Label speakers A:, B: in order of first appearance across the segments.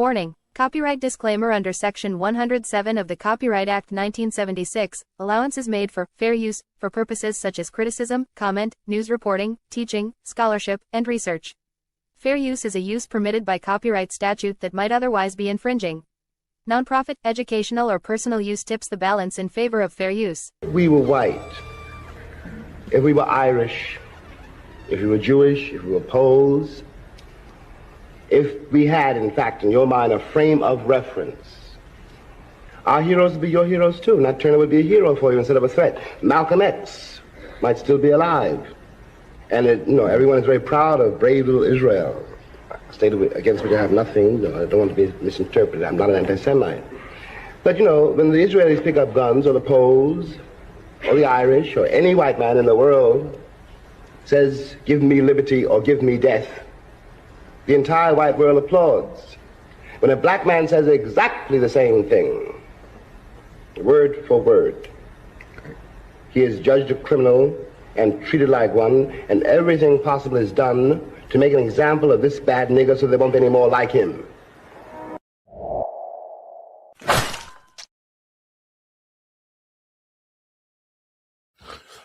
A: Warning, copyright disclaimer under Section 107 of the Copyright Act 1976, allowance is made for fair use, for purposes such as criticism, comment, news reporting, teaching, scholarship, and research. Fair use is a use permitted by copyright statute that might otherwise be infringing. Nonprofit, educational, or personal use tips the balance in favor of fair use.
B: If we were white, if we were Irish, if we were Jewish, if we were Poles, if we had, in fact, in your mind, a frame of reference, our heroes would be your heroes too. Nat Turner would be a hero for you instead of a threat. Malcolm X might still be alive. And everyone is very proud of brave little Israel, a state against which I have nothing. I don't want to be misinterpreted. I'm not an anti-Semite. But when the Israelis pick up guns, or the Poles, or the Irish, or any white man in the world says, give me liberty or give me death, the entire white world applauds. When a black man says exactly the same thing, word for word, he is judged a criminal and treated like one, and everything possible is done to make an example of this bad nigger so there won't be any more like him.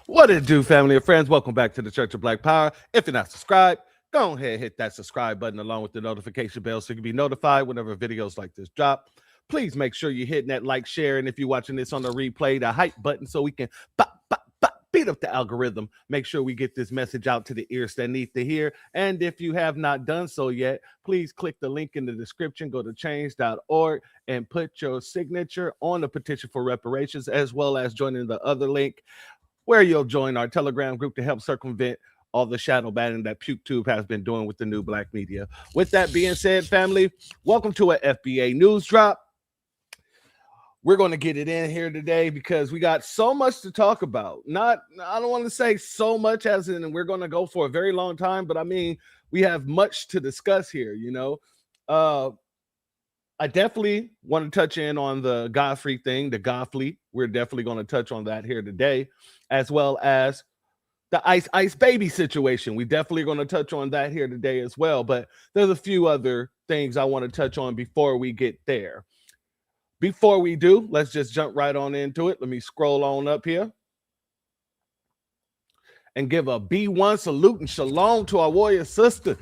C: What it do, family and friends? Welcome back to the Church of Black Power. If you're not subscribed, go ahead and hit that subscribe button along with the notification bell so you can be notified whenever videos like this drop. Please make sure you're hitting that like, share, and if you're watching this on the replay, the hype button so we can beat up the algorithm. Make sure we get this message out to the ears that need to hear. And if you have not done so yet, please click the link in the description, go to change.org and put your signature on the petition for reparations, as well as joining the other link where you'll join our Telegram group to help circumvent all the shadow banning that PukeTube has been doing with the new black media. With that being said, family, welcome to a FBA News Drop. We're going to get it in here today because we got so much to talk about. I don't want to say so much as in we're going to go for a very long time, but I mean, we have much to discuss here, I definitely want to touch in on the Godfrey thing, the Godfleet. We're definitely going to touch on that here today, as well as the Ice Baby situation. We definitely going to touch on that here today as well, but there's a few other things I want to touch on before we get there. Before we do, let's just jump right on into it. Let me scroll on up here and give a B1 salute and shalom to our warrior sister,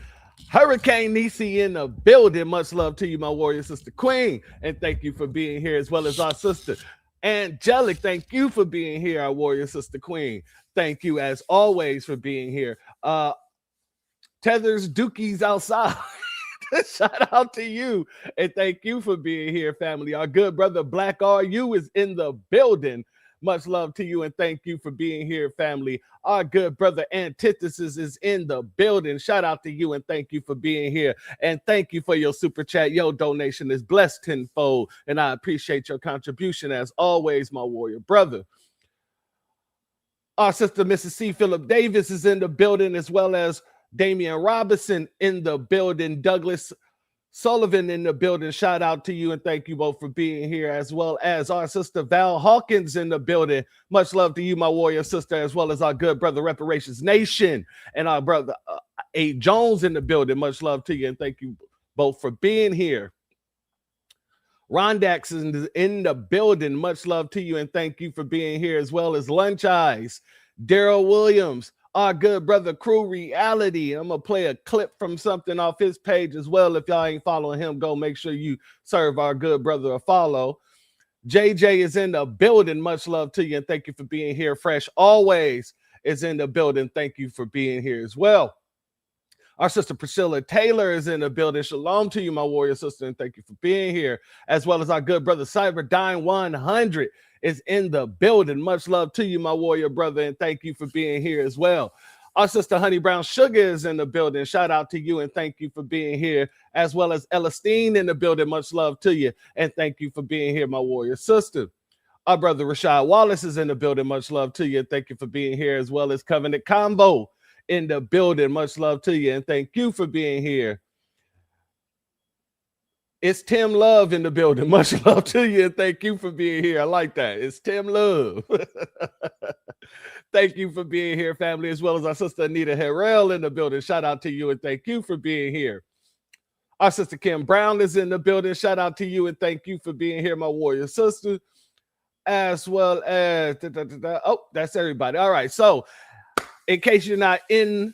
C: Hurricane Nisi, in the building. Much love to you, my warrior sister Queen, and thank you for being here, as well as our sister Angelic. Thank you for being here, our warrior sister Queen. Thank you, as always, for being here. Tethers Dookies outside. Shout out to you, and thank you for being here, family. Our good brother Black RU is in the building. Much love to you, and thank you for being here, family. Our good brother Antithesis is in the building. Shout out to you, and thank you for being here. And thank you for your super chat. Your donation is blessed tenfold, and I appreciate your contribution, as always, my warrior brother. Our sister Mrs. C. Phillip Davis is in the building, as well as Damian Robinson in the building, Douglas Sullivan in the building. Shout out to you, and thank you both for being here, as well as our sister Val Hawkins in the building. Much love to you, my warrior sister, as well as our good brother Reparations Nation and our brother A. Jones in the building. Much love to you, and thank you both for being here. Rondax is in the building. Much love to you, and thank you for being here, as well as Lunch Eyes, Daryl Williams, our good brother Crew Reality. I'm going to play a clip from something off his page as well. If y'all ain't following him, go make sure you serve our good brother a follow. JJ is in the building. Much love to you, and thank you for being here. Fresh Always is in the building. Thank you for being here as well. Our sister Priscilla Taylor is in the building. Shalom to you, my warrior sister, and thank you for being here, as well as our good brother Cyberdyne 100 is in the building. Much love to you, my warrior brother, and thank you for being here as well. Our sister Honey Brown Sugar is in the building. Shout out to you, and thank you for being here, as well as Elistine in the building. Much love to you, and thank you for being here, my warrior sister. Our brother Rashad Wallace is in the building. Much love to you, and thank you for being here, as well as Covenant Combo in the building. Much love to you, and thank you for being here. It's Tim Love in the building. Much love to you, and thank you for being here. I like that. It's Tim Love. Thank you for being here, family, as well as our sister Anita Harrell in the building. Shout out to you, and thank you for being here. Our sister Kim Brown is in the building. Shout out to you and thank you for being here, my warrior sister. As well as, oh, that's everybody. All right. So, in case you're not in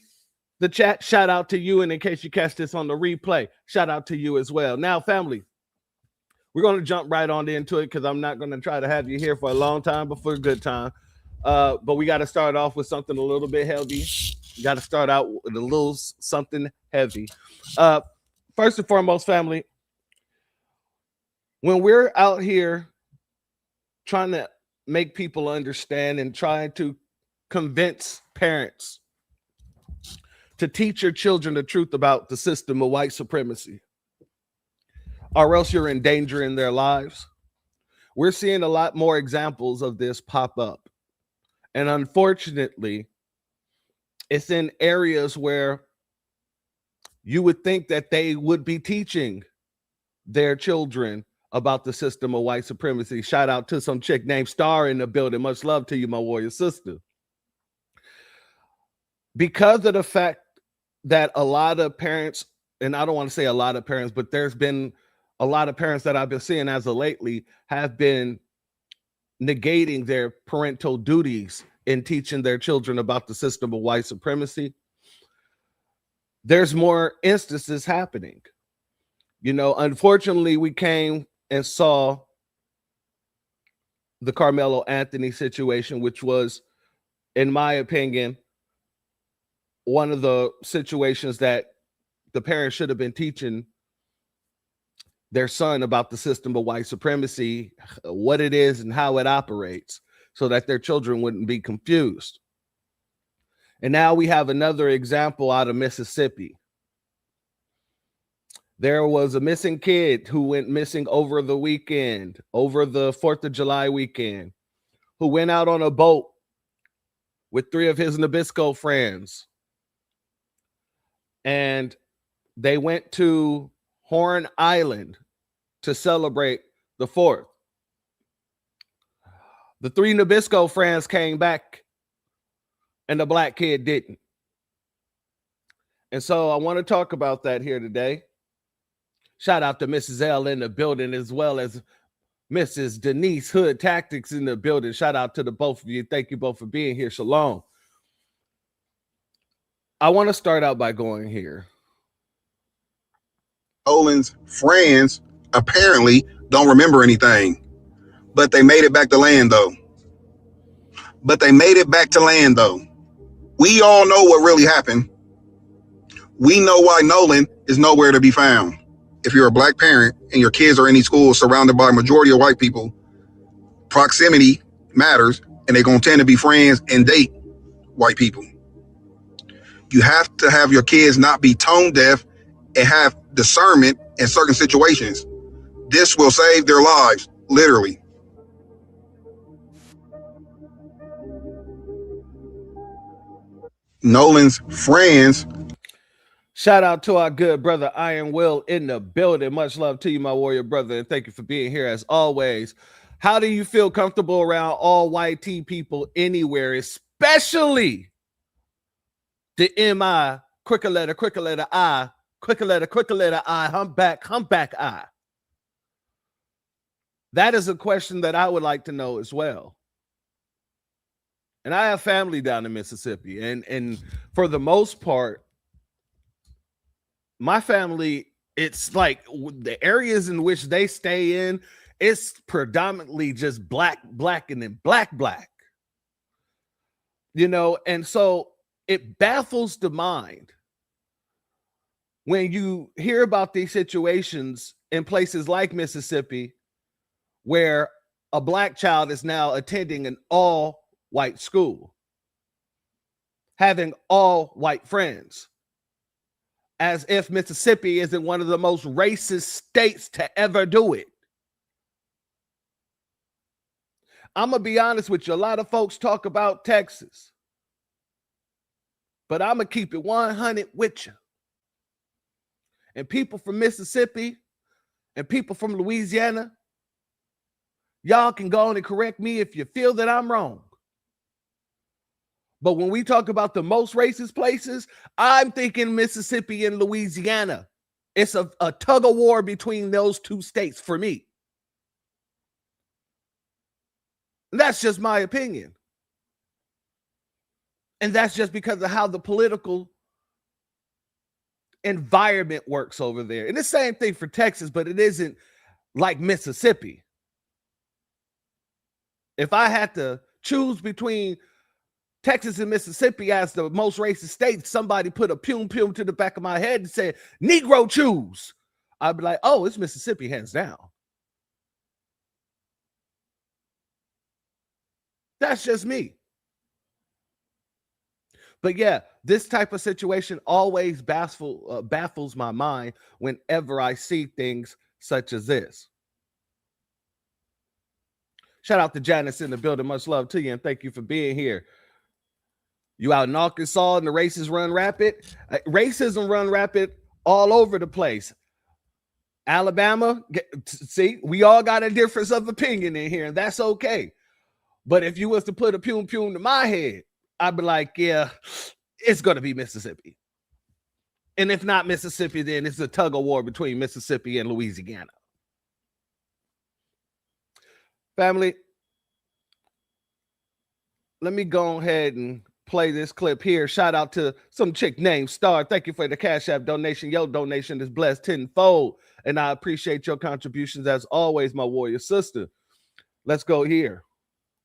C: the chat, shout out to you. And in case you catch this on the replay, shout out to you as well. Now, family, we're going to jump right on into it because I'm not going to try to have you here for a long time, but for a good time. But we got to start off with something a little bit heavy. You got to start out with a little something heavy. First and foremost, family, when we're out here trying to make people understand and trying to convince parents to teach your children the truth about the system of white supremacy, or else you're endangering their lives. We're seeing a lot more examples of this pop up. And unfortunately, it's in areas where you would think that they would be teaching their children about the system of white supremacy. Shout out to some chick named Star in the building. Much love to you, my warrior sister. Because of the fact that a lot of parents, and I don't want to say a lot of parents, but there's been a lot of parents that I've been seeing as of lately have been negating their parental duties in teaching their children about the system of white supremacy. There's more instances happening. You know, unfortunately, we came and saw the Carmelo Anthony situation, which was, in my opinion, one of the situations that the parents should have been teaching their son about the system of white supremacy, what it is and how it operates, so that their children wouldn't be confused. And now we have another example out of Mississippi. There was a missing kid who went missing over the weekend, over the 4th of July weekend, who went out on a boat with 3 of his Nabisco friends. And they went to Horn Island to celebrate the 4th. The 3 Nabisco friends came back and the black kid didn't. And so I want to talk about that here today. Shout out to Mrs. L in the building, as well as Mrs. Denise Hood Tactics in the building. Shout out to the both of you. Thank you both for being here. Shalom. I want to start out by going here.
D: Nolan's friends apparently don't remember anything, but they made it back to land though. We all know what really happened. We know why Nolan is nowhere to be found. If you're a black parent and your kids are in these schools surrounded by a majority of white people, proximity matters, and they're going to tend to be friends and date white people. You have to have your kids not be tone deaf and have discernment in certain situations. This will save their lives, literally. Nolan's friends.
C: Shout out to our good brother Iron Will in the building. Much love to you, my warrior brother, and thank you for being here as always. How do you feel comfortable around all white T people anywhere, especially the MI, quicker letter I, quicker letter I, humpback I? That is a question that I would like to know as well. And I have family down in Mississippi, and for the most part, my family, it's like the areas in which they stay in, it's predominantly just black, and then black. You know, and so it baffles the mind when you hear about these situations in places like Mississippi, where a black child is now attending an all-white school, having all white friends, as if Mississippi isn't one of the most racist states to ever do it. I'm going to be honest with you. A lot of folks talk about Texas, but I'm going to keep it 100 with you. And people from Mississippi and people from Louisiana, y'all can go on and correct me if you feel that I'm wrong. But when we talk about the most racist places, I'm thinking Mississippi and Louisiana. It's a tug of war between those two states for me. And that's just my opinion. And that's just because of how the political environment works over there. And the same thing for Texas, but it isn't like Mississippi. If I had to choose between Texas and Mississippi as the most racist states, somebody put a pum pum to the back of my head and said, Negro choose. I'd be like, oh, it's Mississippi hands down. That's just me. But yeah, this type of situation always baffles my mind whenever I see things such as this. Shout out to Janice in the building. Much love to you, and thank you for being here. You out in Arkansas and the races run rapid? Racism run rapid all over the place. Alabama, see, we all got a difference of opinion in here, and that's okay. But if you was to put a pum pum to my head, I'd be like, yeah, it's going to be Mississippi. And if not Mississippi, then it's a tug of war between Mississippi and Louisiana. Family, let me go ahead and play this clip here. Shout out to some chick named Star. Thank you for the Cashapp donation. Your donation is blessed tenfold, and I appreciate your contributions as always, my warrior sister. Let's go here.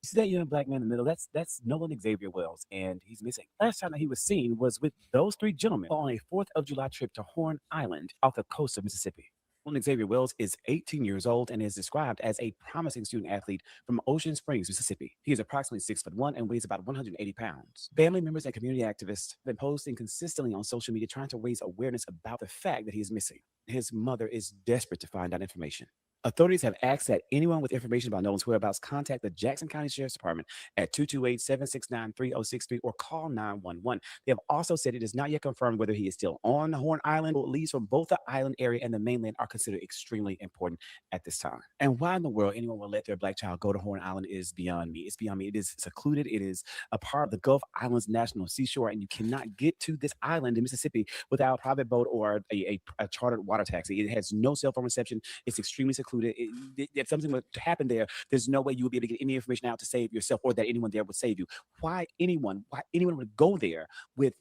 E: You see that young black man in the middle? That's Nolan Xavier Wells, and he's missing. Last time that he was seen was with those three gentlemen on a 4th of July trip to Horn Island off the coast of Mississippi. Nolan Xavier Wells is 18 years old and is described as a promising student athlete from Ocean Springs, Mississippi. He is approximately 6'1" and weighs about 180 pounds. Family members and community activists have been posting consistently on social media trying to raise awareness about the fact that he is missing. His mother is desperate to find out information. Authorities have asked that anyone with information about Nolan's whereabouts contact the Jackson County Sheriff's Department at 228-769-3063 or call 911. They have also said it is not yet confirmed whether he is still on Horn Island. Leads from both the island area and the mainland are considered extremely important at this time. And why in the world anyone will let their black child go to Horn Island is beyond me. It's beyond me. It is secluded. It is a part of the Gulf Islands National Seashore, and you cannot get to this island in Mississippi without a private boat or a chartered water taxi. It has no cell phone reception. It's extremely secluded. If something were to happen there, there's no way you would be able to get any information out to save yourself or that anyone there would save you. Why anyone would go there with,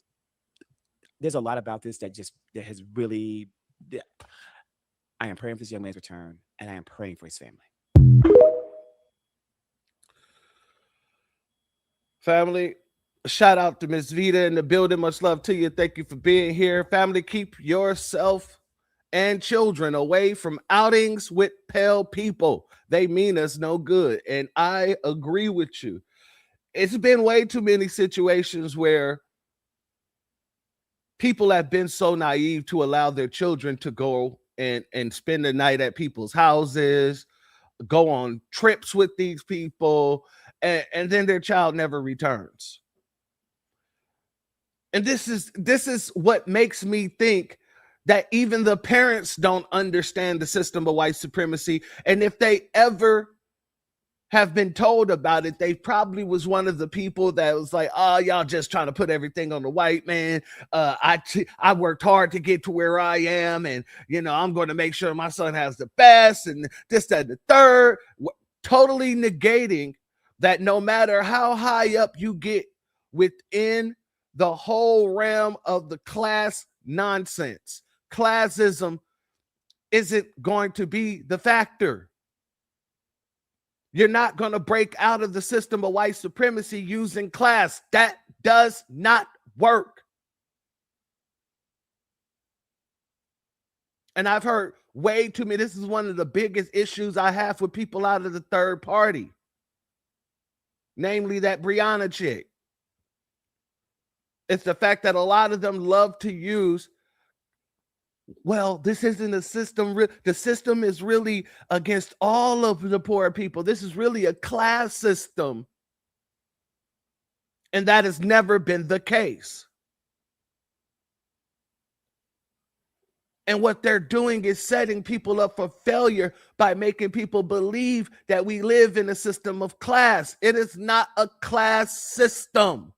E: there's a lot about this that has really, I am praying for this young man's return, and I am praying for his family.
C: Family, shout out to Miss Vita in the building. Much love to you. Thank you for being here. Family, keep yourself and children away from outings with pale people. They mean us no good. And I agree with you. It's been way too many situations where people have been so naive to allow their children to go and spend the night at people's houses, go on trips with these people, and then their child never returns. And this is what makes me think that even the parents don't understand the system of white supremacy. And if they ever have been told about it, they probably was one of the people that was like, oh, y'all just trying to put everything on the white man. I worked hard to get to where I am. And, I'm going to make sure my son has the best and this, that, and the third. Totally negating that no matter how high up you get within the whole realm of the class nonsense, classism isn't going to be the factor. You're not going to break out of the system of white supremacy using class. That does not work. And I've heard way too many. This is one of the biggest issues I have with people out of the third party, namely that Brianna chick. It's the fact that a lot of them love to use, well, this isn't a system. The system is really against all of the poor people. This is really a class system. And that has never been the case. And what they're doing is setting people up for failure by making people believe that we live in a system of class. It is not a class system.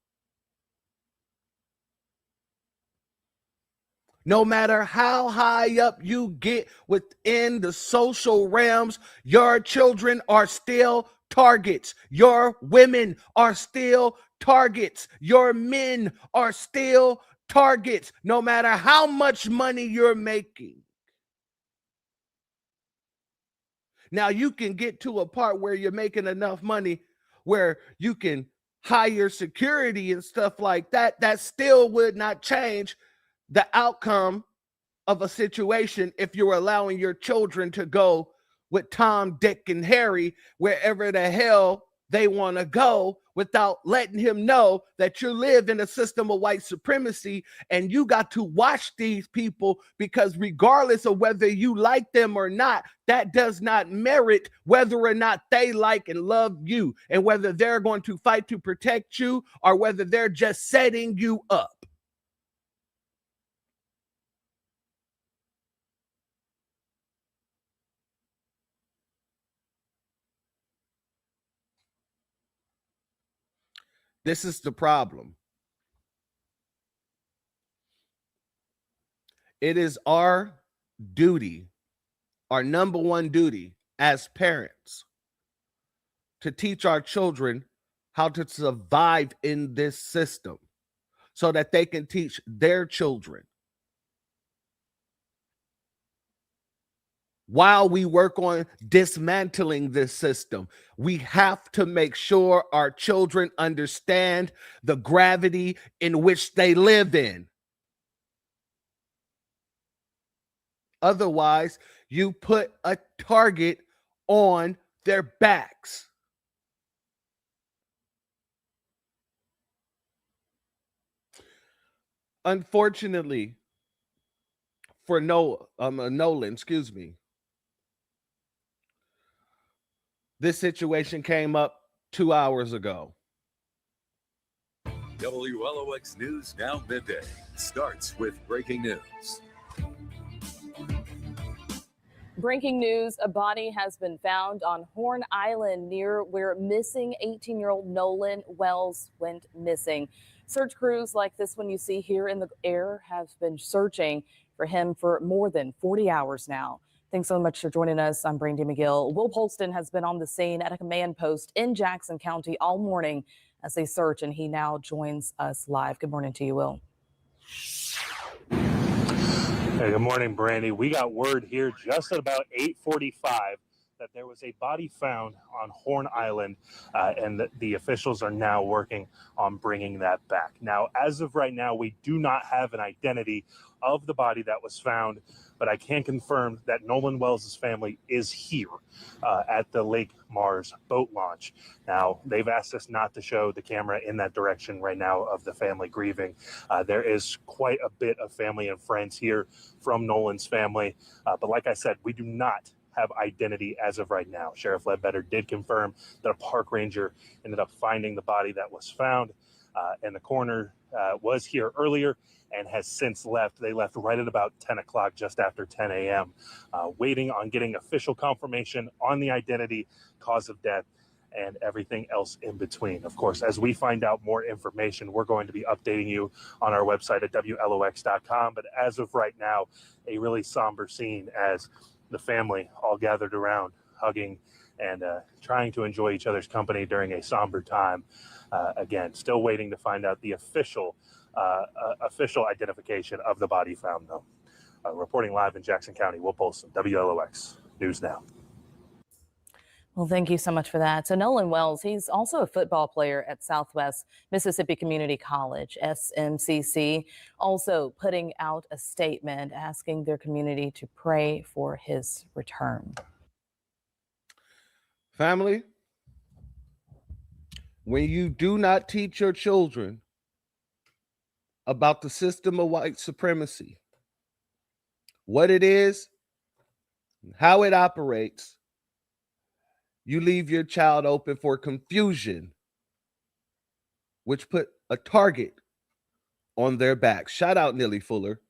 C: No matter how high up you get within the social realms, your children are still targets. Your women are still targets. Your men are still targets, no matter how much money you're making. Now, you can get to a part where you're making enough money where you can hire security and stuff like that. That still would not change the outcome of a situation if you're allowing your children to go with Tom, Dick, and Harry wherever the hell they want to go without letting him know that you live in a system of white supremacy and you got to watch these people, because regardless of whether you like them or not, that does not merit whether or not they like and love you, and whether they're going to fight to protect you or whether they're just setting you up. This is the problem. It is our duty, our number one duty as parents, to teach our children how to survive in this system so that they can teach their children. While we work on dismantling this system, we have to make sure our children understand the gravity in which they live in. Otherwise, you put a target on their backs. Unfortunately, for Nolan, this situation came up 2 hours ago.
F: WLOX News Now Midday starts with breaking news.
G: Breaking news, a body has been found on Horn Island near where missing 18-year-old Nolan Wells went missing. Search crews like this one you see here in the air have been searching for him for more than 40 hours now. Thanks so much for joining us. I'm Brandy McGill. Will Polston has been on the scene at a command post in Jackson County all morning as they search, and he now joins us live. Good morning to you, Will.
H: Hey, good morning, Brandy. We got word here just at about 8:45 that there was a body found on Horn Island, and the officials are now working on bringing that back. Now, as of right now, we do not have an identity of the body that was found, but I can confirm that Nolan Wells' family is here at the Lake Mars boat launch. Now, they've asked us not to show the camera in that direction right now of the family grieving. There is quite a bit of family and friends here from Nolan's family, but like I said, we do not have identity as of right now. Sheriff Ledbetter did confirm that a park ranger ended up finding the body that was found, and the coroner was here earlier and has since left. They left right at about 10 o'clock, just after 10 a.m., waiting on getting official confirmation on the identity, cause of death, and everything else in between. Of course, as we find out more information, we're going to be updating you on our website at WLOX.com. But as of right now, a really somber scene as the family all gathered around, hugging and trying to enjoy each other's company during a somber time. Again, still waiting to find out the official identification of the body found, though. Reporting live in Jackson County, Will Polston, WLOX News Now.
G: Well, thank you so much for that. So Nolan Wells, he's also a football player at Southwest Mississippi Community College, SMCC, also putting out a statement asking their community to pray for his return.
C: Family, when you do not teach your children about the system of white supremacy, what it is, how it operates, you leave your child open for confusion, which put a target on their back. Shout out Nilly Fuller.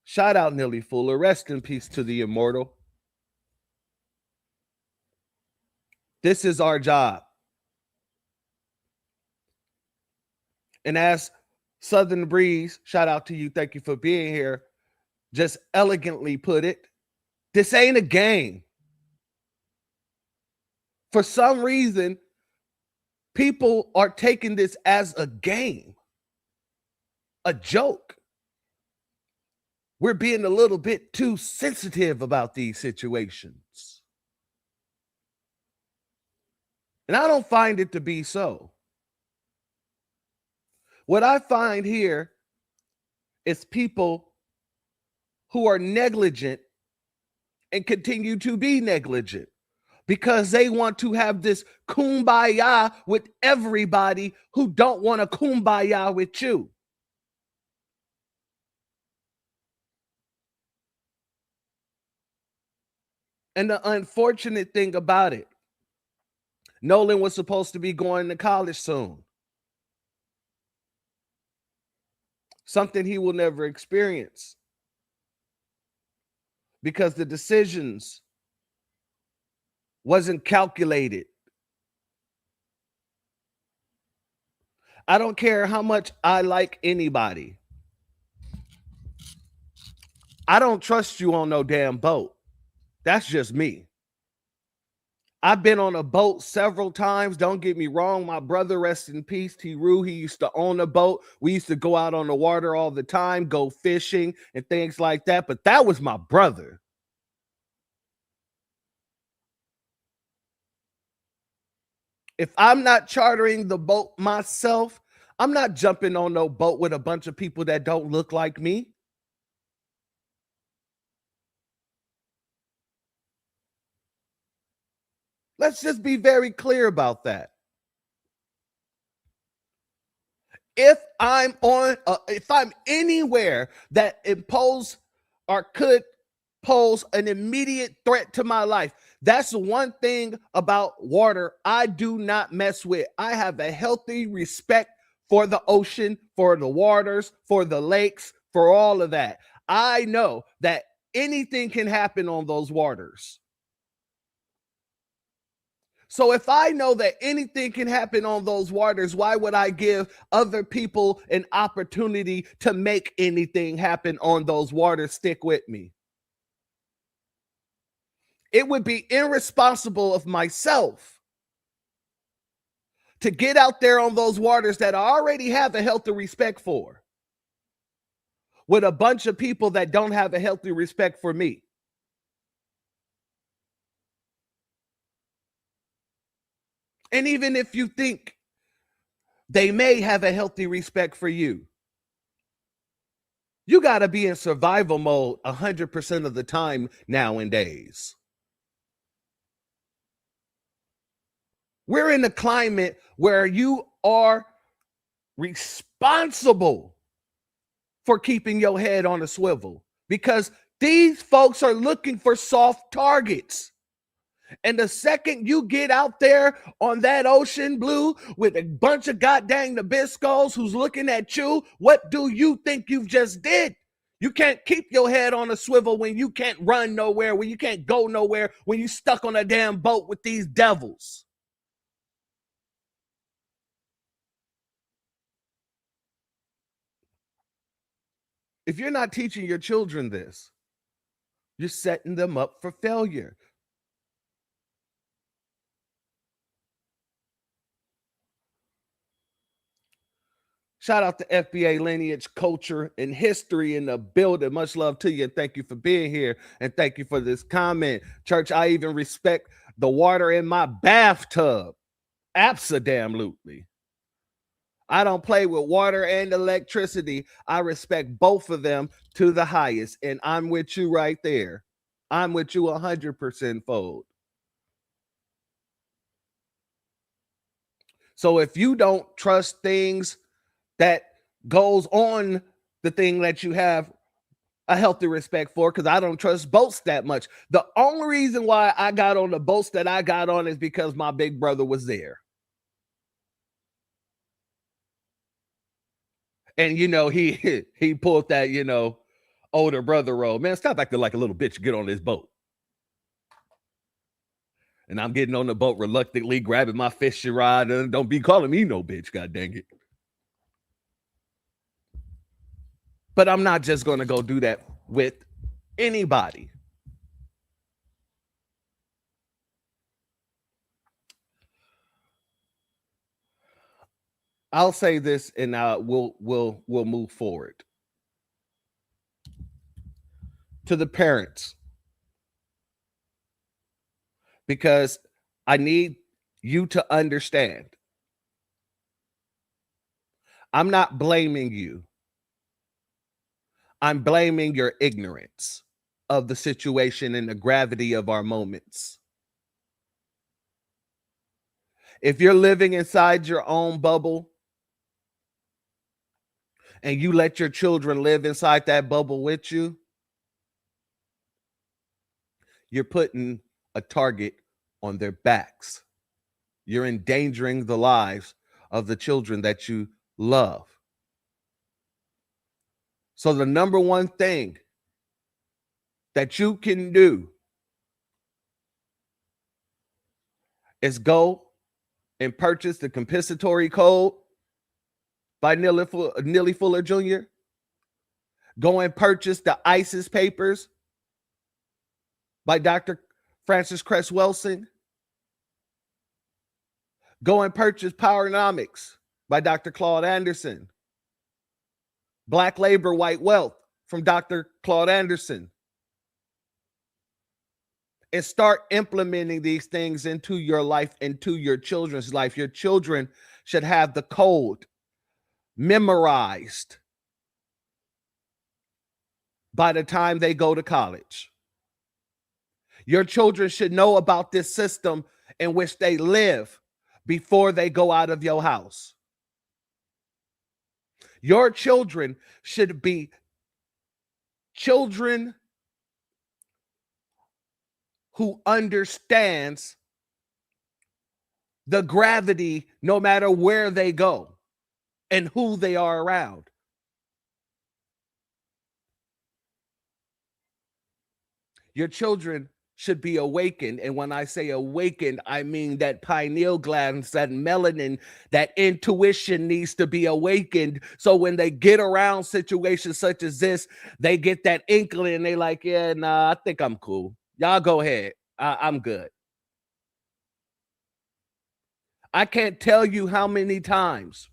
C: Shout out Nilly Fuller. Rest in peace to the immortal. This is our job. And as Southern Breeze, shout out to you. Thank you for being here. Just elegantly put it. This ain't a game. For some reason, people are taking this as a game, a joke. We're being a little bit too sensitive about these situations. And I don't find it to be so. What I find here is people who are negligent and continue to be negligent because they want to have this kumbaya with everybody who don't want to kumbaya with you. And the unfortunate thing about it, Nolan was supposed to be going to college soon. Something he will never experience. Because the decisions wasn't calculated. I don't care how much I like anybody. I don't trust you on no damn boat. That's just me. I've been on a boat several times. Don't get me wrong. My brother, rest in peace, T-Roo, he used to own a boat. We used to go out on the water all the time, go fishing and things like that. But that was my brother. If I'm not chartering the boat myself, I'm not jumping on no boat with a bunch of people that don't look like me. Let's just be very clear about that. If I'm anywhere that impose or could pose an immediate threat to my life, that's one thing about water I do not mess with. I have a healthy respect for the ocean, for the waters, for the lakes, for all of that. I know that anything can happen on those waters. So if I know that anything can happen on those waters, why would I give other people an opportunity to make anything happen on those waters? Stick with me. It would be irresponsible of myself to get out there on those waters that I already have a healthy respect for with a bunch of people that don't have a healthy respect for me. And even if you think they may have a healthy respect for you, you got to be in survival mode 100% of the time nowadays. We're in a climate where you are responsible for keeping your head on a swivel because these folks are looking for soft targets. And the second you get out there on that ocean blue with a bunch of goddamn Nabiscos who's looking at you, what do you think you've just did? You can't keep your head on a swivel when you can't run nowhere, when you can't go nowhere, when you're stuck on a damn boat with these devils. If you're not teaching your children this, you're setting them up for failure. Shout out to FBA Lineage, Culture, and History in the building. Much love to you, and thank you for being here, and thank you for this comment. Church, I even respect the water in my bathtub. Abso-damn-lutely. I don't play with water and electricity. I respect both of them to the highest, and I'm with you right there. I'm with you 100% fold. So if you don't trust things that goes on the thing that you have a healthy respect for, because I don't trust boats that much. The only reason why I got on the boats that I got on is because my big brother was there. And, you know, he pulled that, you know, older brother role. Man, stop acting like a little bitch. Get on this boat. And I'm getting on the boat reluctantly, grabbing my fishing rod. And don't be calling me no bitch, god dang it. But I'm not just going to go do that with anybody. I'll say this, and we'll move forward. To the parents, because I need you to understand. I'm not blaming you. I'm blaming your ignorance of the situation and the gravity of our moments. If you're living inside your own bubble and you let your children live inside that bubble with you, you're putting a target on their backs. You're endangering the lives of the children that you love. So the number one thing that you can do is go and purchase the compensatory code by Neely Fuller Jr. Go and purchase the ISIS papers by Dr. Francis Cress Welsing. Go and purchase Powernomics by Dr. Claude Anderson. Black Labor, White Wealth from Dr. Claude Anderson. And start implementing these things into your life, into your children's life. Your children should have the code memorized by the time they go to college. Your children should know about this system in which they live before they go out of your house. Your children should be children who understands the gravity no matter where they go and who they are around. Your children should be awakened. And when I say awakened, I mean that pineal glands, that melanin, that intuition needs to be awakened. So when they get around situations such as this, they get that inkling and they like, yeah, nah, I think I'm cool. Y'all go ahead. I'm good. I can't tell you how many times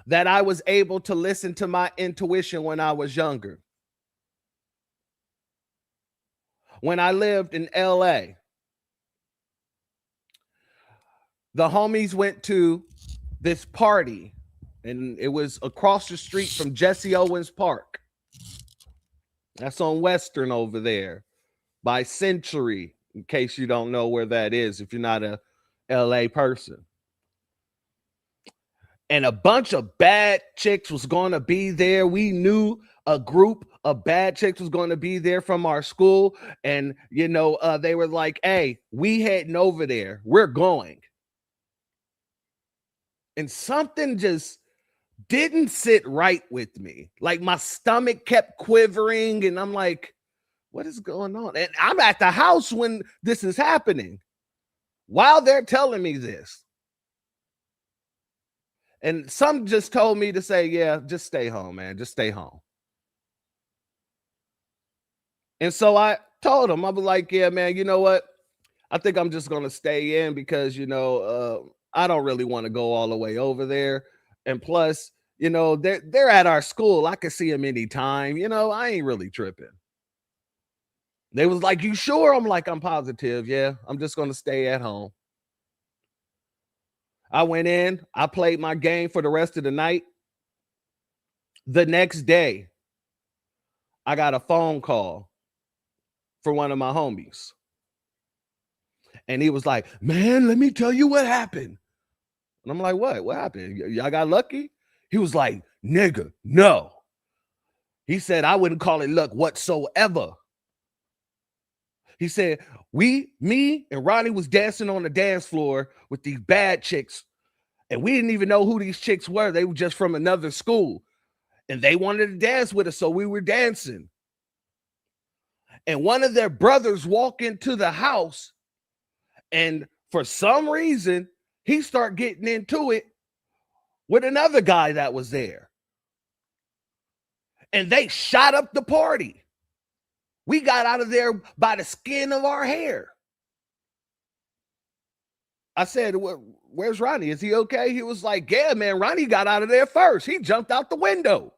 C: that I was able to listen to my intuition when I was younger. When I lived in LA, the homies went to this party, and it was across the street from Jesse Owens Park. That's on Western over there by Century, in case you don't know where that is, if you're not a LA person. And a bunch of bad chicks was going to be there. We knew a group of bad chicks was going to be there from our school. And, you know, they were like, hey, we heading over there. We're going. And something just didn't sit right with me. Like my stomach kept quivering. And I'm like, what is going on? And I'm at the house when this is happening, while they're telling me this. And some just told me to say, yeah, just stay home, man. Just stay home. And so I told him, I was like, yeah, man, you know what? I think I'm just going to stay in because, you know, I don't really want to go all the way over there. And plus, you know, they're at our school. I could see them anytime. You know, I ain't really tripping. They was like, you sure? I'm like, I'm positive. Yeah, I'm just going to stay at home. I went in, I played my game for the rest of the night. The next day, I got a phone call for one of my homies. And he was like, man, let me tell you what happened. And I'm like, what? What happened? Y'all got lucky? He was like, nigga, no. He said, I wouldn't call it luck whatsoever. He said, me and Ronnie was dancing on the dance floor with these bad chicks. And we didn't even know who these chicks were. They were just from another school. And they wanted to dance with us, so we were dancing. And one of their brothers walked into the house. And for some reason, he started getting into it with another guy that was there. and they shot up the party. We got out of there by the skin of our hair. I said, where's Ronnie? Is he okay? He was like, yeah, man, Ronnie got out of there first. He jumped out the window.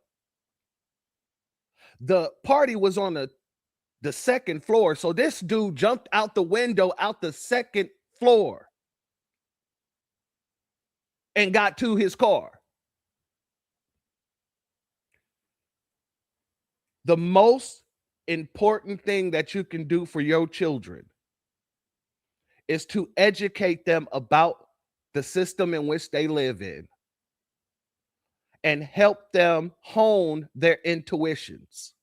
C: The party was on the second floor. So this dude jumped out the window out the second floor and got to his car. The most important thing that you can do for your children is to educate them about the system in which they live in and help them hone their intuitions.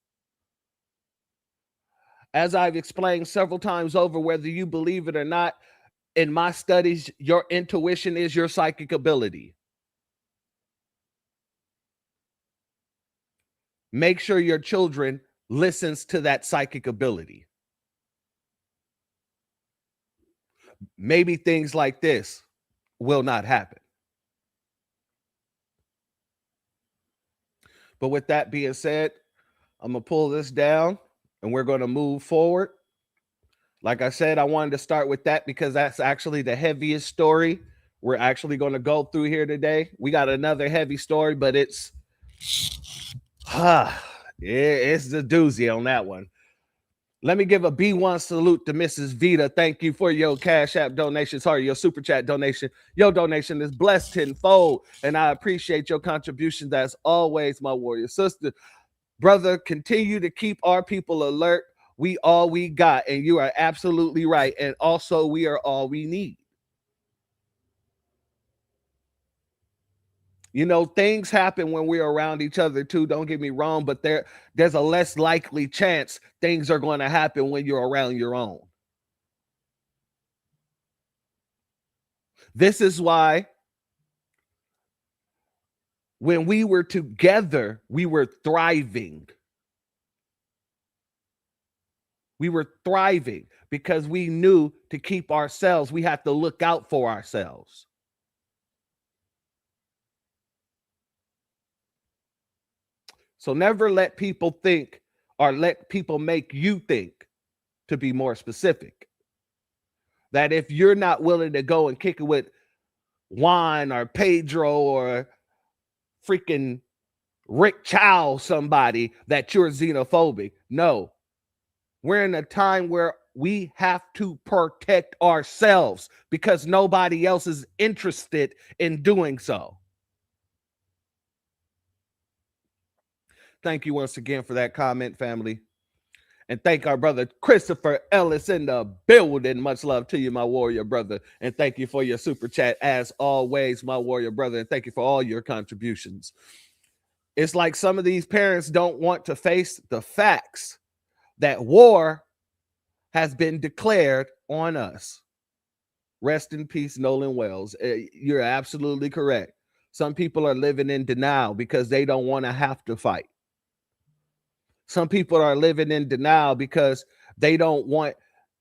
C: As I've explained several times over, whether you believe it or not, in my studies, your intuition is your psychic ability. Make sure your children listens to that psychic ability. Maybe things like this will not happen. But with that being said, I'm going to pull this down and we're going to move forward. Like I said, I wanted to start with that because that's actually the heaviest story we're actually going to go through here today. We got another heavy story, but it's the doozy on that one. Let me give a B1 salute to Mrs. Vita. Thank you for your Cash App donation. Sorry, your super chat donation. Your donation is blessed tenfold, and I appreciate your contributions as always, my warrior sister. Brother, continue to keep our people alert. We all we got, and you are absolutely right. And also, we are all we need. You know, things happen when we're around each other too. Don't get me wrong, but there's a less likely chance things are going to happen when you're around your own. This is why when we were together, we were thriving. We were thriving because we knew to keep ourselves, we have to look out for ourselves. So never let people think or let people make you think, to be more specific, that if you're not willing to go and kick it with Juan or Pedro or freaking Rick Chow, somebody, that you're xenophobic. No, we're in a time where we have to protect ourselves because nobody else is interested in doing so. Thank you once again for that comment, family. And thank our brother Christopher Ellis in the building. Much love to you, my warrior brother. And thank you for your super chat as always, my warrior brother. And thank you for all your contributions. It's like some of these parents don't want to face the facts that war has been declared on us. Rest in peace, Nolan Wells. You're absolutely correct. Some people are living in denial because they don't want to have to fight. Some people are living in denial because they don't want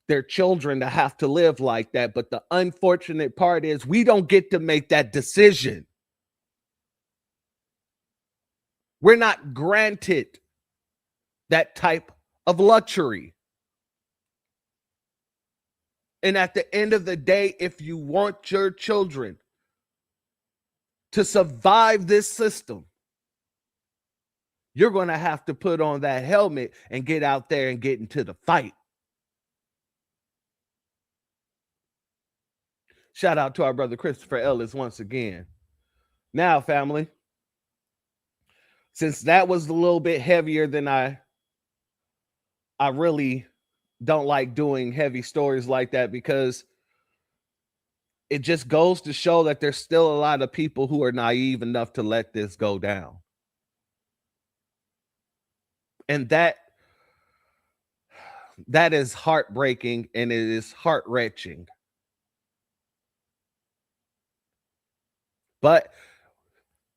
C: their children to have to live like that. But the unfortunate part is we don't get to make that decision. We're not granted that type of luxury. And at the end of the day, if you want your children to survive this system, you're going to have to put on that helmet and get out there and get into the fight. Shout out to our brother Christopher Ellis once again. Now, family, since that was a little bit heavier than I really don't like doing heavy stories like that because it just goes to show that there's still a lot of people who are naive enough to let this go down. And that is heartbreaking and it is heart-wrenching. But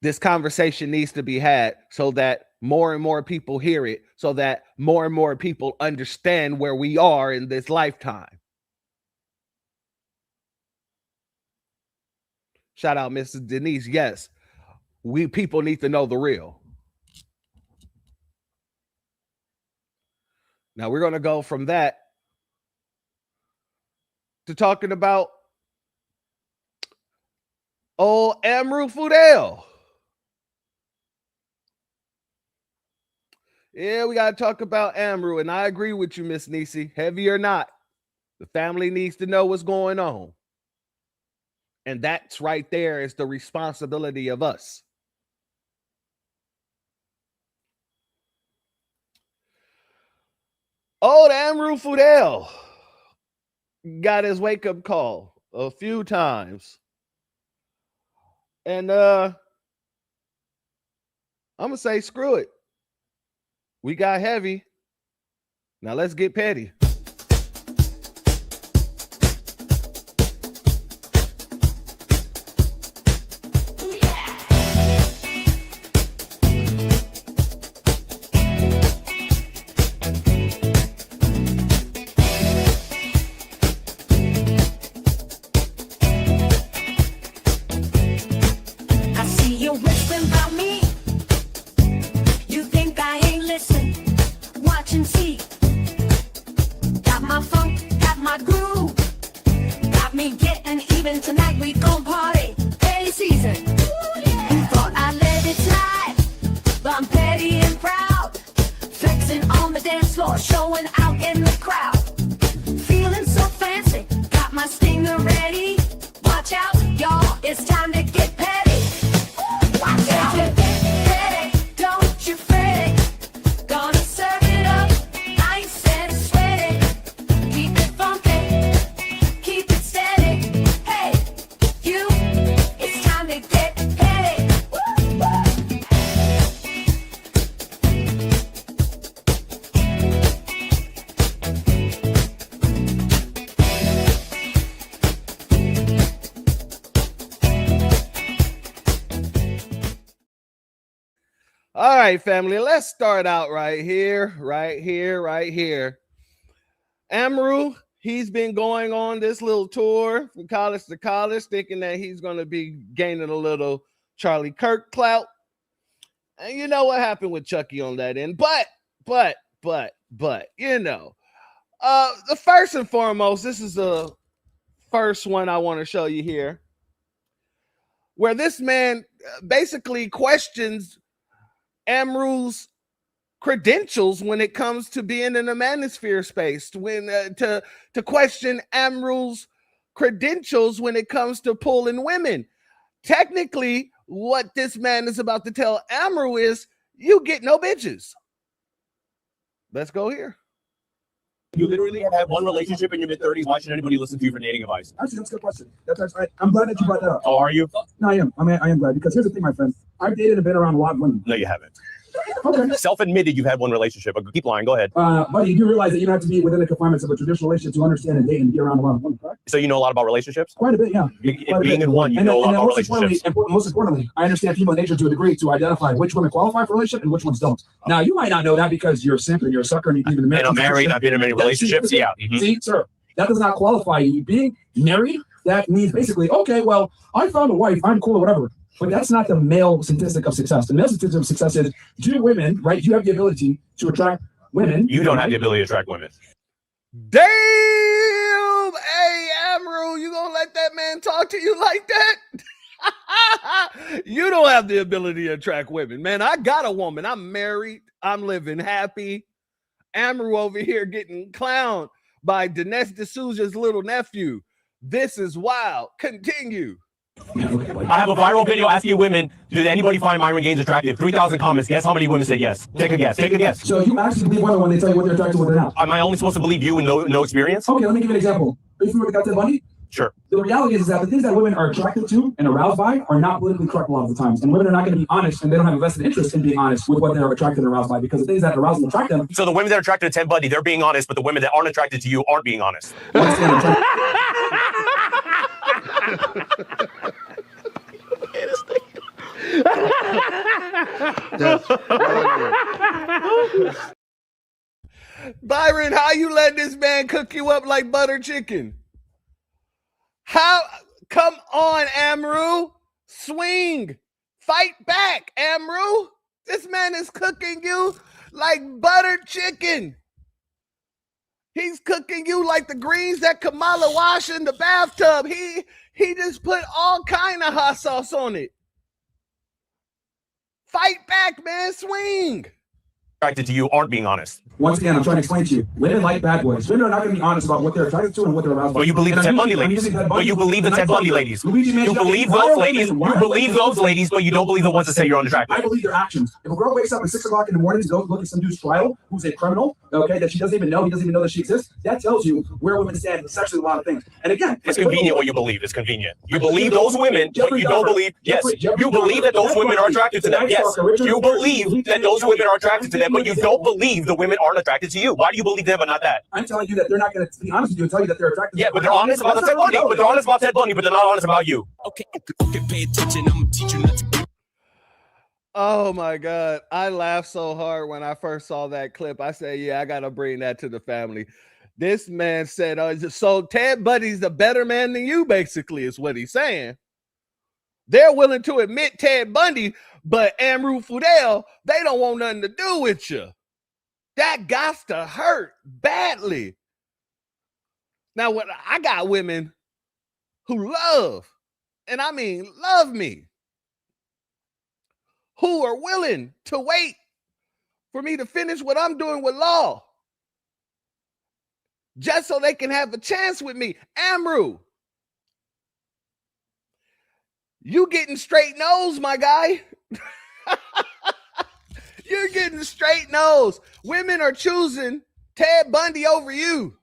C: this conversation needs to be had so that more and more people hear it, so that more and more people understand where we are in this lifetime. Shout out, Mrs. Denise. Yes, we people need to know the real. Now we're going to go from that to talking about old Amru Fudel. Yeah, we got to talk about Amru, and I agree with you, Miss Nisi. Heavy or not, the family needs to know what's going on. And that's right there is the responsibility of us. Old Amru Fudel got his wake-up call a few times. And I'm going to say, screw it. We got heavy. Now let's get petty. All right, family, let's start out right here. Amru, he's been going on this little tour from college to college, thinking that he's going to be gaining a little Charlie Kirk clout. And you know what happened with Chucky on that end. But, you know, the first and foremost, this is the first one I want to show you here, where this man basically questions Amru's credentials when it comes to being in the manosphere space, when to question Amru's credentials when it comes to pulling women. Technically, what this man is about to tell Amru is, you get no bitches. Let's go here.
E: You literally have had one relationship in your mid-30s. Why should anybody listen to you for dating advice?
I: Actually, that's a good question. I'm glad that you brought that up.
E: Oh, are you?
I: No, I am. I am glad, because here's the thing, my friend. I've dated and been around a lot of women.
E: No, you haven't.
I: Okay.
E: Self-admitted you've had one relationship. But keep lying. Go ahead.
I: Buddy, you do realize that you don't have to be within the confinements of a traditional relationship to understand and date and be around a lot of women, correct?
E: So you know a lot about relationships?
I: Quite a bit, yeah.
E: Being in one, you know a lot about relationships.
I: Most importantly, I understand people in nature to a degree to identify which women qualify for a relationship and which ones don't. Now, you might not know that because you're a simp and you're a sucker and you believe in the marriage.
E: And I'm married. I've been in many relationships. Yeah. Mm-hmm.
I: See, sir, that does not qualify you. Being married, that means basically, okay, well, I found a wife, I'm cool or whatever. But that's not the male statistic of success. The male statistic of success is, do women, right? You have the ability to attract women.
E: You don't have the ability to attract women.
C: Damn! Hey, Amru, you gonna let that man talk to you like that? You don't have the ability to attract women. Man, I got a woman. I'm married. I'm living happy. Amru over here getting clowned by Dinesh D'Souza's little nephew. This is wild. Continue.
E: I have a viral video asking women, did anybody find Myron Gaines attractive? 3,000 comments. Guess how many women said yes? Take a guess. Take a guess.
I: So you actually believe women when they tell you what they're attracted to, what they're not?
E: Am I only supposed to believe you and no experience?
I: Okay, let me give you an example. Are you familiar with Ted Bundy?
E: Sure.
I: The reality is that the things that women are attracted to and aroused by are not politically correct a lot of the times. And women are not going to be honest, and they don't have a vested interest in being honest with what they're attracted and aroused by, because the things that arouse and attract them.
E: So the women that are attracted to Ted Bundy, they're being honest, but the women that aren't attracted to you aren't being honest.
C: Byron, how you let this man cook you up like butter chicken? How? Come on, Amru. Swing. Fight back, Amru. This man is cooking you like buttered chicken. He's cooking you like the greens that Kamala washed in the bathtub. He just put all kind of hot sauce on it. Fight back, man. Swing.
J: Attracted to you aren't being honest.
I: Once again, I'm trying to explain to you, women like bad boys. Women are not going to be honest about what they're attracted to and what they're aroused by.
J: But you believe the Ted Bundy ladies. But you believe the Ted Bundy ladies. You believe those ladies. You believe those ladies, but you don't believe the ones that say you're unattractive.
I: I believe their actions. If a girl wakes up at 6 o'clock in the morning to go look at some dude's trial, who's a criminal, okay, that she doesn't even know, he doesn't even know that she exists, that tells you where women stand sexually a lot of things. And again,
J: it's convenient what you believe. It's convenient. You believe those women, but you don't believe. Yes, you believe that those women are attracted to them. Yes, you believe that those women are attracted to them, but you don't believe the women aren't attracted to you. Why do you believe them but not that?
I: I'm telling you that they're not going to be honest with you and tell you that they're attracted.
J: Yeah, but they're honest about the Ted Bundy. But they're honest about Ted Bundy, but they're not honest about you.
K: Okay, pay attention. I'm gonna teach you not to.
C: Oh my God. I laughed so hard when I first saw that clip. I said, yeah, I got to bring that to the family. This man said, so Ted Bundy's a better man than you, basically, is what he's saying. They're willing to admit Ted Bundy, but Amru Fudel, they don't want nothing to do with you. That got to hurt badly. Now, when I got women who love, and I mean love me, who are willing to wait for me to finish what I'm doing with law, just so they can have a chance with me. Amru, you getting straight nose, my guy. You're getting straight nose. Women are choosing Ted Bundy over you.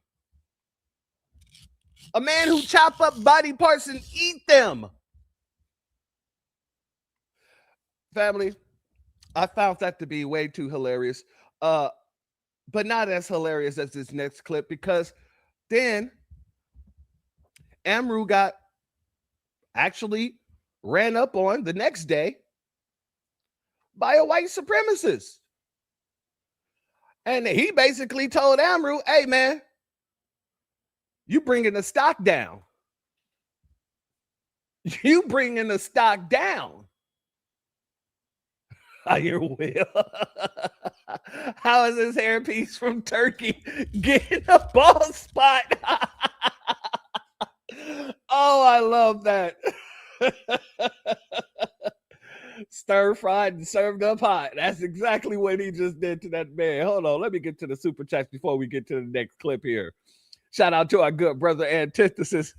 C: A man who chop up body parts and eat them. Family, I found that to be way too hilarious. But not as hilarious as this next clip, because then Amru got actually ran up on the next day by a white supremacist. And he basically told Amru, hey, man, you bringing the stock down. You bringing the stock down. Your will. How is this hairpiece from Turkey getting a ball spot? Oh, I love that. Stir fried and served up hot. That's exactly what he just did to that man. Hold on, let me get to the super chats before we get to the next clip here. Shout out to our good brother Antithesis.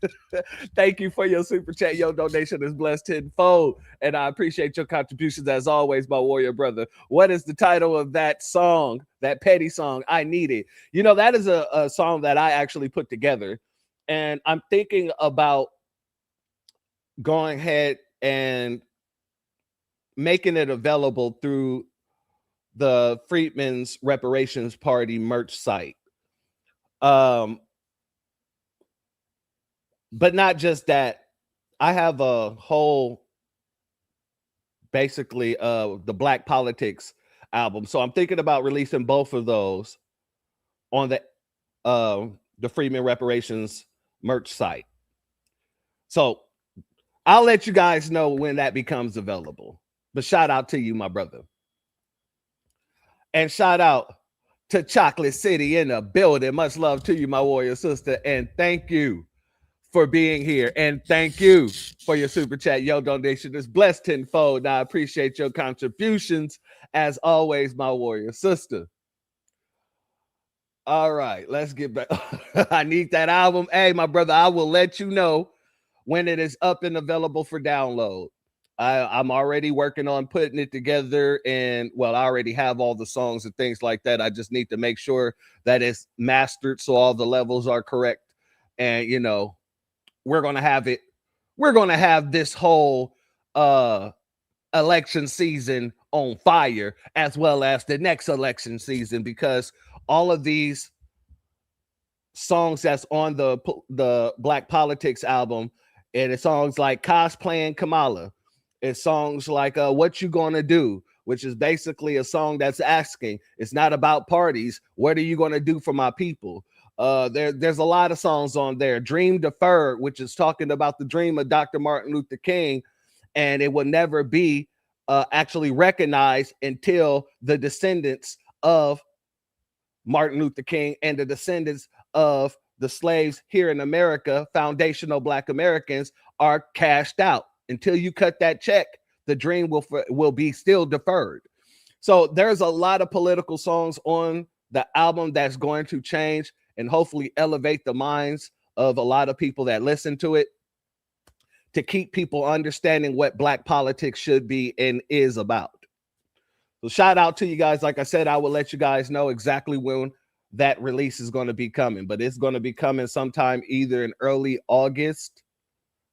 C: Thank you for your super chat. Your donation is blessed tenfold, and I appreciate your contributions as always, my warrior brother. What is the title of that song, that petty song, I Need It? You know, that is a song that I actually put together, and I'm thinking about going ahead and making it available through the Freedmen's Reparations Party merch site. But not just that. I have a whole, basically, the Black Politics album. So I'm thinking about releasing both of those on the Freedmen Reparations merch site. So I'll let you guys know when that becomes available. But shout out to you, my brother. And shout out to Chocolate City in the building. Much love to you, my warrior sister. And thank you for being here. And thank you for your super chat. Your donation is blessed tenfold. And I appreciate your contributions as always, my warrior sister. All right, let's get back. I need that album. Hey, my brother, I will let you know when it is up and available for download. I'm already working on putting it together, and well, I already have all the songs and things like that. I just need to make sure that it's mastered so all the levels are correct. And you know, we're gonna have it. We're gonna have this whole election season on fire, as well as the next election season, because all of these songs that's on the Black Politics album, and it's songs like Cosplaying Kamala. It's songs like What You Gonna Do, which is basically a song that's asking, it's not about parties, what are you gonna do for my people? There's a lot of songs on there. Dream Deferred, which is talking about the dream of Dr. Martin Luther King, and it will never be actually recognized until the descendants of Martin Luther King and the descendants of the slaves here in America, foundational Black Americans, are cashed out. Until you cut that check, the dream will be still deferred. So there's a lot of political songs on the album that's going to change and hopefully elevate the minds of a lot of people that listen to it, to keep people understanding what Black politics should be and is about. So shout out to you guys. Like I said, I will let you guys know exactly when that release is going to be coming, but it's going to be coming sometime either in early August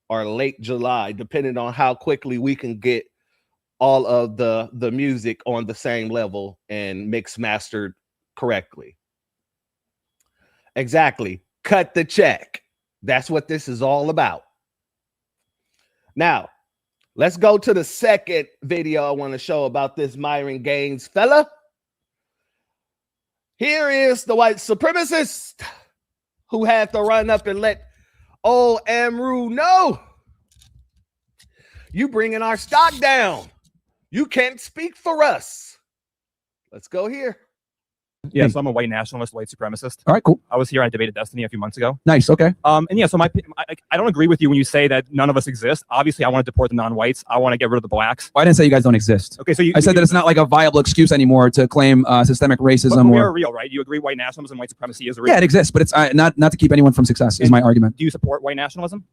C: or late July, depending on how quickly we can get all of the music on the same level and mixed mastered correctly. Exactly. Cut the check. That's what this is all about. Now, let's go to the second video I want to show about this Myron Gaines fella. Here is the white supremacist who had to run up and let old Amru know, you bringing our stock down. You can't speak for us. Let's go here.
L: Yeah, so I'm a white nationalist, white supremacist.
I: All right, cool.
L: I was here. I debated Destiny a few months ago.
I: Nice. Okay.
L: And yeah, so I don't agree with you when you say that none of us exist. Obviously, I want to deport the non-whites. I want to get rid of the blacks.
I: Well, I didn't say you guys don't exist.
L: Okay, so
I: I said that it's not like a viable excuse anymore to claim systemic racism.
L: But we are real, right? You agree white nationalism, white supremacy is real?
I: Yeah, it exists, but it's not to keep anyone from success. Is my argument.
L: Do you support white nationalism?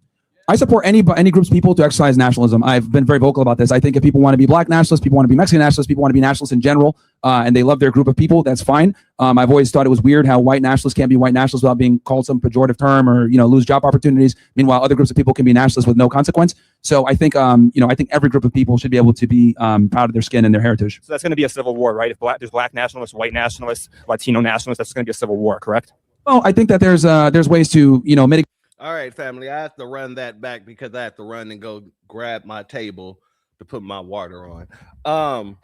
I: I support any groups of people to exercise nationalism. I've been very vocal about this. I think if people want to be Black nationalists, people want to be Mexican nationalists, people want to be nationalists in general, and they love their group of people, that's fine. I've always thought it was weird how white nationalists can't be white nationalists without being called some pejorative term or, lose job opportunities. Meanwhile, other groups of people can be nationalists with no consequence. So I think, I think every group of people should be able to be proud of their skin and their heritage.
L: So that's going to be a civil war, right? If there's Black nationalists, white nationalists, Latino nationalists, that's going to be a civil war, correct?
I: Well, I think that there's ways to, mitigate.
C: All right, family, I have to run that back because I have to run and go grab my table to put my water on. I'm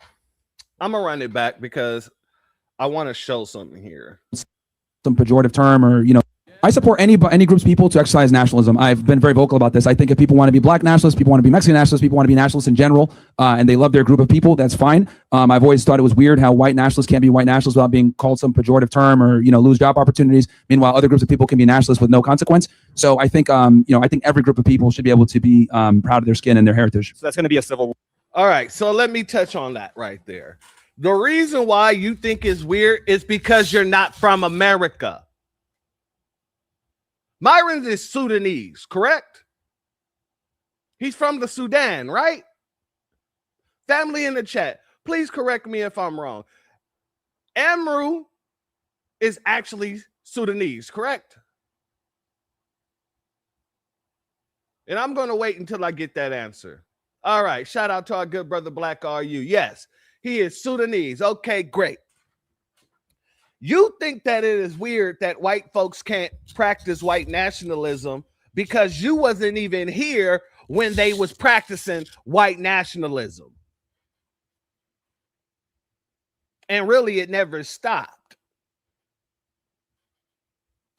C: gonna run it back because I want to show something here.
I: Some pejorative term or, I support any groups of people to exercise nationalism. I've been very vocal about this. I think if people want to be Black nationalists, people want to be Mexican nationalists, people want to be nationalists in general, and they love their group of people, that's fine. I've always thought it was weird how white nationalists can't be white nationalists without being called some pejorative term or, lose job opportunities. Meanwhile, other groups of people can be nationalists with no consequence. So I think, I think every group of people should be able to be proud of their skin and their heritage.
L: So that's going to be a civil war.
C: All right, so let me touch on that right there. The reason why you think it's weird is because you're not from America. Myron is Sudanese, correct? He's from the Sudan, right? Family in the chat, please correct me if I'm wrong. Amru is actually Sudanese, correct? And I'm going to wait until I get that answer. All right, shout out to our good brother Black RU. Yes, he is Sudanese. Okay, great. You think that it is weird that white folks can't practice white nationalism because you wasn't even here when they was practicing white nationalism. And really, it never stopped.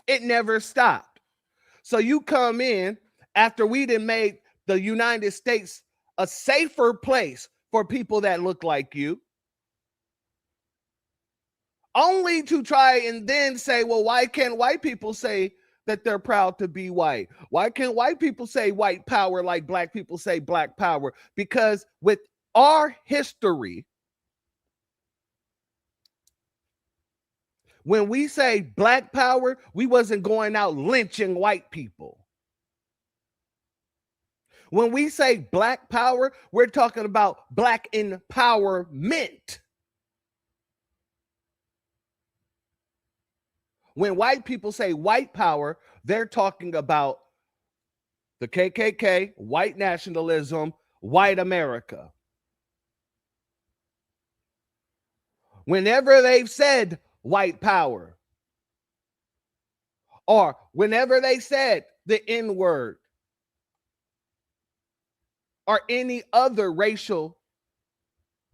C: It never stopped. So you come in after we done made the United States a safer place for people that look like you, only to try and then say, well, why can't white people say that they're proud to be white? Why can't white people say white power like Black people say Black power? Because with our history, when we say Black power, we wasn't going out lynching white people. When we say Black power, we're talking about Black empowerment. When white people say white power, they're talking about the KKK, white nationalism, white America. Whenever they've said white power, or whenever they said the N-word, or any other racial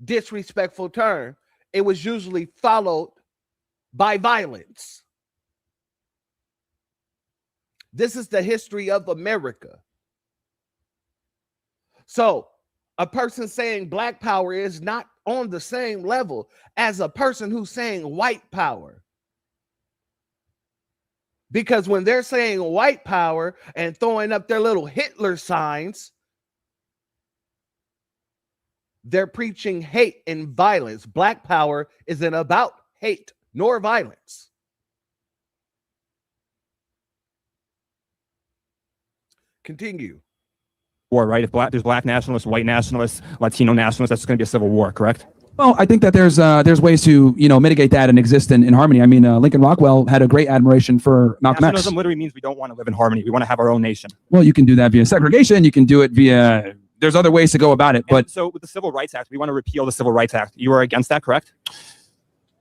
C: disrespectful term, it was usually followed by violence. This is the history of America. So a person saying Black power is not on the same level as a person who's saying white power. Because when they're saying white power and throwing up their little Hitler signs, they're preaching hate and violence. Black power isn't about hate nor violence. Continue.
L: War, right? If there's black nationalists, white nationalists, Latino nationalists, that's going to be a civil war, correct?
I: Well, I think that there's ways to mitigate that and exist in harmony. I mean, Lincoln Rockwell had a great admiration for Malcolm X.
L: Nationalism literally means we don't want to live in harmony. We want to have our own nation.
I: Well, you can do that via segregation. You can do it via. There's other ways to go about it, but
L: so with the Civil Rights Act, we want to repeal the Civil Rights Act. You are against that, correct?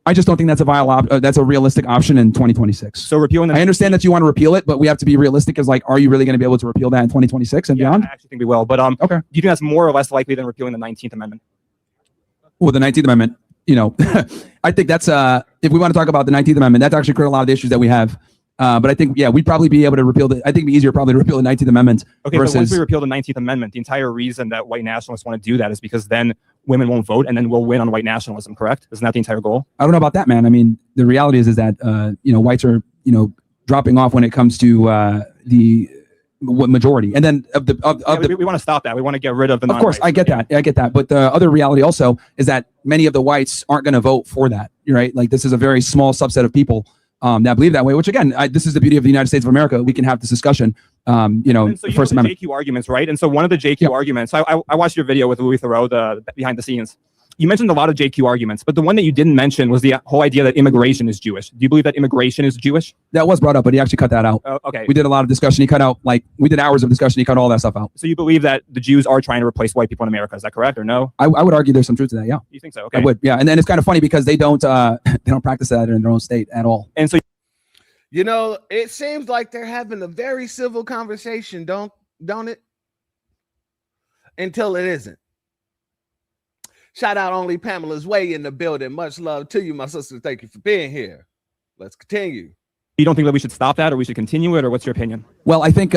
I: I just don't think that's a viable. That's a realistic option in 2026.
L: So repealing.
I: I understand that you want to repeal it, but we have to be realistic. As like, are you really going to be able to repeal that in 2026 and beyond?
L: I actually think we will. But okay, do you think that's more or less likely than repealing the 19th Amendment?
I: Well, the 19th Amendment. I think that's if we want to talk about the 19th Amendment, that's actually created a lot of the issues that we have. But I think, we'd probably be able to repeal I think it'd be easier probably to repeal the 19th Amendment.
L: Okay, but once we repeal the 19th Amendment, the entire reason that white nationalists want to do that is because then women won't vote and then we'll win on white nationalism, correct? Isn't that the entire goal? I don't know about that, man. I mean, the reality is that, whites are, dropping off when it comes to the majority. And then we want to stop that. We want to get rid of the non-whites. Of course, I get that. But the other reality also is that many of the whites aren't going to vote for that, right? Like this is a very small subset of people that believe that way, which again, this is the beauty of the United States of America. We can have this discussion, and so the First Amendment. JQ arguments, right? And so one of the JQ arguments, I watched your video with Louis Theroux, the behind the scenes. You mentioned a lot of JQ arguments, but the one that you didn't mention was the whole idea that immigration is Jewish. Do you believe that immigration is Jewish? That was brought up, but he actually cut that out. Okay. We did a lot of discussion. He cut out, we did hours of discussion. He cut all that stuff out. So you believe that the Jews are trying to replace white people in America. Is that correct or no? I would argue there's some truth to that, yeah. You think so? Okay. I would, yeah. And then it's kind of funny because they don't practice that in their own state at all. And so
C: it seems like they're having a very civil conversation, don't it? Until it isn't. Shout out Only Pamela's Way in the building. Much love to you, my sister. Thank you for being here. Let's continue. You don't think that we should stop that or we should continue it, or what's your opinion? Well, I think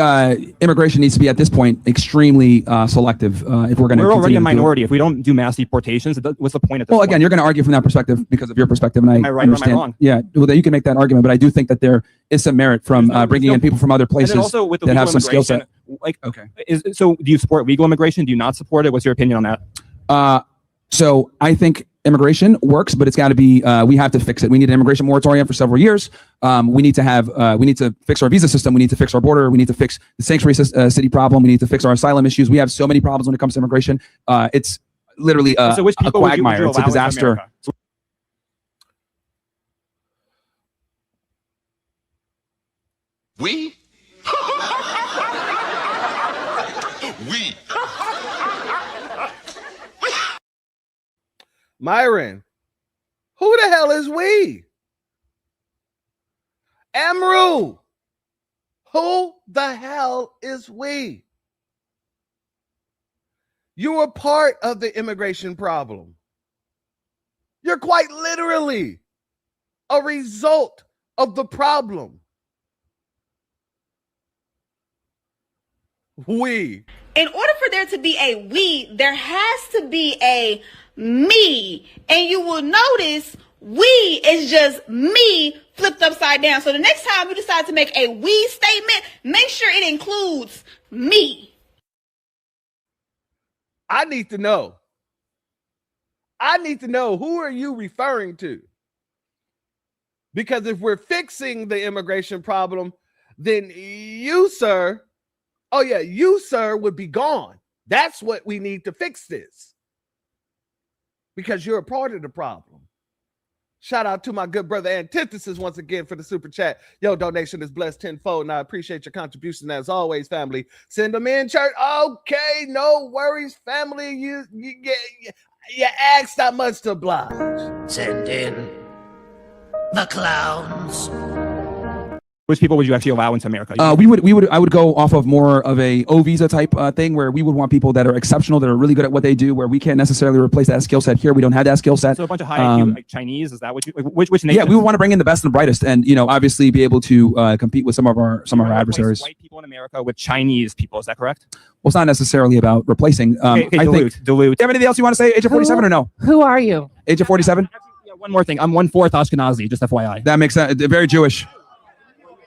C: immigration needs to be at this point extremely selective if we're going to. We're already a minority. If we don't do mass deportations, what's the point of this? Well, again, you're going to argue from that perspective because of your perspective, and I right understand. Or am I wrong? Yeah, well, you can make that argument, but I do think that there is some merit from bringing in people from other places also with the that have some skill set. So, do you support legal immigration? Do you not support it? What's your opinion on that? So I think immigration works, but it's got to be, we have to fix it. We need an immigration moratorium for several years. We need to fix our visa system. We need to fix our border. We need to fix the sanctuary city problem. We need to fix our asylum issues. We have so many problems when it comes to immigration. It's literally a quagmire. It's a disaster.
M: We? We.
C: Myron, who the hell is we? Amru, who the hell is we? You are part of the immigration problem. You're quite literally a result of the problem. We.
N: In order for there to be a we, there has to be a me. And you will notice we is just me flipped upside down. So the next time you decide to make a we statement, make sure it includes me.
C: I need to know. Who are you referring to? Because if we're fixing the immigration problem, then you, sir, would be gone. That's what we need to fix this. Because you're a part of the problem. Shout out to my good brother Antithesis once again for the super chat. Yo, donation is blessed tenfold, and I appreciate your contribution as always, family. Send them in, church. Okay, no worries, family. You asked not much to oblige.
O: Send in the clowns.
L: Which people would you actually allow into America?
I: I would go off of more of a O visa type thing where we would want people that are exceptional, that are really good at what they do, where we can't necessarily replace that skill set here. We don't have that skill set.
L: So a bunch of high IQ, like Chinese, is that what you, which nation?
I: Yeah, we would want to bring in the best and the brightest, and obviously be able to compete with some of our adversaries.
L: White people in America with Chinese people, is that correct?
I: Well, it's not necessarily about replacing.
L: Okay, dilute. Do you
I: have anything else you want to say? Age of 47 or no?
P: Who are you?
I: Age of 47.
L: Yeah, one more thing. I'm 1/4 Ashkenazi, just FYI.
I: That makes sense. Very Jewish.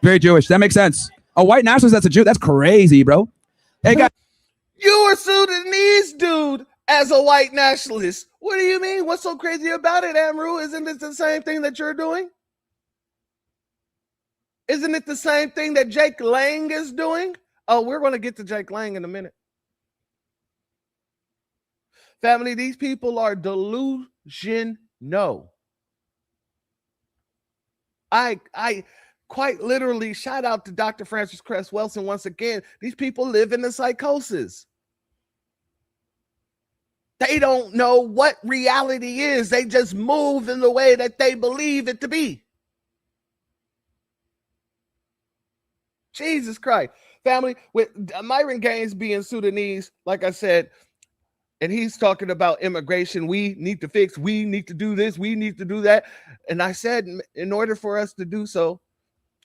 L: Very Jewish. That makes sense. A white nationalist that's a Jew. That's crazy, bro. Hey, guys.
C: You are Sudanese, dude, as a white nationalist. What do you mean? What's so crazy about it, Amru? Isn't it the same thing that you're doing? Isn't it the same thing that Jake Lang is doing? Oh, we're going to get to Jake Lang in a minute. Family, these people are delusional. I quite literally shout out to Dr. Francis Cress Wilson once again. These people live in a psychosis. They don't know what reality is. They just move in the way that they believe it to be. Jesus Christ. Family, with Myron Gaines being Sudanese, like I said, and he's talking about immigration. We need to fix, we need to do this, we need to do that. And I said, in order for us to do so,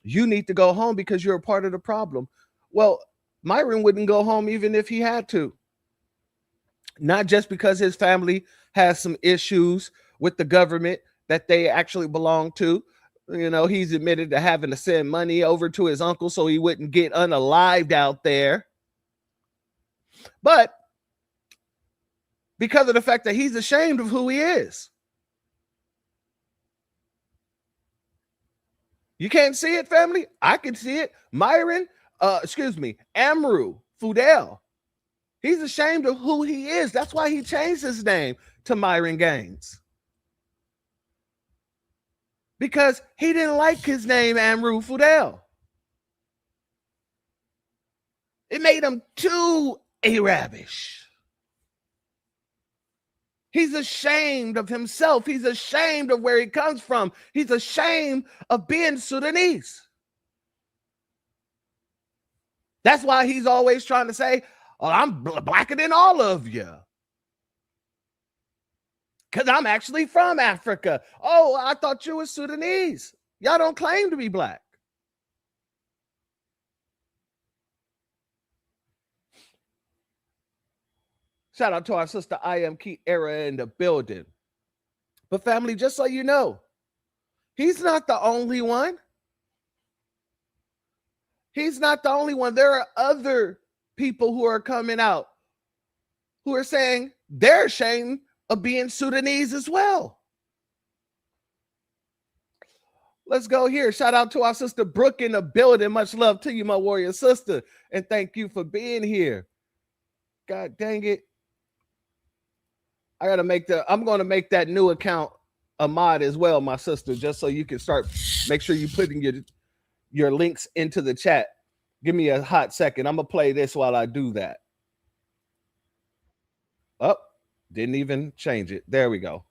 C: you need to go home because you're a part of the problem. Well, Myron wouldn't go home even if he had to. Not just because his family has some issues with the government that they actually belong to. You know, he's admitted to having to send money over to his uncle so he wouldn't get unalived out there. But because of the fact that he's ashamed of who he is. You can't see it, family? I can see it. Amru Fudel. He's ashamed of who he is. That's why he changed his name to Myron Gaines. Because he didn't like his name, Amru Fudel. It made him too Arabish. He's ashamed of himself. He's ashamed of where he comes from. He's ashamed of being Sudanese. That's why he's always trying to say, oh, I'm blacker than all of you. Because I'm actually from Africa. Oh, I thought you were Sudanese. Y'all don't claim to be black. Shout out to our sister I Am Key Era in the building. But family, just so you know, he's not the only one. He's not the only one. There are other people who are coming out who are saying they're ashamed of being Sudanese as well. Let's go here. Shout out to our sister Brooke in the building. Much love to you, my warrior sister. And thank you for being here. God dang it. I'm going to make that new account a mod as well, my sister, just so you can make sure you putting your links into the chat. Give me a hot second. I'm going to play this while I do that. Oh, didn't even change it. There we go.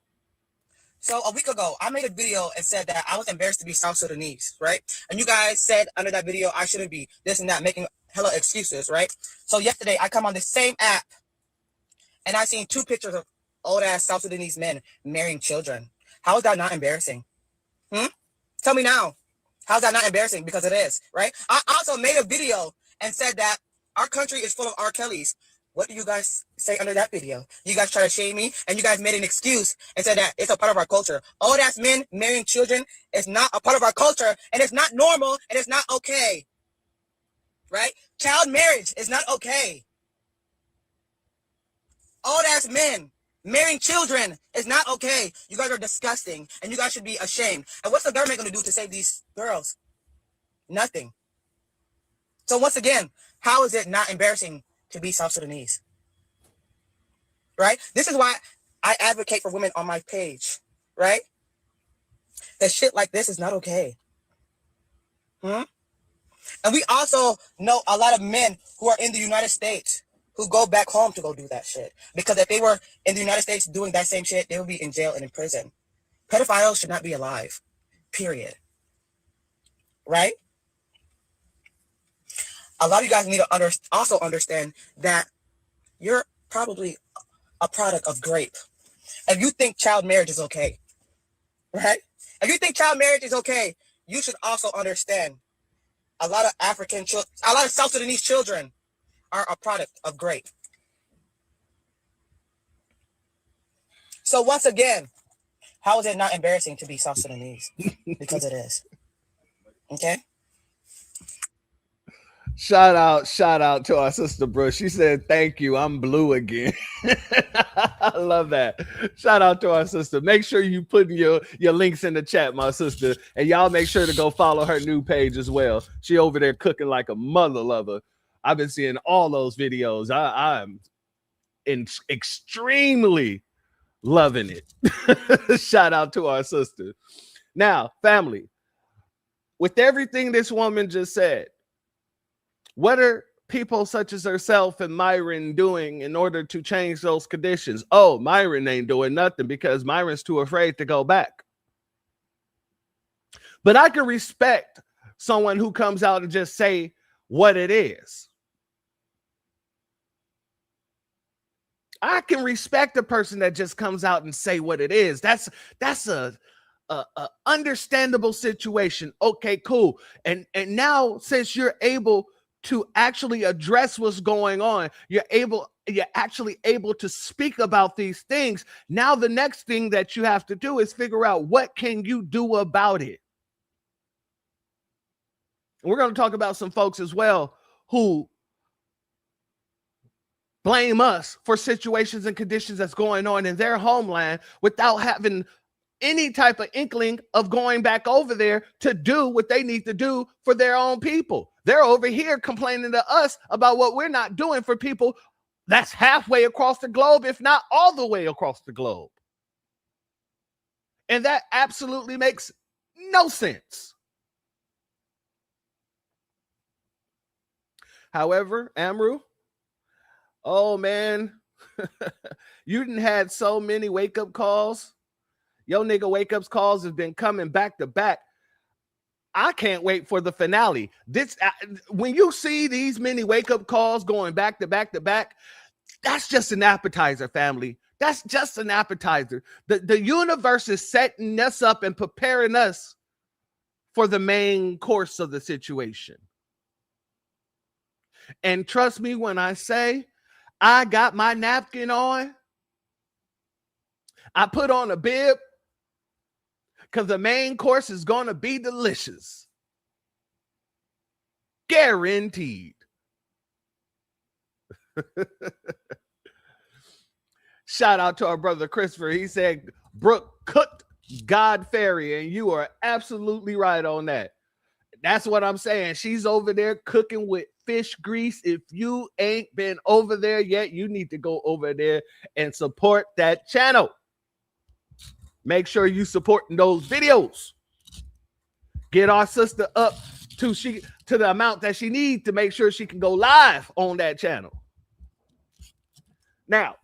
P: So a week ago, I made a video and said that I was embarrassed to be South Sudanese, right? And you guys said under that video, I shouldn't be this and that, making hella excuses, right? So yesterday, I come on the same app and I seen 2 pictures of old-ass South Sudanese men marrying children. How is that not embarrassing? Tell me now. How's that not embarrassing? Because it is, right? I also made a video and said that our country is full of R. Kellys. What do you guys say under that video? You guys try to shame me, and you guys made an excuse and said that it's a part of our culture. Old-ass men marrying children is not a part of our culture, and it's not normal, and it's not okay, right? Child marriage is not okay. Old-ass men marrying children is not okay. You guys are disgusting, and you guys should be ashamed. And what's the government going to do to save these girls? Nothing. So once again, how is it not embarrassing to be South Sudanese? Right? This is why I advocate for women on my page, right? That shit like this is not okay. And we also know a lot of men who are in the United States who go back home to go do that shit. Because if they were in the United States doing that same shit, they would be in jail and in prison. Pedophiles should not be alive. Period. Right? A lot of you guys need to also understand that you're probably a product of grape. If you think child marriage is okay, right? If you think child marriage is okay, you should also understand a lot of African children, a lot of South Sudanese children are a product of grape. So once again, how is it not embarrassing to be South Sudanese? Because it is. Okay?
C: Shout out to our sister Brooke. She said, "Thank you. I'm blue again." I love that. Shout out to our sister. Make sure you put your links in the chat, my sister, and y'all make sure to go follow her new page as well. She over there cooking like a mother lover. I've been seeing all those videos. I'm extremely loving it. Shout out to our sister. Now, family, with everything this woman just said, what are people such as herself and Myron doing in order to change those conditions? Oh, Myron ain't doing nothing because Myron's too afraid to go back. But I can respect someone who comes out and just say what it is. I can respect a person that just comes out and say what it is. That's a understandable situation. Okay, cool. And now, since you're able to actually address what's going on, you're actually able to speak about these things. Now the next thing that you have to do is figure out what can you do about it. And we're going to talk about some folks as well who blame us for situations and conditions that's going on in their homeland without having any type of inkling of going back over there to do what they need to do for their own people. They're over here complaining to us about what we're not doing for people that's halfway across the globe, if not all the way across the globe. And that absolutely makes no sense. However, Amru, oh man, you done had so many wake-up calls. Yo nigga wake-up calls have been coming back to back. I can't wait for the finale. This when you see these many wake-up calls going back to back to back, that's just an appetizer, family. That's just an appetizer. The universe is setting us up and preparing us for the main course of the situation. And trust me when I say I got my napkin on, I put on a bib, because the main course is going to be delicious. Guaranteed. Shout out to our brother Christopher. He said, Brooke cooked God Fairy, and you are absolutely right on that. That's what I'm saying. She's over there cooking with fish grease. If you ain't been over there yet, you need to go over there and support that channel. Make sure you supporting those videos. Get our sister up to the amount that she needs to make sure she can go live on that channel. Now,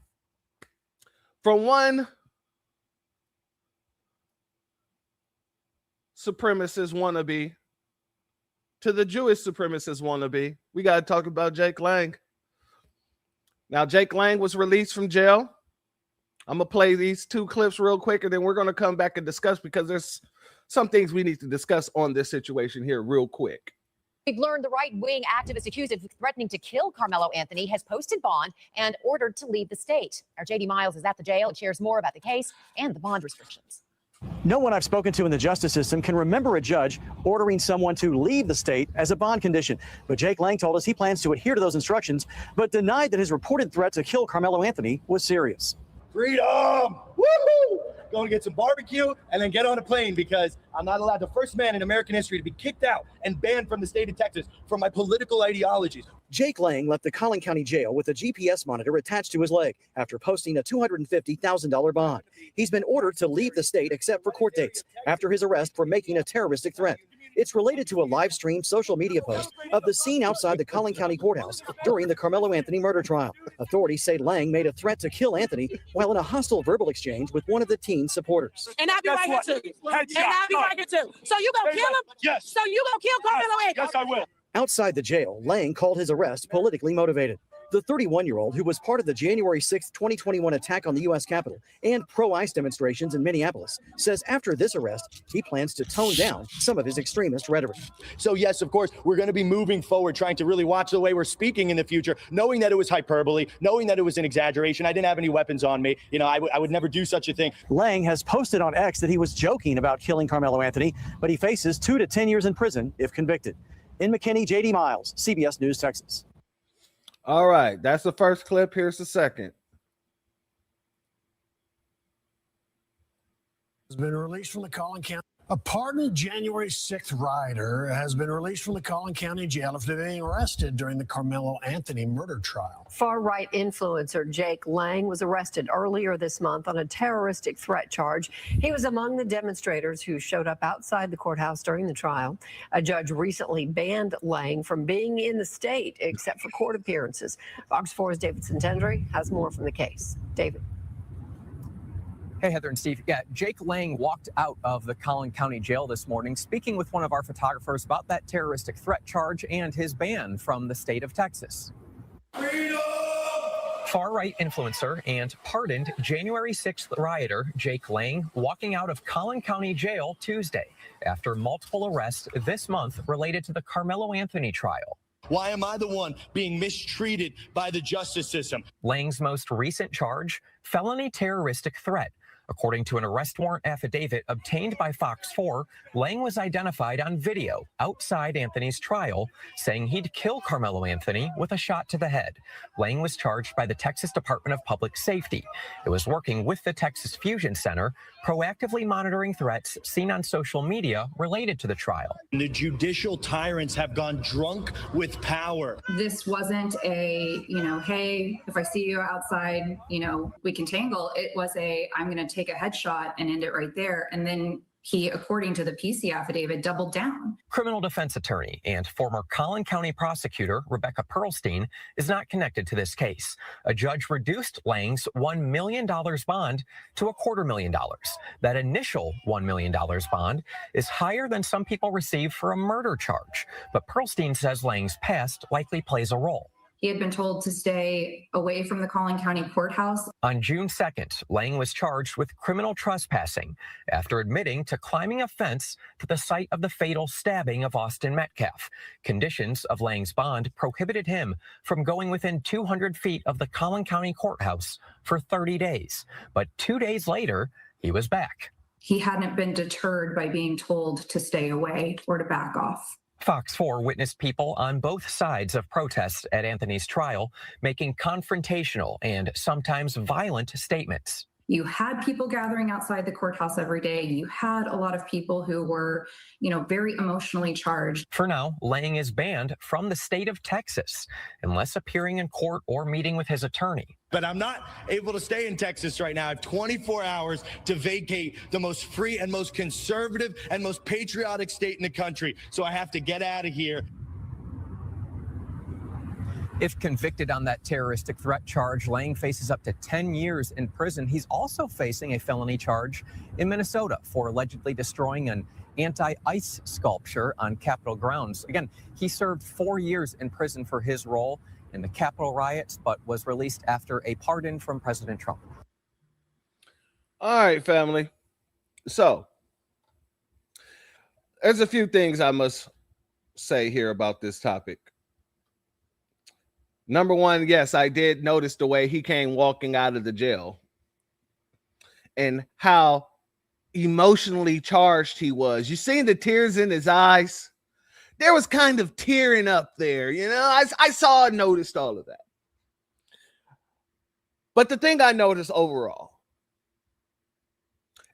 C: from one supremacist wannabe to the Jewish supremacist wannabe, we got to talk about Jake Lang. Now, Jake Lang was released from jail. I'm going to play these two clips real quick, and then we're going to come back and discuss, because there's some things we need to discuss on this situation here real quick.
Q: We've learned the right-wing activist accused of threatening to kill Carmelo Anthony has posted bond and ordered to leave the state. Our JD Miles is at the jail and shares more about the case and the bond restrictions.
R: No one I've spoken to in the justice system can remember a judge ordering someone to leave the state as a bond condition. But Jake Lang told us he plans to adhere to those instructions, but denied that his reported threat to kill Carmelo Anthony was serious.
S: Freedom! Woo-hoo! Going to get some barbecue and then get on a plane, because I'm not allowed, the first man in American history, to be kicked out and banned from the state of Texas for my political ideologies.
R: Jake Lang left the Collin County Jail with a GPS monitor attached to his leg after posting a $250,000 bond. He's been ordered to leave the state except for court dates after his arrest for making a terroristic threat. It's related to a live stream social media post of the scene outside the Collin County Courthouse during the Carmelo Anthony murder trial. Authorities say Lang made a threat to kill Anthony while in a hostile verbal exchange with one of the teen's supporters.
T: And I'll be right here too. And I'll be right here too. So you gonna kill him? Yes. So you gonna kill Carmelo Anthony?
S: Yes, I will.
R: Outside the jail, Lang called his arrest politically motivated. The 31-year-old, who was part of the January 6, 2021 attack on the U.S. Capitol and pro-ICE demonstrations in Minneapolis, says after this arrest, he plans to tone down some of his extremist rhetoric.
S: So yes, of course, we're going to be moving forward, trying to really watch the way we're speaking in the future, knowing that it was hyperbole, knowing that it was an exaggeration. I didn't have any weapons on me. You know, I would never do such a thing.
R: Lang has posted on X that he was joking about killing Carmelo Anthony, but he faces 2 to 10 years in prison if convicted. In McKinney, JD Miles, CBS News, Texas.
C: All right, that's the first clip. Here's the second.
U: Has been released from the Collin County. A pardoned January 6th rioter has been released from the Collin County Jail after being arrested during the Carmelo Anthony murder trial.
V: Far-right influencer Jake Lang was arrested earlier this month on a terroristic threat charge. He was among the demonstrators who showed up outside the courthouse during the trial. A judge recently banned Lang from being in the state except for court appearances. Fox 4's David Santendry has more from the case. David.
W: Hey, Heather and Steve. Yeah, Jake Lang walked out of the Collin County Jail this morning, speaking with one of our photographers about that terroristic threat charge and his ban from the state of Texas. Far-right influencer and pardoned January 6th rioter Jake Lang walking out of Collin County Jail Tuesday after multiple arrests this month related to the Carmelo Anthony trial.
S: Why am I the one being mistreated by the justice system?
W: Lang's most recent charge, felony terroristic threat. According to an arrest warrant affidavit obtained by Fox 4, Lang was identified on video outside Anthony's trial, saying he'd kill Carmelo Anthony with a shot to the head. Lang was charged by the Texas Department of Public Safety. It was working with the Texas Fusion Center, proactively monitoring threats seen on social media related to the trial.
S: The judicial tyrants have gone drunk with power.
X: This wasn't a, hey, if I see you outside, we can tangle. It was I'm going to take a headshot and end it right there. And then he, according to the PC affidavit, doubled down.
W: Criminal defense attorney and former Collin County prosecutor Rebecca Pearlstein is not connected to this case. A judge reduced Lang's $1 million bond to $250,000. That initial $1 million bond is higher than some people receive for a murder charge, but Pearlstein says Lang's past likely plays a role.
X: He had been told to stay away from the Collin County courthouse.
W: On June 2nd, Lang was charged with criminal trespassing after admitting to climbing a fence to the site of the fatal stabbing of Austin Metcalf. Conditions of Lang's bond prohibited him from going within 200 feet of the Collin County courthouse for 30 days. But 2 days later, he was back.
X: He hadn't been deterred by being told to stay away or to back off.
W: Fox 4 witnessed people on both sides of protests at Anthony's trial making confrontational and sometimes violent statements.
X: You had people gathering outside the courthouse every day. You had a lot of people who were, very emotionally charged.
W: For now, Lang is banned from the state of Texas unless appearing in court or meeting with his attorney.
S: But I'm not able to stay in Texas right now. I have 24 hours to vacate the most free and most conservative and most patriotic state in the country. So I have to get out of here.
W: If convicted on that terroristic threat charge, Lang faces up to 10 years in prison. He's also facing a felony charge in Minnesota for allegedly destroying an anti-ICE sculpture on Capitol grounds. Again, he served 4 years in prison for his role in the Capitol riots, but was released after a pardon from President Trump.
C: All right, family. So there's a few things I must say here about this topic. Number one, yes, I did notice the way he came walking out of the jail and how emotionally charged he was. You seen the tears in his eyes? There was kind of tearing up there, I noticed all of that. But the thing I noticed overall,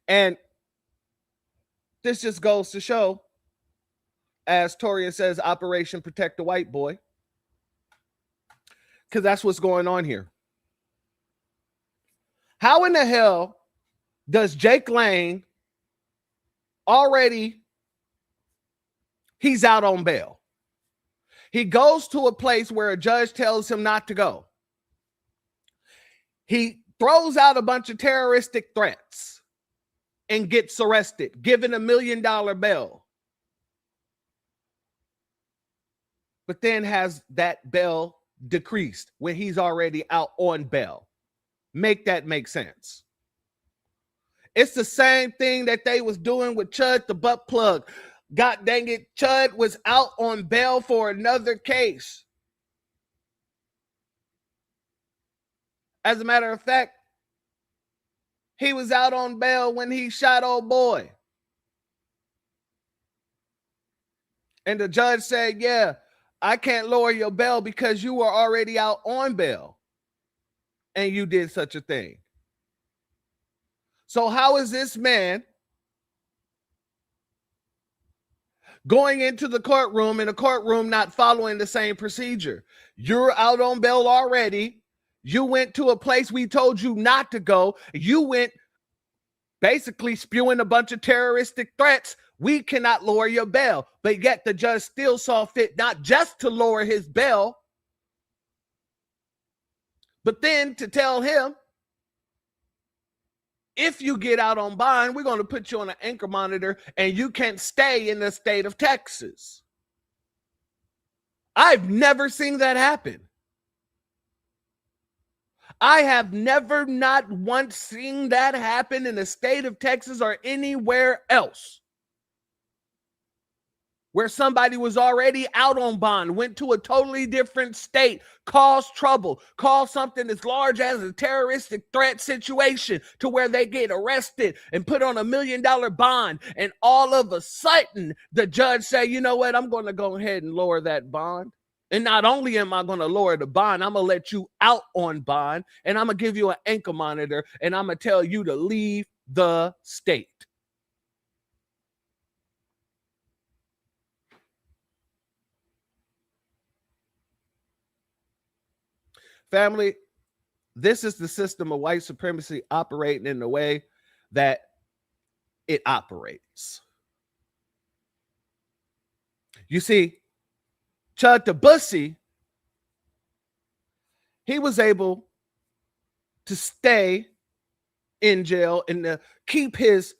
C: and this just goes to show, as Torian says, Operation Protect the White Boy, because that's what's going on here. How in the hell does Jake Lang already, he's out on bail? He goes to a place where a judge tells him not to go. He throws out a bunch of terroristic threats and gets arrested, given $1 million bail. But then has that bail decreased when he's already out on bail. Make that make sense. It's the same thing that they was doing with Chud the butt plug. God dang it, Chud was out on bail for another case. As a matter of fact, he was out on bail when he shot old boy. And the judge said, yeah, I can't lower your bail because you were already out on bail and you did such a thing. So how is this man going into the courtroom and the courtroom not following the same procedure? You're out on bail already. You went to a place we told you not to go. You went basically spewing a bunch of terroristic threats. We cannot lower your bail. But yet the judge still saw fit not just to lower his bail, but then to tell him, if you get out on bond, we're going to put you on an anchor monitor and you can't stay in the state of Texas. I've never seen that happen. I have never, not once, seen that happen in the state of Texas or anywhere else where somebody was already out on bond, went to a totally different state, caused trouble, caused something as large as a terroristic threat situation to where they get arrested and put on $1 million bond. And all of a sudden, the judge say, you know what, I'm going to go ahead and lower that bond. And not only am I going to lower the bond, I'm going to let you out on bond, and I'm going to give you an anchor monitor, and I'm going to tell you to leave the state. Family, this is the system of white supremacy operating in the way that it operates. You see, Chud the Bussy, he was able to stay in jail and to keep his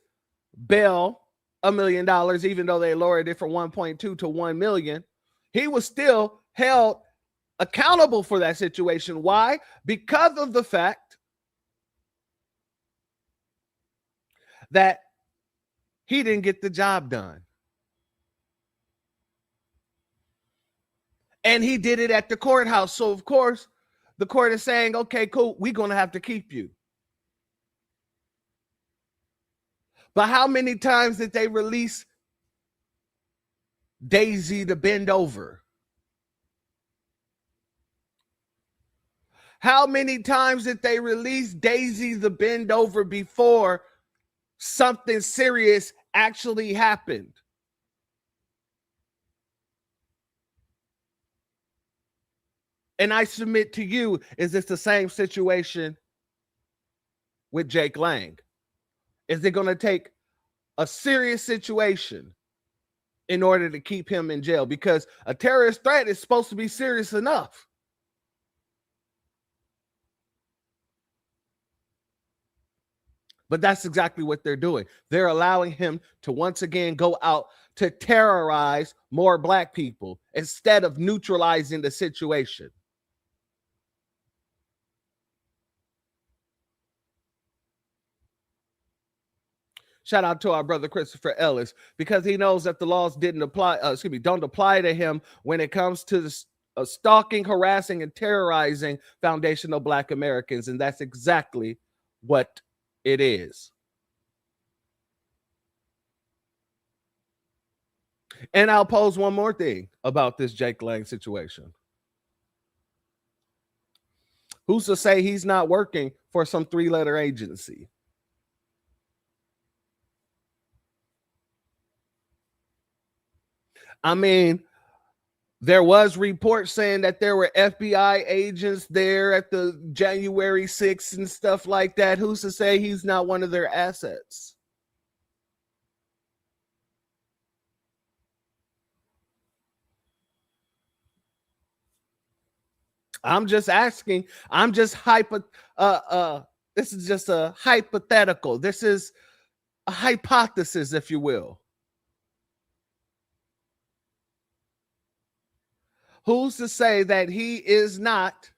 C: bail $1 million, even though they lowered it from 1.2 to 1 million. He was still held accountable for that situation. Why? Because of the fact that he didn't get the job done. And he did it at the courthouse. So, of course, the court is saying, okay, cool, we're going to have to keep you. But how many times did they release Daisy to bend over? How many times did they release Daisy to bend over before something serious actually happened? And I submit to you, is this the same situation with Jake Lang? Is it going to take a serious situation in order to keep him in jail? Because a terrorist threat is supposed to be serious enough. But that's exactly what they're doing. They're allowing him to once again go out to terrorize more black people instead of neutralizing the situation. Shout out to our brother Christopher Ellis, because he knows that the laws don't apply to him when it comes to stalking, harassing, and terrorizing foundational black Americans. And that's exactly what it is. And I'll pose one more thing about this Jake Lang situation. Who's to say he's not working for some 3-letter agency? I mean, there was reports saying that there were FBI agents there at the January 6th and stuff like that. Who's to say he's not one of their assets? I'm just asking. I'm just this is just a hypothetical. This is a hypothesis, if you will. Who's to say that he is not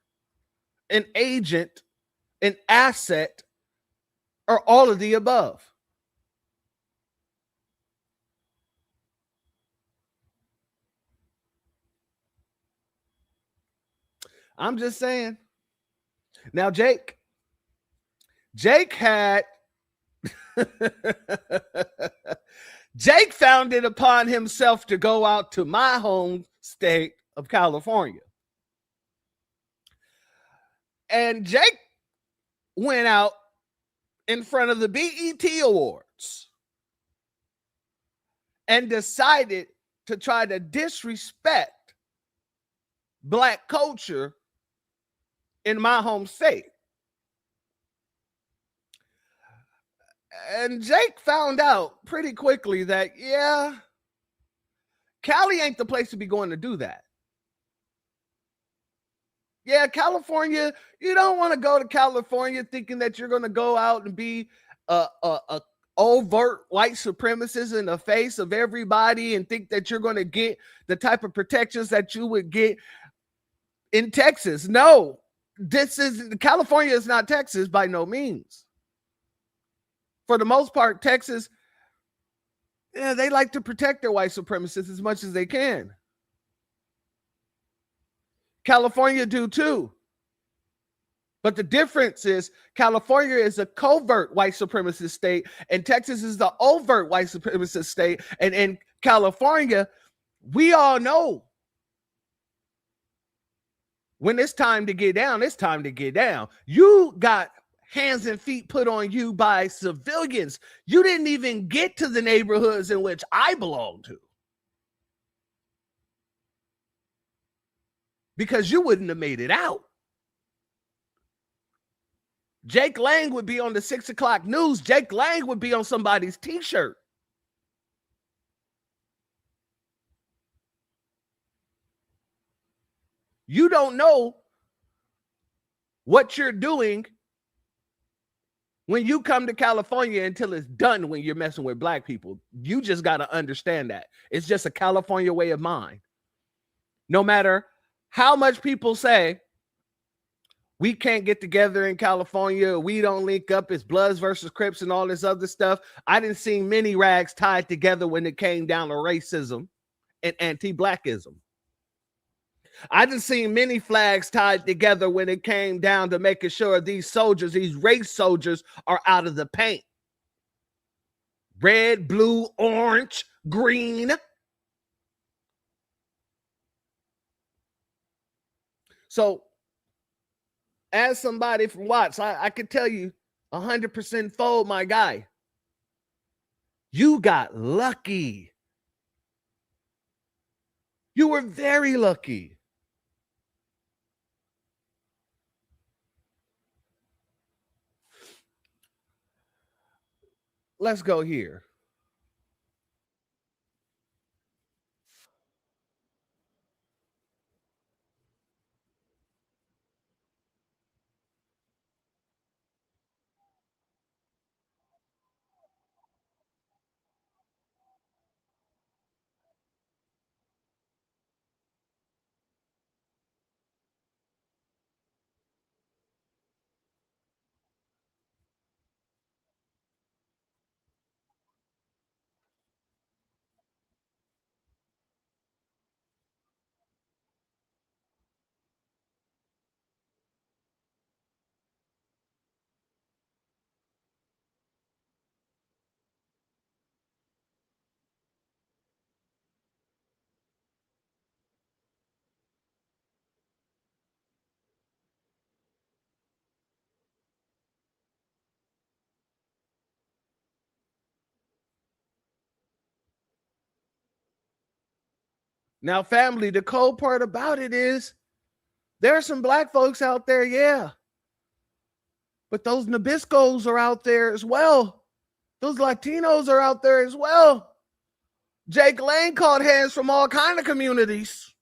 C: an agent, an asset, or all of the above? I'm just saying. Now, Jake had Jake found it upon himself to go out to my home state of California. And Jake went out in front of the BET Awards and decided to try to disrespect Black culture in my home state. And Jake found out pretty quickly that, yeah, Cali ain't the place to be going to do that. Yeah, California, you don't want to go to California thinking that you're going to go out and be a overt white supremacist in the face of everybody and think that you're going to get the type of protections that you would get in Texas. No, California is not Texas by no means. For the most part, Texas, yeah, they like to protect their white supremacists as much as they can. California do too. But the difference is California is a covert white supremacist state and Texas is the overt white supremacist state. And in California, we all know when it's time to get down, it's time to get down. You got hands and feet put on you by civilians. You didn't even get to the neighborhoods in which I belong to, because you wouldn't have made it out. Jake Lang would be on the 6 o'clock news. Jake Lang would be on somebody's t-shirt. You don't know what you're doing when you come to California until it's done when you're messing with Black people. You just got to understand that. It's just a California way of mind. No matter how much people say, we can't get together in California, we don't link up, it's Bloods versus Crips and all this other stuff. I didn't see many rags tied together when it came down to racism and anti-Blackism. I didn't see many flags tied together when it came down to making sure these soldiers, these race soldiers, are out of the paint. Red, blue, orange, green. So, as somebody from Watts, I could tell you 100% fold, my guy. You got lucky. You were very lucky. Let's go here. Now, family, the cold part about it is there are some Black folks out there, yeah. But those Nabiscos are out there as well. Those Latinos are out there as well. Jake Lang caught hands from all kinds of communities.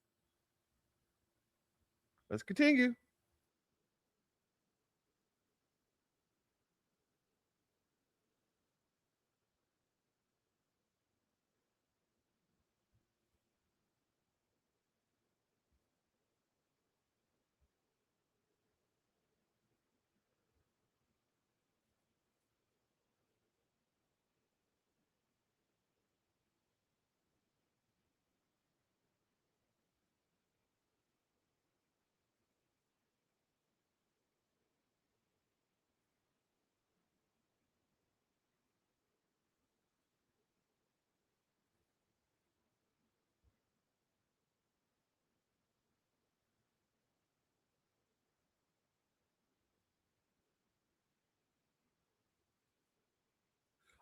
C: Let's continue.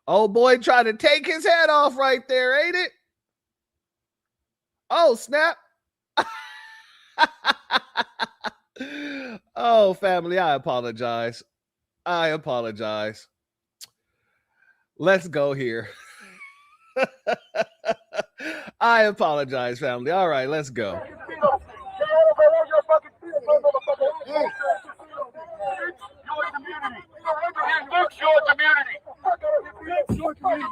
C: Old boy tried to take his head off right there, ain't it? Oh, snap. Oh, family, I apologize. I apologize. Let's go here. I apologize, family. All right, let's go.
A: Fix your community. Fix your community.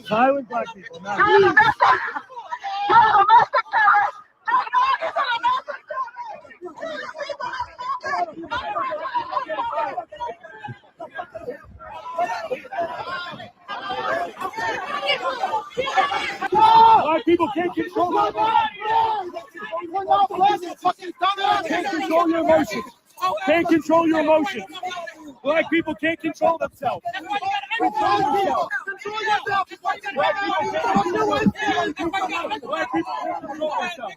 S: Violent black people. Not black people can't control their can't control your emotions. Can't control your emotions. Black people can't control themselves. Control yourself. Black people can't control themselves.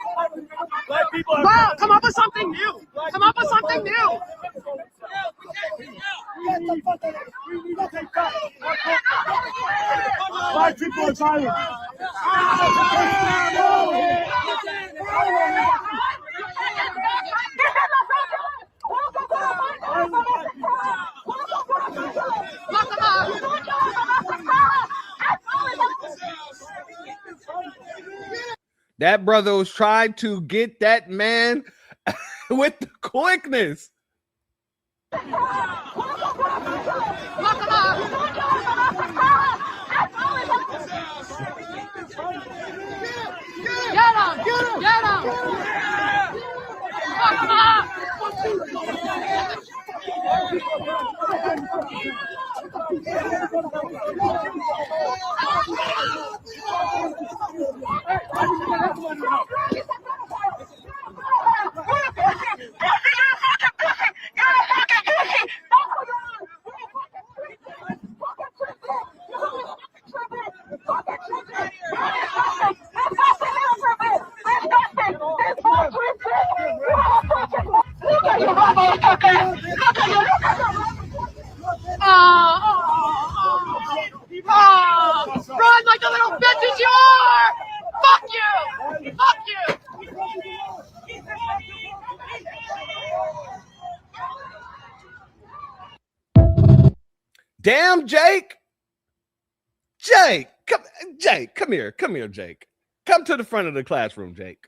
S: Black people have
T: come up with something new. Come up with something new.
S: Black people are violent.
C: That brother was trying to get that man with the quickness.
T: Get him! Get him! Fuck him up! Run like the little bitches you are! Fuck you! Fuck you!
C: Damn, Jake. Jake, come here. Come here, Jake. Come to the front of the classroom, Jake.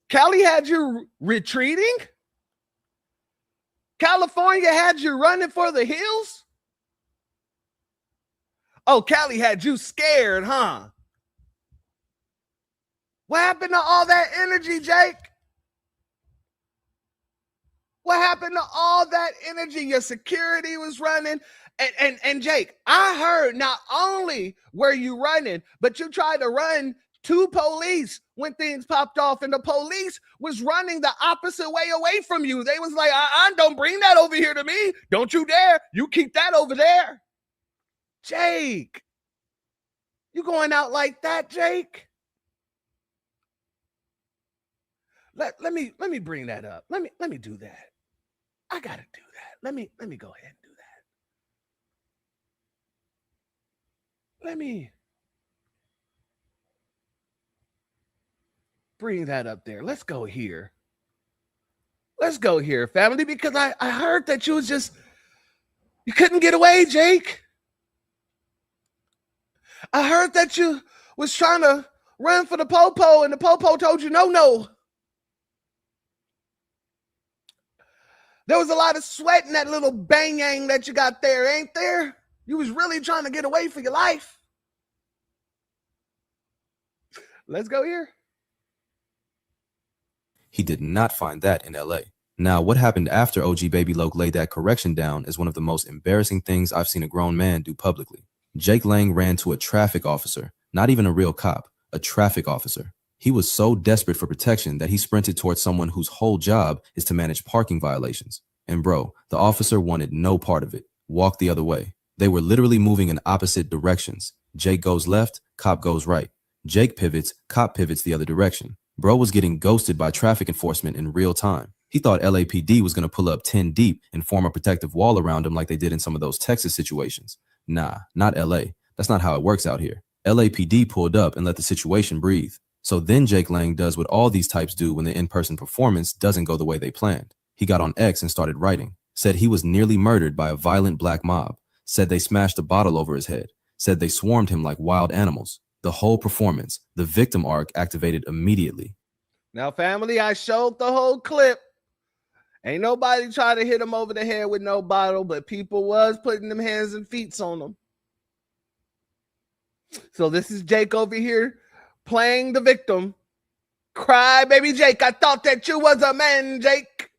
C: Cali had you retreating? California had you running for the hills? Oh, Cali had you scared, huh? What happened to all that energy, Jake? What happened to all that energy? Your security was running. And Jake, I heard not only were you running, but you tried to run to police when things popped off, and the police was running the opposite way away from you. They was like, don't bring that over here to me. Don't you dare. You keep that over there. Jake, you going out like that, Jake? Let me bring that up. Let me do that. I gotta do that. Let me go ahead and do that. Let me bring that up there. Let's go here. Let's go here, family, because I heard that you couldn't get away, Jake. I heard that you was trying to run for the popo, and the popo told you no. There was a lot of sweat in that little bang-yang that you got there, ain't there? You was really trying to get away for your life. Let's go here.
B: He did not find that in LA. Now, what happened after OG Baby Loke laid that correction down is one of the most embarrassing things I've seen a grown man do publicly. Jake Lang ran to a traffic officer, not even a real cop, a traffic officer. He was so desperate for protection that he sprinted towards someone whose whole job is to manage parking violations. And bro, the officer wanted no part of it, walked the other way. They were literally moving in opposite directions. Jake goes left, cop goes right. Jake pivots, cop pivots the other direction. Bro was getting ghosted by traffic enforcement in real time. He thought LAPD was going to pull up 10 deep and form a protective wall around him like they did in some of those Texas situations. Nah, not LA. That's not how it works out here. LAPD pulled up and let the situation breathe. So then Jake Lang does what all these types do when the in-person performance doesn't go the way they planned. He got on X and started writing. Said he was nearly murdered by a violent black mob. Said they smashed a bottle over his head. Said they swarmed him like wild animals. The whole performance, the victim arc activated immediately.
C: Now, family, I showed the whole clip. Ain't nobody trying to hit him over the head with no bottle, but people was putting them hands and feet on him. So this is Jake over here playing the victim. Cry, baby Jake. I thought that you was a man, Jake.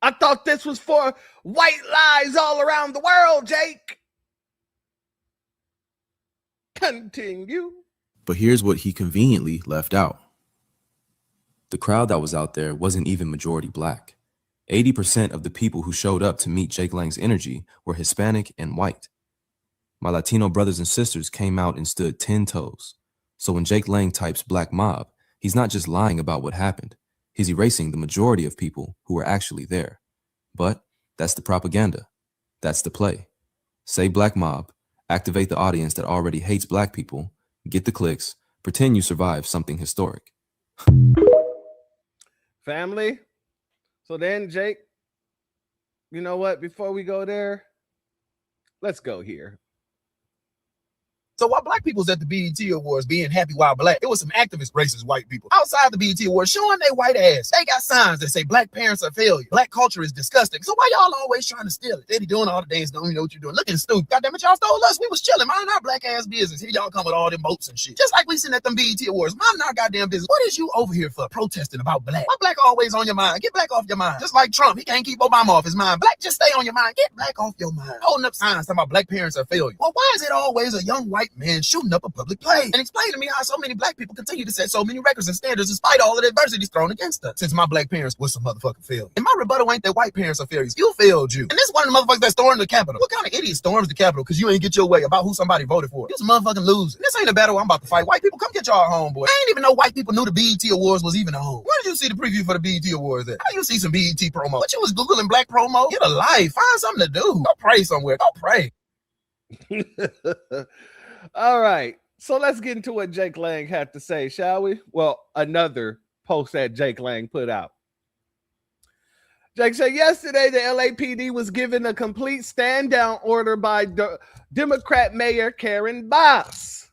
C: I thought this was for white lies all around the world, Jake. Continue.
B: But here's what he conveniently left out. The crowd that was out there wasn't even majority black. 80% of the people who showed up to meet Jake Lang's energy were Hispanic and white. My Latino brothers and sisters came out and stood 10 toes. So when Jake Lang types black mob, he's not just lying about what happened. He's erasing the majority of people who were actually there. But that's the propaganda. That's the play. Say black mob, activate the audience that already hates black people, get the clicks, pretend you survived something historic.
C: Family. So then Jake, you know what? Before we go there, let's go here.
I: So while black people was at the BET Awards being happy while black, it was some activist racist white people outside the BET Awards showing their white ass. They got signs that say black parents are failure. Black culture is disgusting. So why y'all always trying to steal it? They be doing all the dance, don't even know what you're doing. Looking stupid. Goddamn it, y'all stole us. We was chilling. Mind our black ass business. Here y'all come with all them boats and shit. Just like we sitting at them BET Awards. Mind our goddamn business. What is you over here for protesting about black? Why black always on your mind? Get black off your mind. Just like Trump. He can't keep Obama off his mind. Black just stay on your mind. Get black off your mind. Holding up signs talking about black parents are failure. Well, why is it always a young white man shooting up a public place? And explain to me how so many black people continue to set so many records and standards despite all of the adversities thrown against us. Since my black parents was some motherfucking failure. And my rebuttal ain't that white parents are failures. You failed you. And this one of the motherfuckers that stormed the Capitol. What kind of idiot storms the Capitol because you ain't get your way about who somebody voted for? You some motherfucking loser. And this ain't a battle I'm about to fight. White people, come get y'all homeboy. I ain't even know white people knew the BET Awards was even a home. Where did you see the preview for the BET Awards at? How you see some BET promo? What you was Googling black promo? Get a life. Find something to do. Go pray somewhere. Go pray.
C: All right. So let's get into what Jake Lang had to say, shall we? Well, another post that Jake Lang put out. Jake said, yesterday, the LAPD was given a complete stand-down order by Democrat Mayor Karen Bass.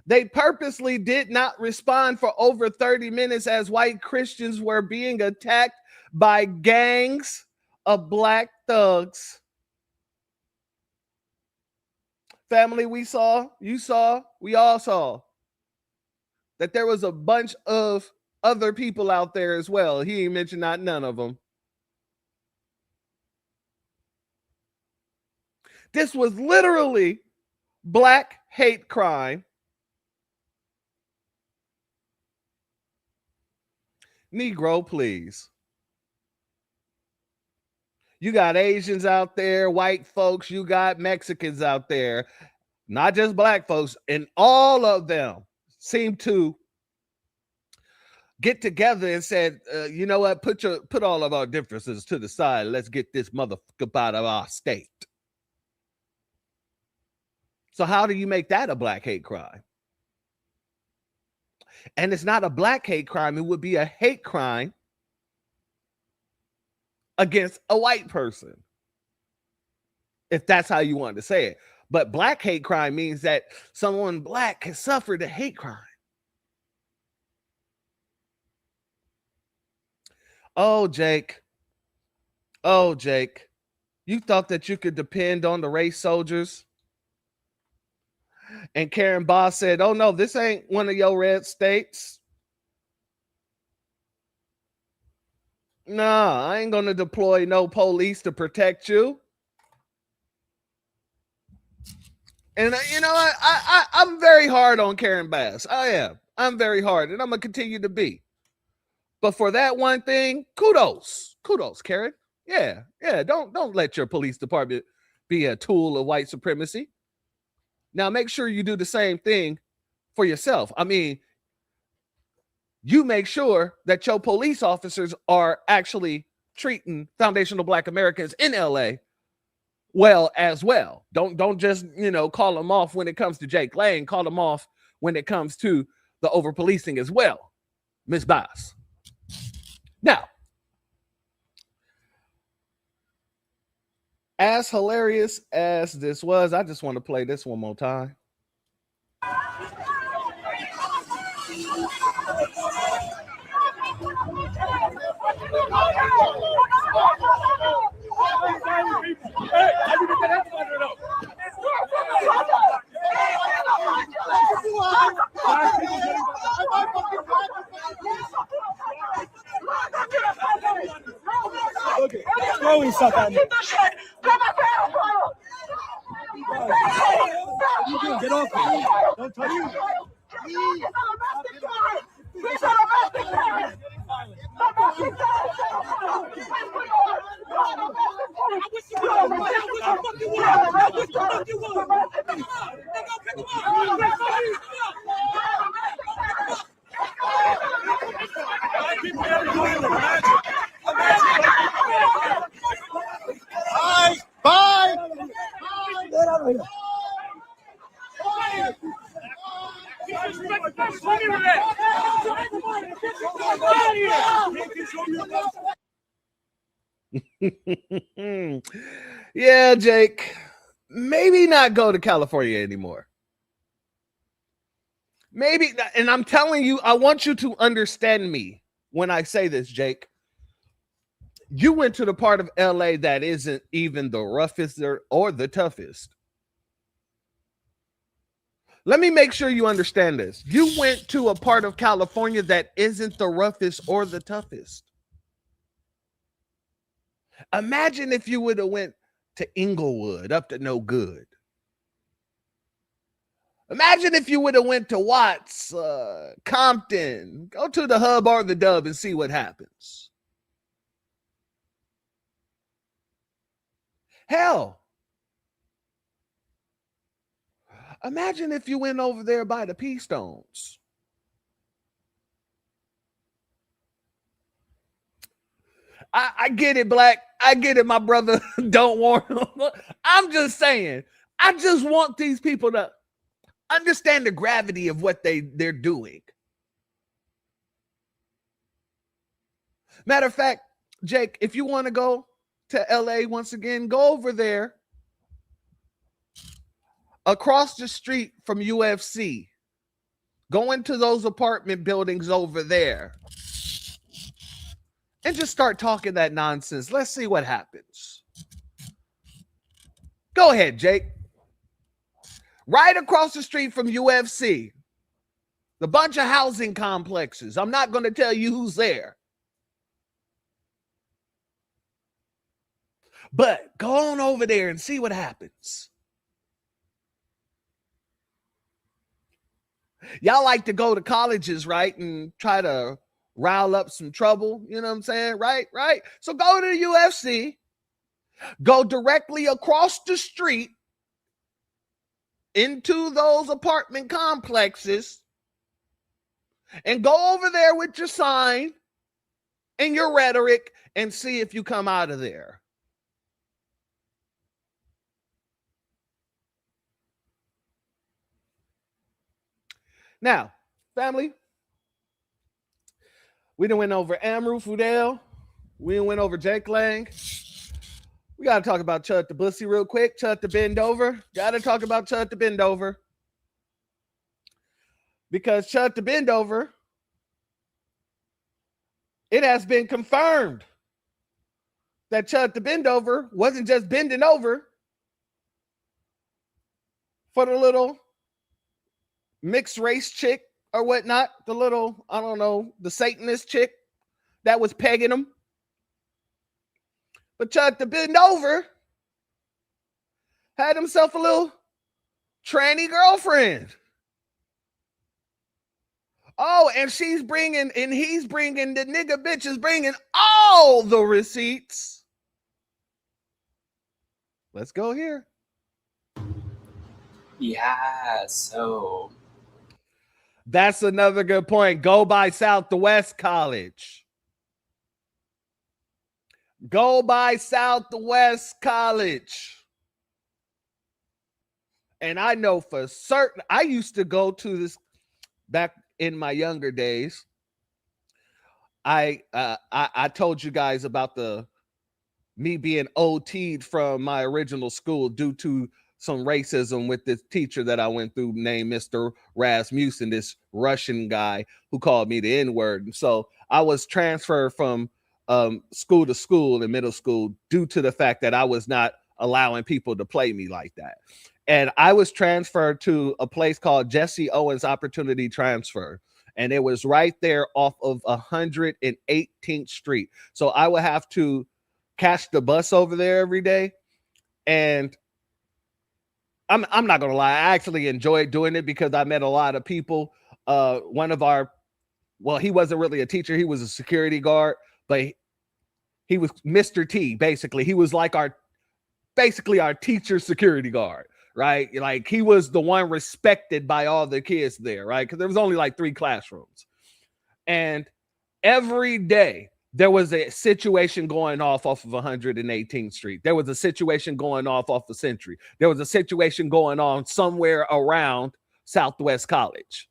C: They purposely did not respond for over 30 minutes as white Christians were being attacked by gangs of black thugs. Family, we saw, you saw, we all saw that there was a bunch of other people out there as well. He ain't mentioned not none of them. This was literally black hate crime. Negro, please. You got Asians out there, white folks, you got Mexicans out there, not just black folks, and all of them seem to get together and said, you know what, put all of our differences to the side. Let's get this motherfucker out of our state. So how do you make that a black hate crime? And it's not a black hate crime. It would be a hate crime against a white person, if that's how you want to say it. But black hate crime means that someone black has suffered a hate crime. Oh, Jake. Oh, Jake. You thought that you could depend on the race soldiers? And Karen Bass said, oh, no, this ain't one of your red states. Nah, I ain't going to deploy no police to protect you. And you know what? I'm very hard on Karen Bass. I am. I'm very hard, and I'm going to continue to be. But for that one thing, kudos. Kudos, Karen. Yeah. Don't let your police department be a tool of white supremacy. Now, make sure you do the same thing for yourself. I mean, you make sure that your police officers are actually treating foundational Black Americans in LA well as well. Don't just, call them off when it comes to Jake Lang. Call them off when it comes to the over policing as well, Miss Bass. Now, as hilarious as this was, I just want to play this one more time.
S: Okay, throwing stuff at me. Get off me. Don't touch me. Bye. Get out of here.
C: Yeah, Jake, maybe not go to California anymore. Maybe, and I'm telling you, I want you to understand me when I say this, Jake. You went to the part of LA that isn't even the roughest or the toughest. Let me make sure you understand this. You went to a part of California that isn't the roughest or the toughest. Imagine if you would have went to Inglewood, up to no good. Imagine if you would have went to Watts, Compton, go to the Hub or the Dub and see what happens. Hell, imagine if you went over there by the P Stones. I get it, Black. I get it, my brother. Don't warn them. I'm just saying, I just want these people to understand the gravity of what they're doing. Matter of fact, Jake, if you want to go to LA once again, go over there across the street from UFC. Go into those apartment buildings over there and just start talking that nonsense. Let's see what happens. Go ahead, Jake. Right across the street from UFC, the bunch of housing complexes. I'm not going to tell you who's there. But go on over there and see what happens. Y'all like to go to colleges, right? And try to rile up some trouble. You know what I'm saying? Right? So go to the UFC. Go directly across the street into those apartment complexes and go over there with your sign and your rhetoric and see if you come out of there. Now, family, we done went over Amru Fudel. We done went over Jake Lang. We got to talk about Chud the Bussy real quick. Chud the Bend Over. Got to talk about Chud the Bend Over. Because Chud the Bend Over, it has been confirmed that Chud the Bend Over wasn't just bending over for the little mixed race chick or whatnot, the little, I don't know, the Satanist chick that was pegging him. But Chud the Bend Over had himself a little tranny girlfriend. Oh, and he's bringing, the nigga bitch is bringing all the receipts. Let's go here.
D: Yeah, so
C: That's another good point. Go by Southwest College. Go by Southwest College. And I know for certain, I used to go to this back in my younger days. I told you guys about me being OT'd from my original school due to some racism with this teacher that I went through named Mr. Rasmussen, this Russian guy who called me the N-word. And so I was transferred from school to school in middle school due to the fact that I was not allowing people to play me like that. And I was transferred to a place called Jesse Owens Opportunity Transfer. And it was right there off of 118th Street. So I would have to catch the bus over there every day. And I'm not gonna lie, I actually enjoyed doing it because I met a lot of people. One of our, well, he wasn't really a teacher, he was a security guard, but he was Mr. T, basically. He was like our teacher security guard, right? Like he was the one respected by all the kids there, right? Because there was only like 3 classrooms. And every day there was a situation going off of 118th Street. There was a situation going off of Century. There was a situation going on somewhere around Southwest College.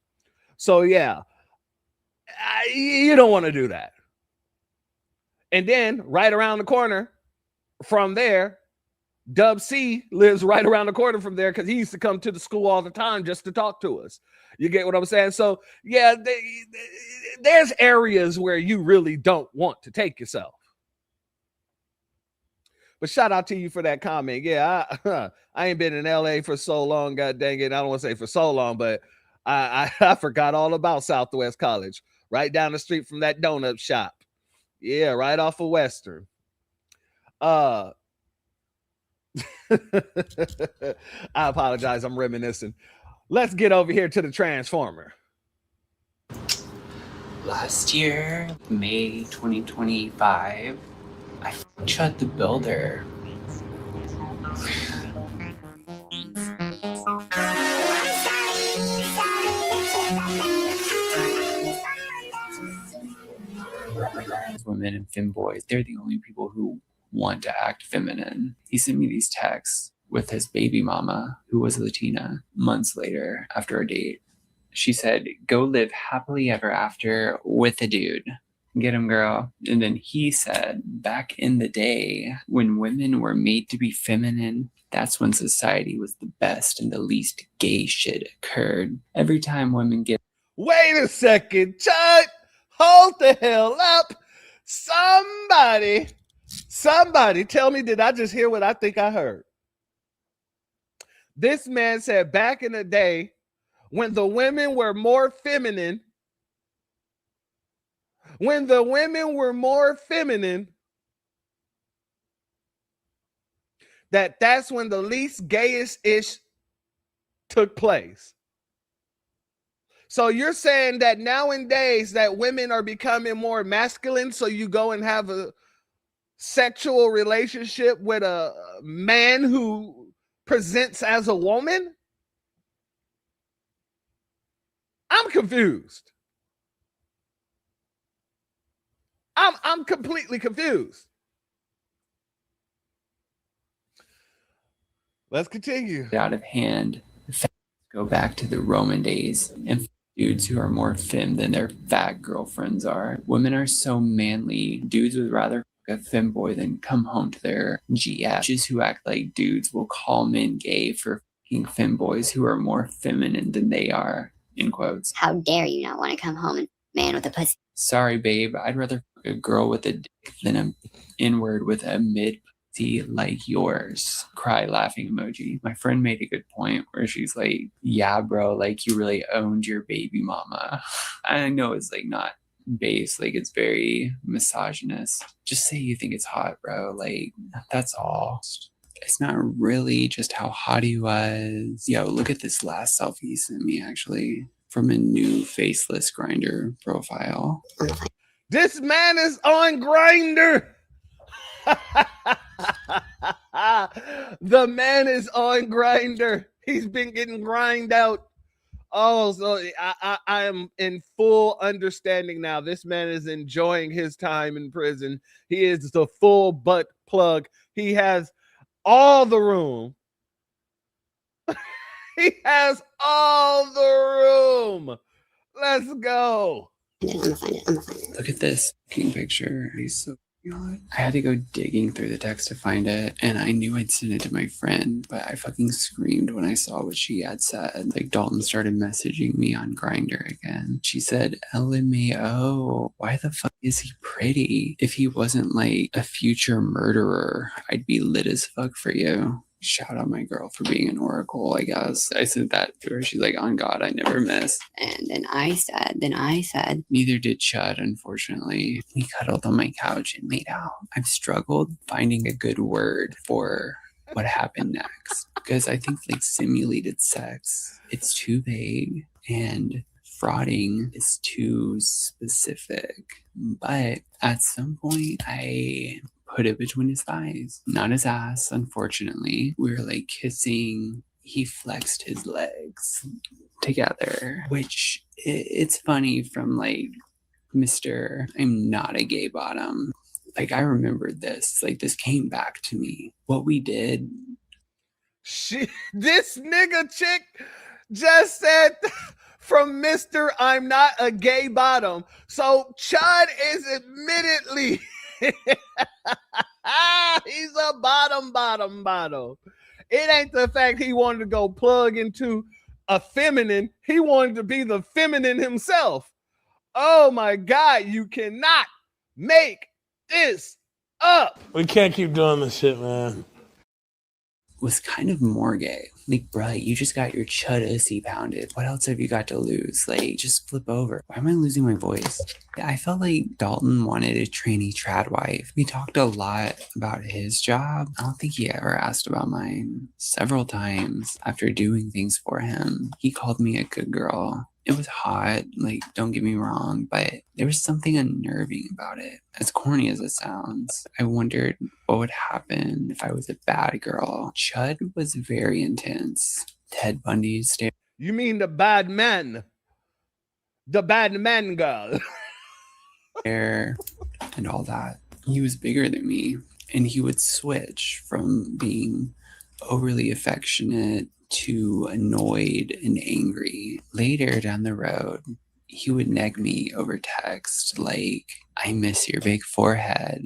C: So yeah, you don't want to do that. And then right around the corner from there, Dub C lives right around the corner from there because he used to come to the school all the time just to talk to us. You get what I'm saying? So yeah, there's areas where you really don't want to take yourself. But shout out to you for that comment. Yeah, I ain't been in LA for so long. God dang it. I don't want to say for so long, but I forgot all about Southwest College. Right down the street from that donut shop. Yeah, right off of Western. I apologize. I'm reminiscing. Let's get over here to the Transformer.
D: Last year, May 2025, I shot the builder. Women and femboys, they're the only people who want to act feminine. He sent me these texts with his baby mama, who was Latina, months later after a date. She said, "Go live happily ever after with a dude. Get him, girl." And then he said, back in the day when women were made to be feminine, that's when society was the best and the least gay shit occurred. Every time women get...
C: Wait a second, Chud! Hold the hell up! Somebody tell me, did I just hear what I think I heard? This man said back in the day when the women were more feminine, that's when the least gayest ish took place. So you're saying that nowadays that women are becoming more masculine, so you go and have a sexual relationship with a man who presents as a woman? I'm confused. I'm completely confused. Let's continue.
D: Out of hand. Go back to the Roman days and dudes who are more femme than their fat girlfriends are. Women are so manly. Dudes would rather fuck a femboy than come home to their GF. Bitches who act like dudes will call men gay for fucking femboys who are more feminine than they are. In quotes.
F: How dare you not want to come home and man with a pussy?
D: Sorry, babe. I'd rather fuck a girl with a dick than an N-word with a mid pussy like yours. Cry laughing emoji. My friend made a good point where she's like, yeah, bro, like you really owned your baby mama. I know it's like not base, like it's very misogynist. Just say you think it's hot, bro. Like that's all. It's not really just how hot he was. Yo, look at this last selfie he sent me, actually, from a new faceless Grindr profile.
C: This man is on Grindr. The man is on Grindr. He's been getting grind out Oh, so I am in full understanding now. This man is enjoying his time in prison. He is the full butt plug. He has all the room. He has all the room. Let's go.
D: Look at this picture. He's so cute. I had to go digging through the text to find it, and I knew I'd send it to my friend, but I fucking screamed when I saw what she had said. Like, Dalton started messaging me on Grindr again. She said, LMAO, why the fuck is he pretty? If he wasn't like a future murderer, I'd be lit as fuck for you. Shout out my girl for being an oracle, I guess. I said that to her. She's like, on God, I never miss. And then I said, neither did Chud, unfortunately. We cuddled on my couch and made out. I've struggled finding a good word for what happened next, because I think like simulated sex, it's too vague, and frauding is too specific. But at some point, I put it between his thighs, not his ass, unfortunately. We were like kissing. He flexed his legs together, which it's funny from like Mr. I'm not a gay bottom. Like, I remembered this. Like, this came back to me. What we did.
C: This nigga chick just said from Mr. I'm not a gay bottom. So Chud is admittedly he's a bottom. It ain't the fact he wanted to go plug into a feminine. He wanted to be the feminine himself. Oh my God, you cannot make this up.
S: We can't keep doing this shit, man.
D: Was kind of more gay. Like, bruh, you just got your chud-ussy pounded. What else have you got to lose? Like, just flip over. Why am I losing my voice? I felt like Dalton wanted a trainee trad wife. We talked a lot about his job. I don't think he ever asked about mine. Several times after doing things for him, he called me a good girl. It was hot, like, don't get me wrong, but there was something unnerving about it. As corny as it sounds, I wondered what would happen if I was a bad girl. Chud was very intense. Ted Bundy stared.
C: You mean the bad man? The bad man girl.
D: And all that. He was bigger than me, and he would switch from being overly affectionate to annoyed and angry. Later down the road, he would neg me over text like, I miss your big forehead.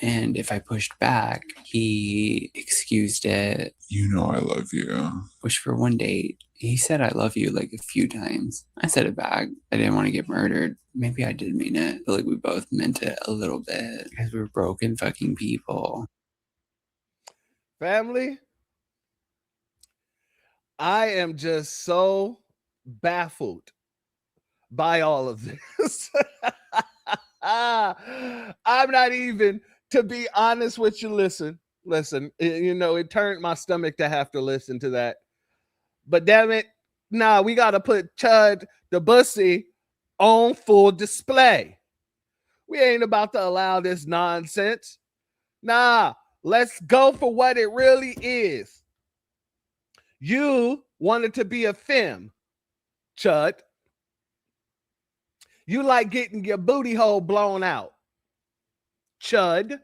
D: And if I pushed back, he excused it. You know I love you. Which for one date, he said I love you like a few times. I said it back. I didn't want to get murdered. Maybe I did mean it. I feel like we both meant it a little bit because we're broken fucking people.
C: Family, I am just so baffled by all of this. I'm not even, to be honest with you, listen, you know, it turned my stomach to have to listen to that. But damn it, nah, we got to put Chud the Bussy on full display. We ain't about to allow this nonsense. Nah, let's go for what it really is. You wanted to be a femme, Chud. You like getting your booty hole blown out, Chud.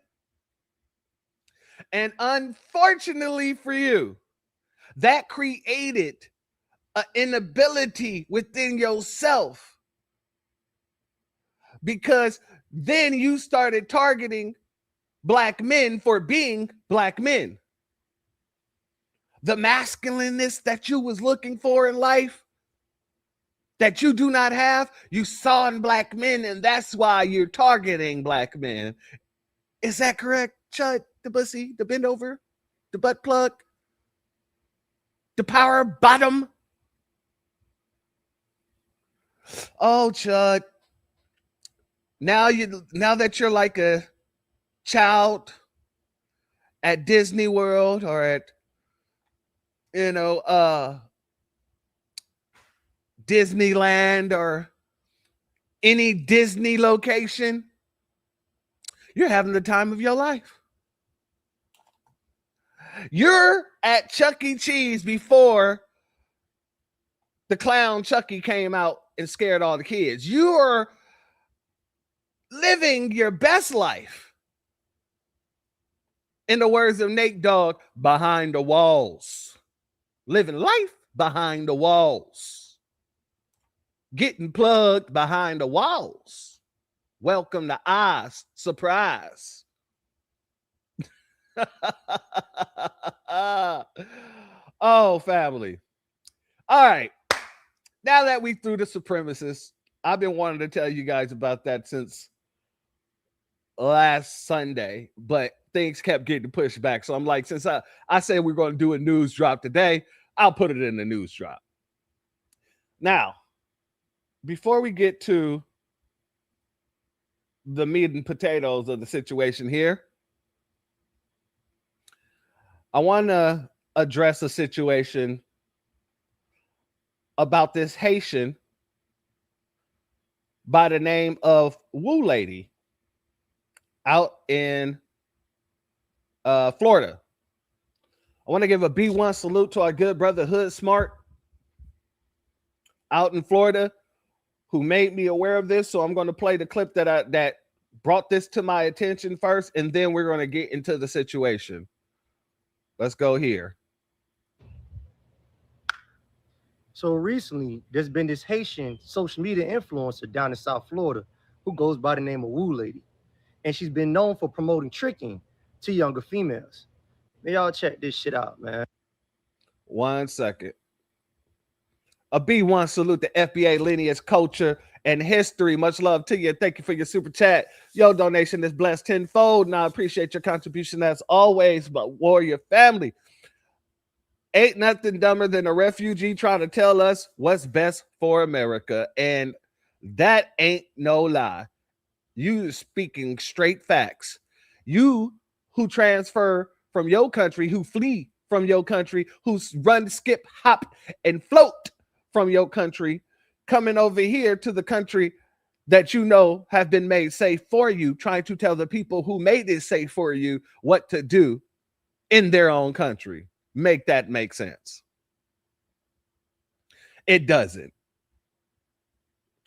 C: And unfortunately for you, that created an inability within yourself, because then you started targeting black men for being black men. The masculineness that you was looking for in life, that you do not have, you saw in black men, and that's why you're targeting black men. Is that correct, Chud, the Bussy, the bend over, the butt plug, the power bottom? Oh, Chud. Now that you're like a child at Disney World or at, you know, Disneyland or any Disney location, you're having the time of your life. You're at Chuck E. Cheese before the clown Chucky came out and scared all the kids. You're living your best life. In the words of Nate Dogg, behind the walls. Living life behind the walls. Getting plugged behind the walls. Welcome to Oz. Surprise. Oh, family. All right. Now that we threw the supremacists, I've been wanting to tell you guys about that since last Sunday, but things kept getting pushed back. So I'm like, since I said we're going to do a news drop today, I'll put it in the news drop. Now, before we get to the meat and potatoes of the situation here, I want to address a situation about this Haitian by the name of Woo Lady out in Florida. I want to give a B1 salute to our good brother Hood Smart out in Florida who made me aware of this. So I'm going to play the clip that brought this to my attention first, and then we're going to get into the situation. Let's go here.
E: So recently, there's been this Haitian social media influencer down in South Florida who goes by the name of Woo Lady. And she's been known for promoting tricking to younger females. Man, y'all check this shit out, man.
C: 1 second. A B1 salute to FBA lineage, culture, and history. Much love to you. Thank you for your super chat. Your donation is blessed tenfold, and I appreciate your contribution as always. But Warrior family, ain't nothing dumber than a refugee trying to tell us what's best for America. And that ain't no lie. You speaking straight facts. You who transfer from your country, who flee from your country, who run, skip, hop, and float from your country, coming over here to the country that you know have been made safe for you, trying to tell the people who made it safe for you what to do in their own country. Make that make sense. It doesn't.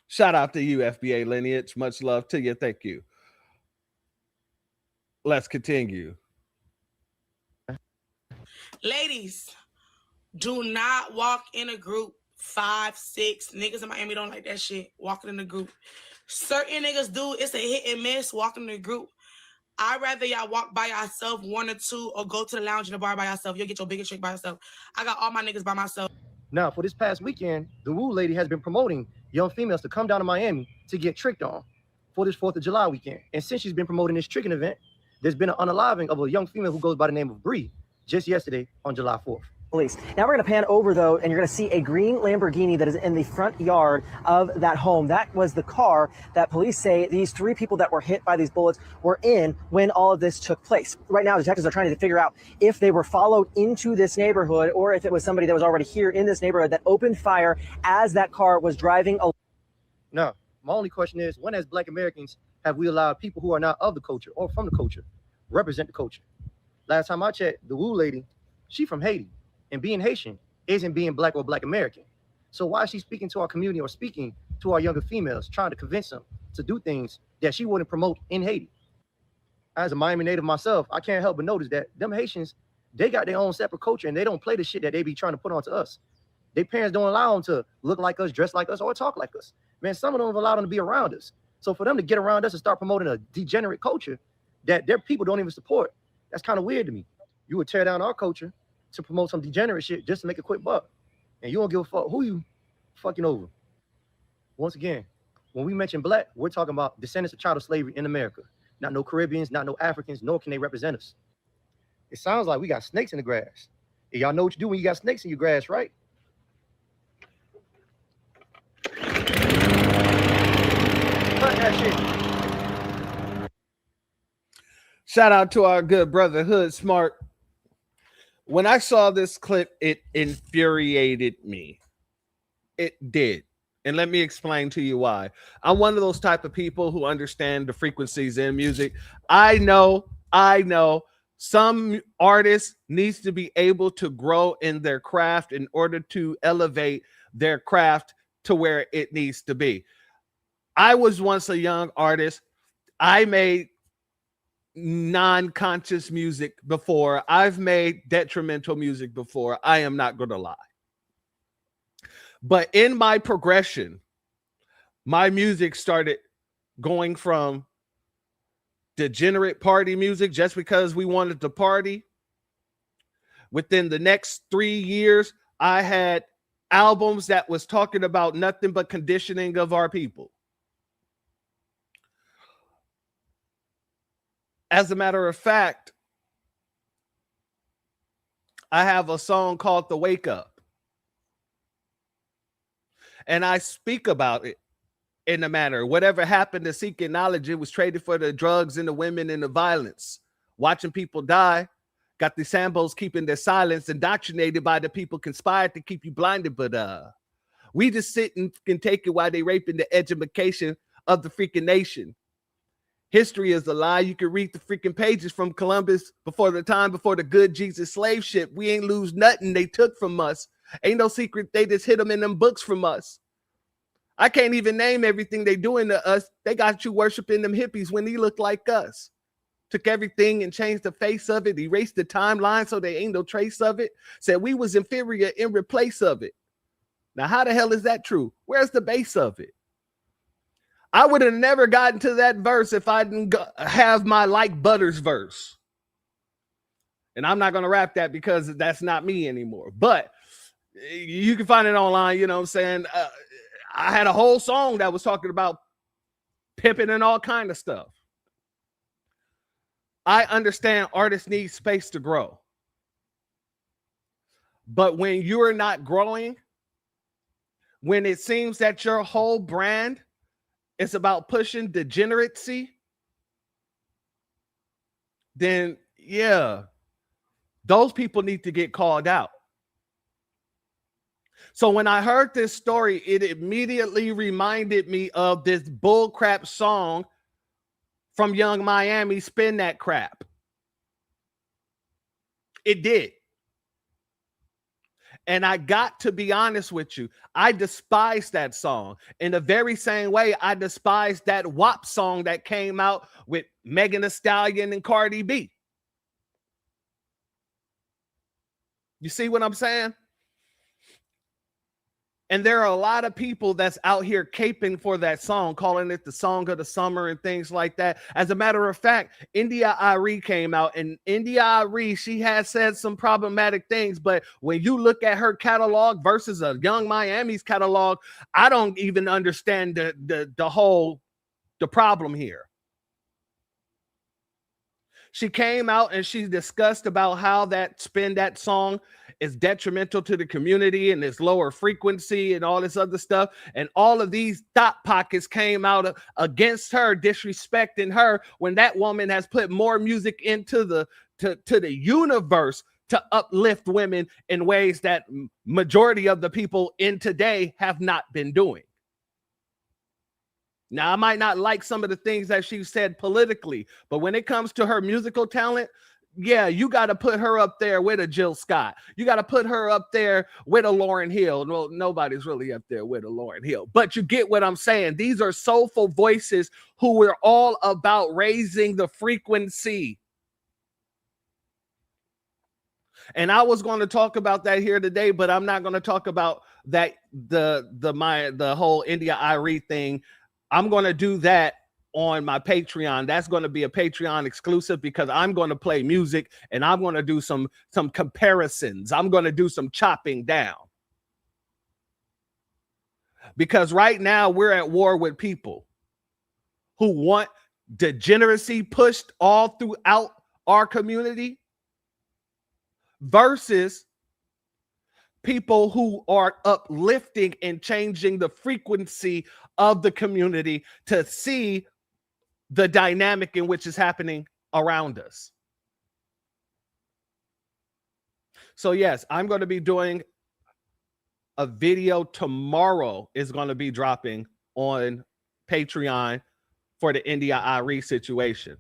C: Shout out to you, FBA lineage. Much love to you. Thank you. Let's continue.
G: Ladies, do not walk in a group. 5, 6 niggas in Miami don't like that shit. Walking in a group. Certain niggas do. It's a hit and miss walking in a group. I'd rather y'all walk by yourself, 1 or 2, or go to the lounge in the bar by yourself. You'll get your biggest trick by yourself. I got all my niggas by myself.
E: Now, for this past weekend, the Woo Lady has been promoting young females to come down to Miami to get tricked on for this 4th of July weekend. And since she's been promoting this tricking event, there's been an unaliving of a young female who goes by the name of Bree just yesterday on July 4th.
H: Police. Now we're going to pan over, though, and you're going to see a green Lamborghini that is in the front yard of that home. That was the car that police say these 3 people that were hit by these bullets were in when all of this took place. Right now, detectives are trying to figure out if they were followed into this neighborhood or if it was somebody that was already here in this neighborhood that opened fire as that car was driving along.
E: Now, my only question is, when as Black Americans have we allowed people who are not of the culture or from the culture represent the culture? Last time I checked, the Woo Lady, she from Haiti. And being Haitian isn't being Black or Black American. So why is she speaking to our community or speaking to our younger females, trying to convince them to do things that she wouldn't promote in Haiti? As a Miami native myself, I can't help but notice that them Haitians, they got their own separate culture and they don't play the shit that they be trying to put onto us. Their parents don't allow them to look like us, dress like us, or talk like us. Man, some of them allow them to be around us. So for them to get around us and start promoting a degenerate culture that their people don't even support, that's kind of weird to me. You would tear down our culture to promote some degenerate shit just to make a quick buck. And you don't give a fuck who you fucking over. Once again, when we mention Black, we're talking about descendants of chattel slavery in America. Not no Caribbeans, not no Africans, nor can they represent us. It sounds like we got snakes in the grass. And y'all know what you do when you got snakes in your grass, right? Cut that shit.
C: Shout out to our good brother Hood Smart. When I saw this clip, it infuriated me. It did. And let me explain to you why. I'm one of those type of people who understand the frequencies in music. I know some artists needs to be able to grow in their craft in order to elevate their craft to where it needs to be. I was once a young artist. I made non-conscious music before. I've made detrimental music before. I am not going to lie. But in my progression, my music started going from degenerate party music just because we wanted to party. Within the next 3 years, I had albums that was talking about nothing but conditioning of our people. As a matter of fact, I have a song called The Wake Up. And I speak about it in the manner, whatever happened to seeking knowledge, it was traded for the drugs and the women and the violence. Watching people die, got the Sambos keeping their silence, indoctrinated by the people conspired to keep you blinded. But we just sit and can take it while they raping the education of the freaking nation. History is a lie. You can read the freaking pages from Columbus before the good Jesus slave ship. We ain't lose nothing they took from us. Ain't no secret. They just hid them in them books from us. I can't even name everything they doing to us. They got you worshiping them hippies when they look like us. Took everything and changed the face of it. Erased the timeline so there ain't no trace of it. Said we was inferior in replace of it. Now, how the hell is that true? Where's the base of it? I would have never gotten to that verse if I didn't have my Like Butters verse. And I'm not going to rap that because that's not me anymore. But you can find it online, you know what I'm saying? I had a whole song that was talking about pimping and all kind of stuff. I understand artists need space to grow. But when you're not growing, when it seems that your whole brand is about pushing degeneracy, then yeah, those people need to get called out. So when I heard this story, it immediately reminded me of this bullcrap song from Young Miami, Spin That Crap. It did. And I got to be honest with you, I despise that song in the very same way I despise that WAP song that came out with Megan Thee Stallion and Cardi B. You see what I'm saying? And there are a lot of people that's out here caping for that song, calling it the song of the summer and things like that. As a matter of fact, India Arie came out, and India Arie, she has said some problematic things, but when you look at her catalog versus a Young Miami's catalog, I don't even understand the problem here. She came out and she discussed about how that Spin That song is detrimental to the community and it's lower frequency and all this other stuff. And all of these thought pockets came out against her, disrespecting her when that woman has put more music into the universe to uplift women in ways that majority of the people in today have not been doing. Now, I might not like some of the things that she said politically, but when it comes to her musical talent, yeah, you got to put her up there with a Jill Scott. You got to put her up there with a Lauryn Hill. Well, nobody's really up there with a Lauryn Hill, but you get what I'm saying. These are soulful voices who are all about raising the frequency. And I was going to talk about that here today, but I'm not going to talk about that the whole India Arie thing. I'm going to do that on my Patreon. That's going to be a Patreon exclusive because I'm going to play music and I'm going to do some comparisons. I'm going to do some chopping down. Because right now we're at war with people who want degeneracy pushed all throughout our community versus people who are uplifting and changing the frequency of the community to see the dynamic in which is happening around us. So yes, I'm going to be doing a video tomorrow is going to be dropping on Patreon for the India Arie situation.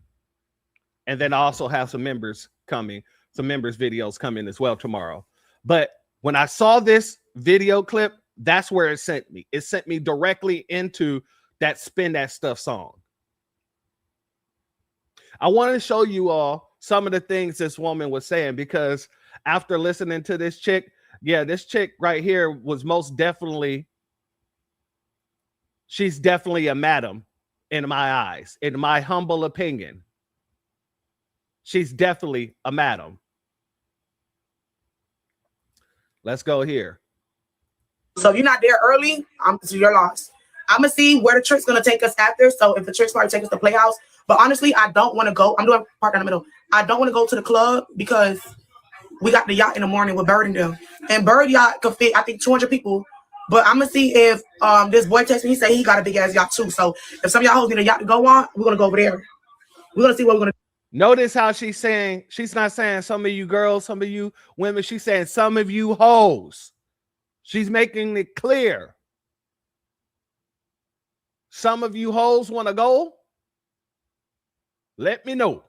C: And then I also have some members videos coming as well tomorrow. But when I saw this video clip That's where it sent me. It sent me directly into that Spin That Stuff song. I want to show you all some of the things this woman was saying, because after listening to this chick, yeah, this chick right here was most definitely, she's definitely a madam in my eyes, in my humble opinion. She's definitely a madam. Let's go here.
G: So if you're not there early, it's your loss. I'm gonna see where the trick's gonna take us after. So if the trick's probably take us to Playhouse, but honestly, I don't want to go. I'm doing park down the middle. I don't want to go to the club because we got the yacht in the morning with Bird and them, and Bird yacht could fit I think 200 people. But I'm gonna see if this boy texts me. He say he got a big ass yacht too. So if some of y'all hoes need a yacht to go on, we're gonna go over there. We're gonna see what we're gonna.
C: Notice how she's saying, she's not saying some of you girls, some of you women. She's saying some of you hoes. She's making it clear. Some of you hoes want to go? Let me know.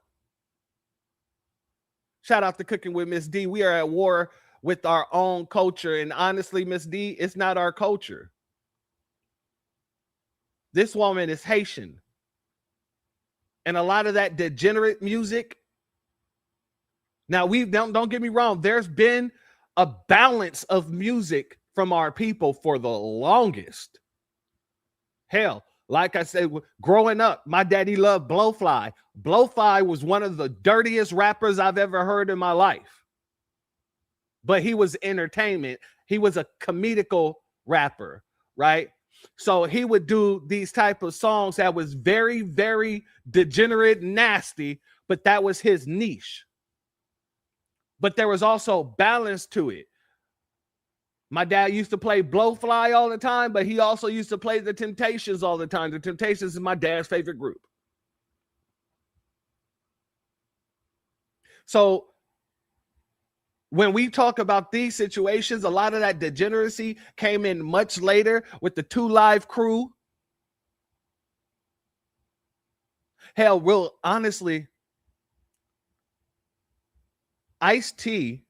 C: Shout out to Cooking with Miss D. We are at war with our own culture. And honestly, Miss D, it's not our culture. This woman is Haitian. And a lot of that degenerate music. Now, don't get me wrong. There's been a balance of music from our people for the longest. Hell, like I said, growing up, my daddy loved Blowfly. Blowfly was one of the dirtiest rappers I've ever heard in my life. But he was entertainment. He was a comedical rapper, right? So he would do these type of songs that was very, very degenerate and nasty, but that was his niche. But there was also balance to it. My dad used to play Blowfly all the time, but he also used to play the Temptations all the time. The Temptations is my dad's favorite group. So when we talk about these situations, a lot of that degeneracy came in much later with the 2 Live Crew. Hell, real honestly, Ice-T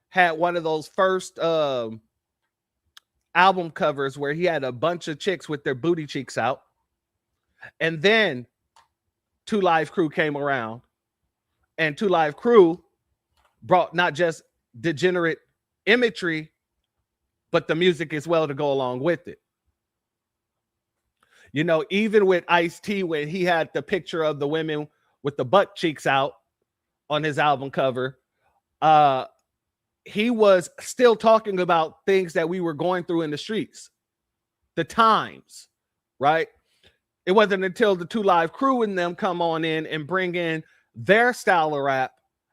C: had one of those first album covers where he had a bunch of chicks with their booty cheeks out. And then 2 Live Crew came around, and 2 Live Crew brought not just degenerate imagery, but the music as well to go along with it. You know, even with Ice-T, when he had the picture of the women with the butt cheeks out on his album cover, he was still talking about things that we were going through in the streets, the times, right? It wasn't until the 2 Live Crew and them come on in and bring in their style of rap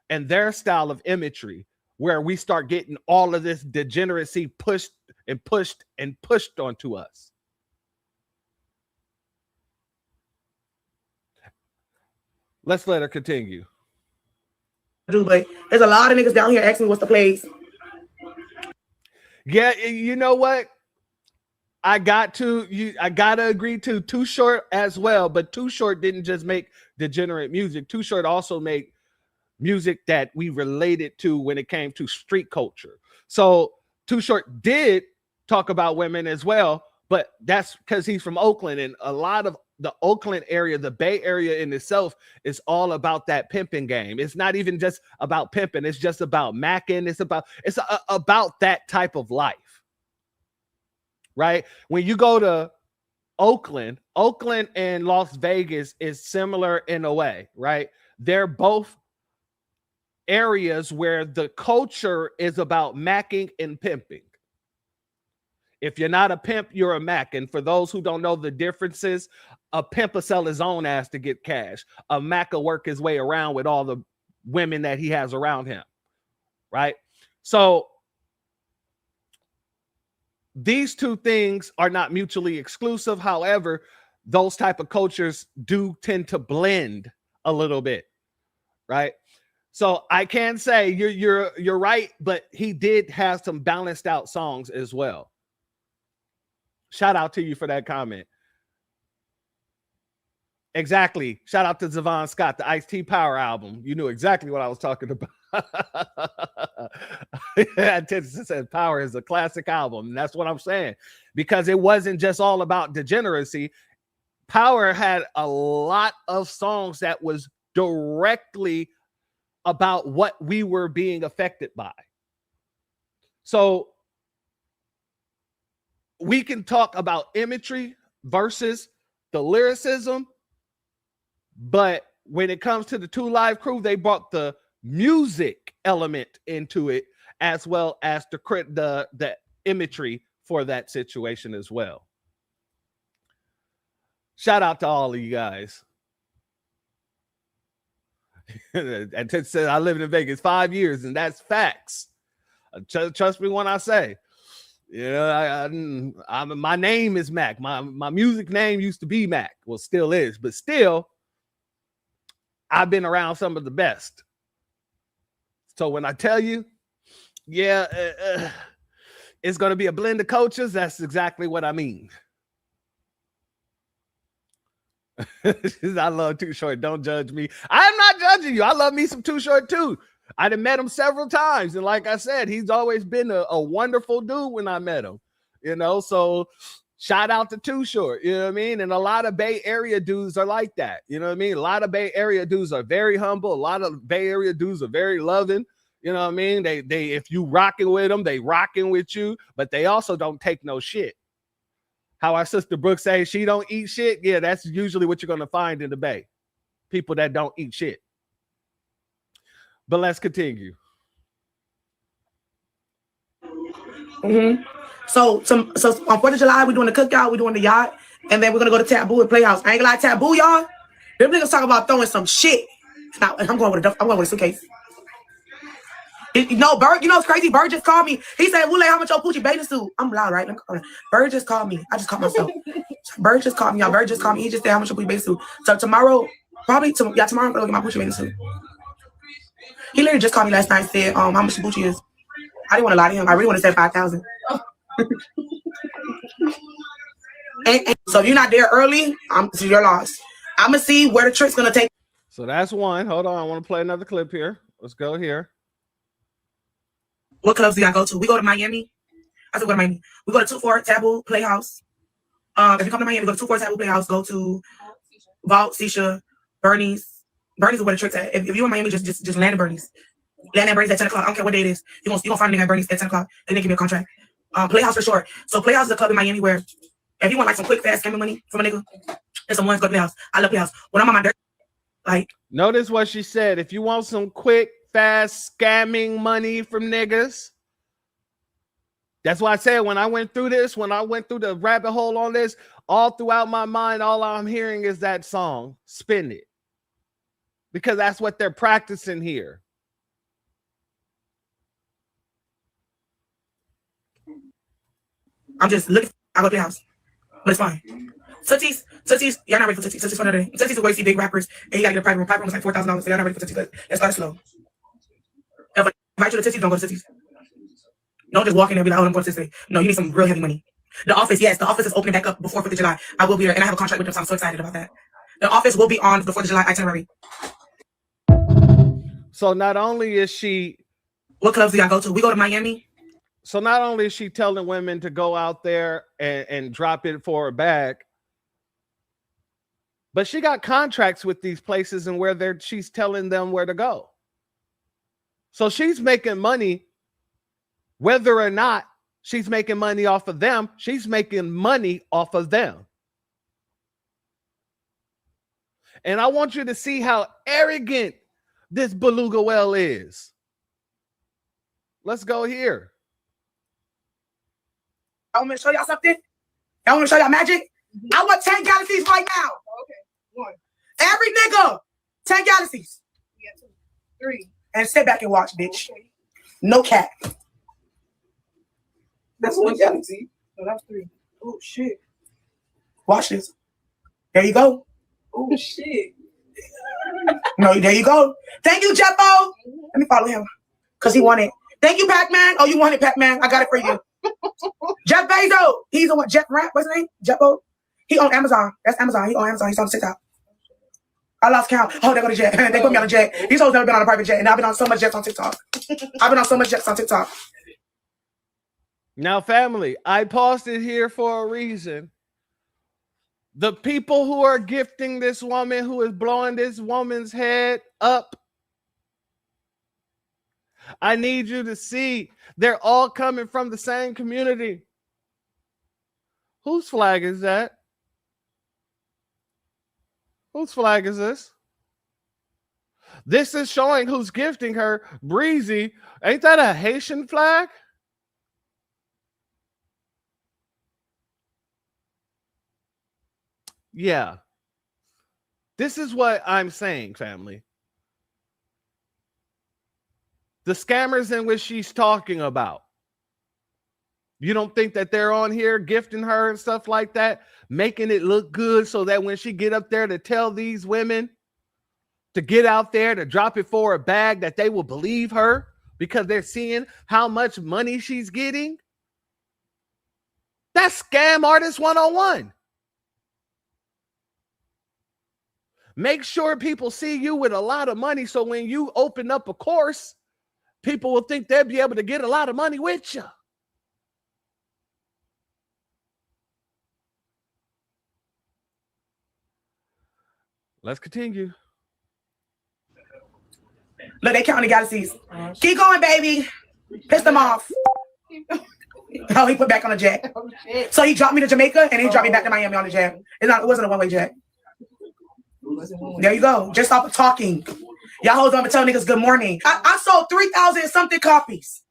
C: and their style of imagery, where we start getting all of this degeneracy pushed and pushed and pushed onto us. Let's let her continue.
G: But there's a lot of niggas down here asking me what's the place.
C: Yeah, you know what? I gotta agree to Too Short as well, but Too Short didn't just make degenerate music. Too Short also made music that we related to when it came to street culture. So Too Short did talk about women as well, but that's because he's from Oakland, and a lot of the Oakland area, the Bay Area in itself, is all about that pimping game. It's not even just about pimping. It's just about macking. It's about that type of life, right? When you go to Oakland and Las Vegas is similar in a way, right? They're both areas where the culture is about macking and pimping. If you're not a pimp, you're a mac. And for those who don't know the differences, a pimp will sell his own ass to get cash. A mac will work his way around with all the women that he has around him, right? So these two things are not mutually exclusive. However, those type of cultures do tend to blend a little bit, right? So I can say you're right, but he did have some balanced out songs as well. Shout out to you for that comment. Exactly. Shout out to Zavon Scott, the Ice-T Power album. You knew exactly what I was talking about. Antithesis says Power is a classic album. And that's what I'm saying. Because it wasn't just all about degeneracy. Power had a lot of songs that was directly about what we were being affected by. So we can talk about imagery versus the lyricism, but when it comes to the Two Live Crew, they brought the music element into it as well as the imagery for that situation as well. Shout out to all of you guys. And Ted said, I lived in Vegas 5 years, and that's facts. Trust me when I say, you know, my name is Mac. My music name used to be Mac. Well, still is, but still, I've been around some of the best. So when I tell you, yeah, it's going to be a blend of cultures, that's exactly what I mean. I love Too Short. Don't judge me. I'm not judging you. I love me some Too Short too. I done met him several times, and like I said, he's always been a wonderful dude when I met him. You know, so shout out to Too Short. You know what I mean? And a lot of Bay Area dudes are like that. You know what I mean? A lot of Bay Area dudes are very humble. A lot of Bay Area dudes are very loving. You know what I mean? They if you rocking with them, they rocking with you, but they also don't take no shit. How our sister Brooke says she don't eat shit. Yeah, that's usually what you're going to find in the Bay. People that don't eat shit. But let's continue.
G: So on 4th of July, we're doing the cookout, we're doing the yacht, and then we're going to go to Taboo and Playhouse. I ain't gonna lie, Taboo, y'all. Them niggas talk about throwing some shit. Now, I'm going with a suitcase. No, Bird, you know it's crazy. Bird just called me. He said, Wule, how much your Poochie bathing suit? I'm loud, right? Bird just called me. I just called myself. Bird just called me, y'all. Bird just called me. He just said, how much your Poochie bathing suit? So tomorrow, tomorrow I'm going to go get my Poochie bathing suit. He literally just called me last night and said, how much the Poochie is. I didn't want to lie to him. I really want to say 5,000. and so if you're not there early, it's your loss. I'm going to see where the trip's going to take.
C: So that's one. Hold on. I want to play another clip here. Let's go here.
G: What clubs do y'all go to? We go to Miami. I said go to Miami. We go to 2-4 Taboo Playhouse. If you come to Miami, go to 2-4 Taboo Playhouse. Go to Vault, Sisha, Bernie's. Bernie's is where the trick's at. If you're in Miami, just land at Bernie's. Land at Bernie's at 10 o'clock. I don't care what day it is. You're gonna find a nigga at Bernie's at 10 o'clock. Then they give me a contract. Playhouse for short. So Playhouse is a club in Miami where if you want like some quick, fast scamming money from a nigga, and some ones go to Playhouse. I love Playhouse. When I'm on my dirt, like.
C: Notice what she said. If you want some quick, fast scamming money from niggas. That's why I said when I went through this, when I went through the rabbit hole on this, all throughout my mind, all I'm hearing is that song, Spin It. Because that's what they're practicing here.
G: I'm just looking. I go to the house, but it's fine. Tootsie's, y'all not ready for Tootsie's. Tootsie's for another day. Tootsie's is where you see big rappers, and you gotta get a private room. Private room is like $4,000, so y'all not ready for Tootsie's. Let's start slow. If I invite you to Tootsie's, don't go to Tootsie's. Don't just walk in there and be like, oh, I'm going to Tootsie's. No, you need some real heavy money. The office, yes, the office is opening back up before 4th of July. I will be there, and I have a contract with them, so I'm so excited about that. The office will be on the 4th of July itinerary.
C: So not only is she...
G: What clubs do y'all go to? We go to Miami.
C: So not only is she telling women to go out there and drop it for a bag, but she got contracts with these places and where she's telling them where to go. So she's making money, whether or not she's making money off of them, she's making money off of them. And I want you to see how arrogant this beluga whale is. Let's go here.
G: I want me to show y'all something. I want to show y'all magic. I want 10 galaxies right now. Okay, 1. Every nigga, 10 galaxies. Yeah, 2, 3. And sit back and watch, bitch. Okay. No cap. That's 1 galaxy. No, that's 3. Oh shit. Watch this. There you go. Oh shit. No, there you go. Thank you, Jeffo. Let me follow him. Because he wanted. Thank you, Pac-Man. Oh, you wanted Pac-Man. I got it for you. Jeff Bezos. He's on what? Jeff Rap? What's his name? Jeffo. He on Amazon. That's Amazon. He on Amazon. He's on TikTok.
P: I lost count. Oh, they go to jet. They put me on a jet. These hoes never been on a private jet, and I've been on so much jets on TikTok. I've been on so much jets on TikTok.
C: Now, family, I paused it here for a reason. The people who are gifting this woman, who is blowing this woman's head up, I need you to see they're all coming from the same community. Whose flag is that? Whose flag is this? This is showing who's gifting her. Breezy. Ain't that a Haitian flag? Yeah. This is what I'm saying, family. The scammers in which she's talking about. You don't think that they're on here gifting her and stuff like that, making it look good so that when she get up there to tell these women to get out there to drop it for a bag, that they will believe her because they're seeing how much money she's getting? That's Scam Artist 101. Make sure people see you with a lot of money so when you open up a course, people will think they'll be able to get a lot of money with you. Let's continue.
P: Look, they counting the galaxies. Keep going, baby. Piss them off. Oh, he put back on a jet. So he dropped me to Jamaica and he dropped me back to Miami on the jet. It wasn't a one-way jet. There you go. Just stop talking. Y'all hoes don't tell niggas good morning. I sold 3,000 something copies.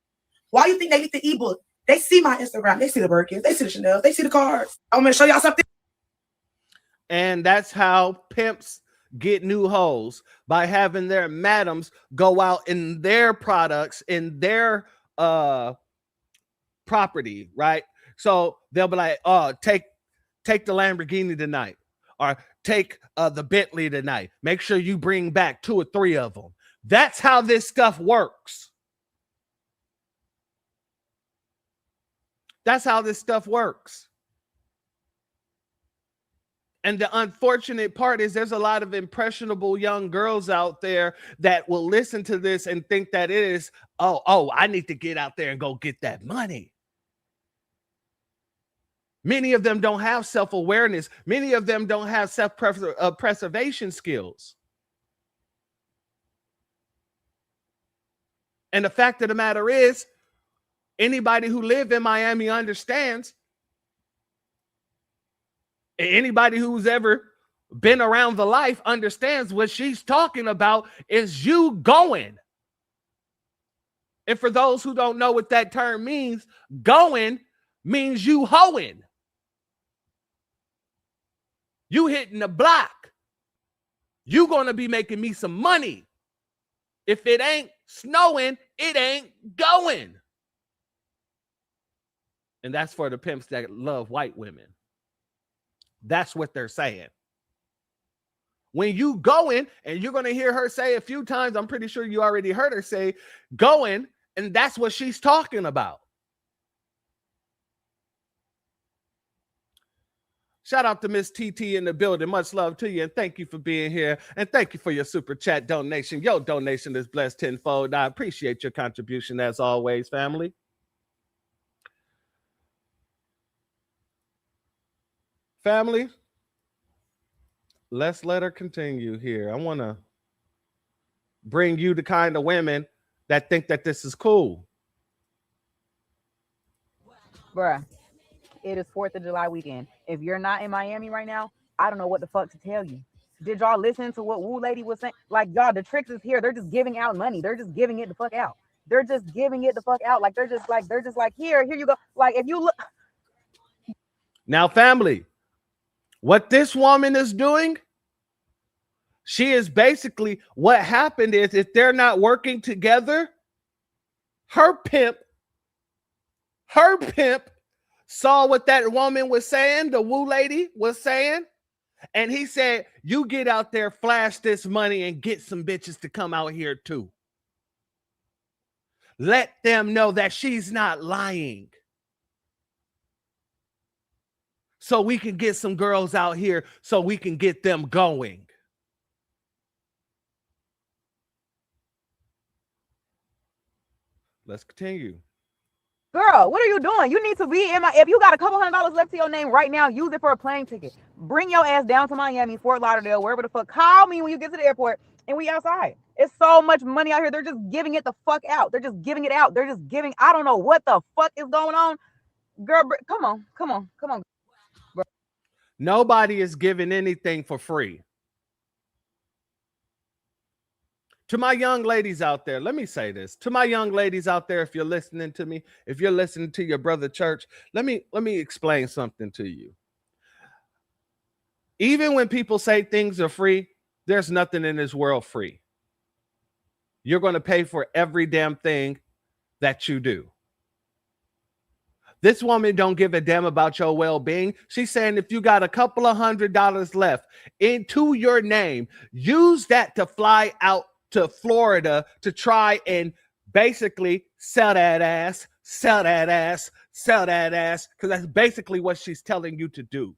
P: Why you think they get the ebook? They see my Instagram. They see the Birkins. They see the Chanel. They see the cars. I'm going to show y'all something.
C: And that's how pimps get new hoes, by having their madams go out in their products, in their property, right? So they'll be like, oh, take the Lamborghini tonight, or take the Bentley tonight. Make sure you bring back 2 or 3 of them. That's how this stuff works. That's how this stuff works. And the unfortunate part is there's a lot of impressionable young girls out there that will listen to this and think that it is, oh, I need to get out there and go get that money. Many of them don't have self-awareness. Many of them don't have self-preservation skills. And the fact of the matter is, anybody who live in Miami understands. Anybody who's ever been around the life understands what she's talking about is you going. And for those who don't know what that term means, going means you hoeing. You hitting the block. You gonna be making me some money. If it ain't snowing, it ain't going. And that's for the pimps that love white women. That's what they're saying. When you going, and you're going to hear her say a few times, I'm pretty sure you already heard her say going, and that's what she's talking about. Shout out to Miss TT in the building. Much love to you, and thank you for being here, and thank you for your super chat donation. Your donation is blessed tenfold. I appreciate your contribution as always, family. Family, let's let her continue here. I want to bring you the kind of women that think that this is cool.
J: Bruh, it is 4th of July weekend. If you're not in Miami right now, I don't know what the fuck to tell you. Did y'all listen to what Woo Lady was saying? Like, y'all, the tricks is here. They're just giving out money. They're just giving it the fuck out. They're just giving it the fuck out. Like, they're just like, here you go. Like, if you look.
C: Now, family, what this woman is doing, she is basically, what happened is, if they're not working together, her pimp saw what that woman was saying, the Woo Lady was saying, and he said, you get out there, flash this money, and get some bitches to come out here too. Let them know that she's not lying. So we can get some girls out here so we can get them going. Let's continue.
J: Girl, what are you doing? You need to be in my. If you got a couple $100 left to your name right now, use it for a plane ticket. Bring your ass down to Miami, Fort Lauderdale, wherever the fuck. Call me when you get to the airport and we outside. It's so much money out here. They're just giving it the fuck out. They're just giving it out. They're just giving. I don't know what the fuck is going on. Girl, come on. Bro.
C: Nobody is giving anything for free. To my young ladies out there, let me say this. To my young ladies out there, if you're listening to me, if you're listening to your brother Church, let me explain something to you. Even when people say things are free, there's nothing in this world free. You're going to pay for every damn thing that you do. This woman don't give a damn about your well-being. She's saying if you got a couple of $100 left into your name, use that to fly out to Florida to try and basically sell that ass, because that's basically what she's telling you to do.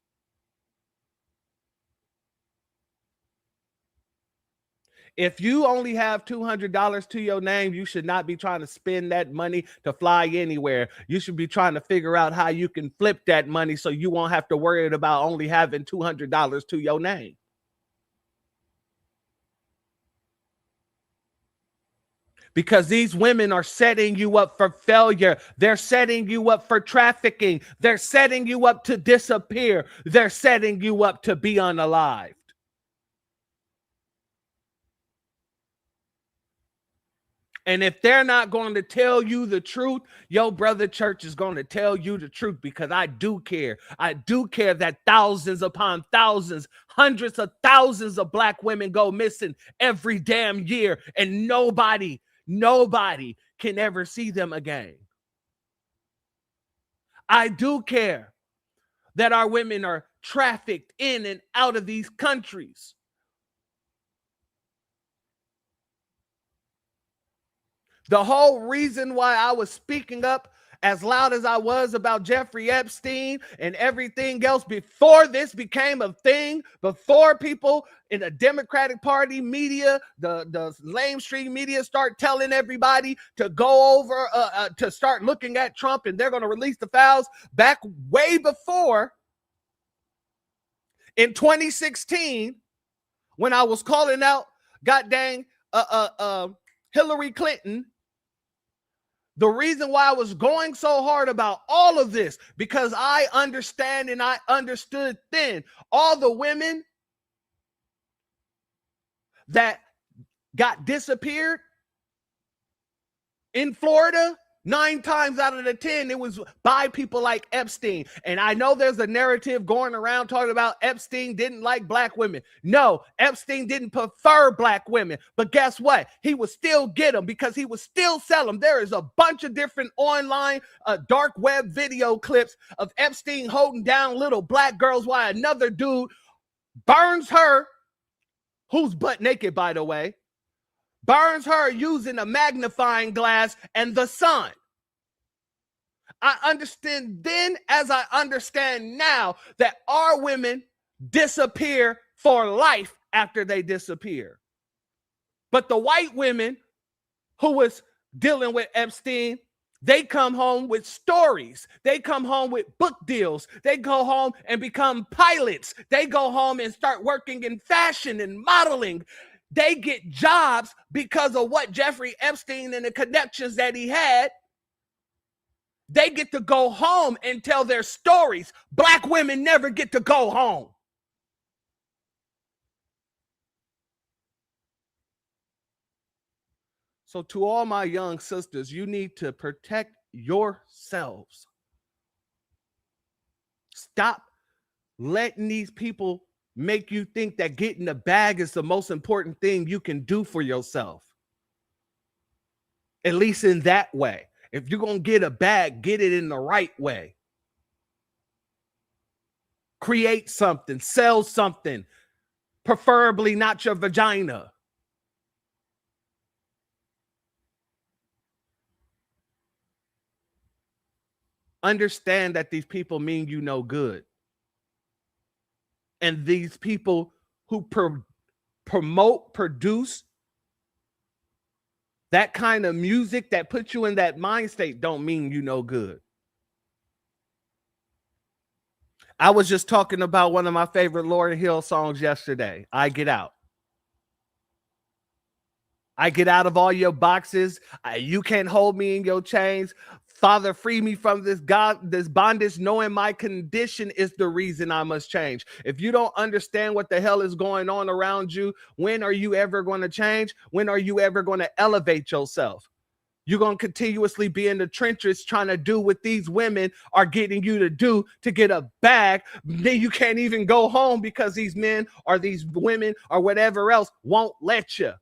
C: If you only have $200 to your name, you should not be trying to spend that money to fly anywhere. You should be trying to figure out how you can flip that money so you won't have to worry about only having $200 to your name. Because these women are setting you up for failure. They're setting you up for trafficking. They're setting you up to disappear. They're setting you up to be unalived. And if they're not going to tell you the truth, your brother Church is going to tell you the truth, because I do care. I do care that thousands upon thousands, hundreds of thousands of black women go missing every damn year, and nobody can ever see them again. I do care that our women are trafficked in and out of these countries. The whole reason why I was speaking up as loud as I was about Jeffrey Epstein and everything else before this became a thing, before people in the Democratic Party media, the lamestream media start telling everybody to go over, to start looking at Trump and they're going to release the files, back way before in 2016, when I was calling out goddamn Hillary Clinton. The reason why I was going so hard about all of this, because I understand and I understood then all the women that got disappeared in Florida, 9 times out of the 10, it was by people like Epstein. And I know there's a narrative going around talking about Epstein didn't like black women. No, Epstein didn't prefer black women. But guess what? He would still get them because he would still sell them. There is a bunch of different online dark web video clips of Epstein holding down little black girls while another dude burns her, who's butt naked, by the way, burns her using a magnifying glass and the sun. I understand then, as I understand now, that our women disappear for life after they disappear. But the white women who was dealing with Epstein, they come home with stories. They come home with book deals. They go home and become pilots. They go home and start working in fashion and modeling. They get jobs because of what Jeffrey Epstein and the connections that he had. They get to go home and tell their stories. Black women never get to go home. So to all my young sisters, you need to protect yourselves. Stop letting these people make you think that getting a bag is the most important thing you can do for yourself. At least in that way. If you're going to get a bag, get it in the right way. Create something, sell something, preferably not your vagina. Understand that these people mean you no good. And these people who promote, produce That kind of music that puts you in that mind state don't mean you no good. I was just talking about one of my favorite Lauryn Hill songs yesterday, I Get Out. I get out of all your boxes. You can't hold me in your chains. Father, free me from this bondage, knowing my condition is the reason I must change. If you don't understand what the hell is going on around you, when are you ever going to change? When are you ever going to elevate yourself? You're going to continuously be in the trenches trying to do what these women are getting you to do to get a bag. Then you can't even go home because these men or these women or whatever else won't let you.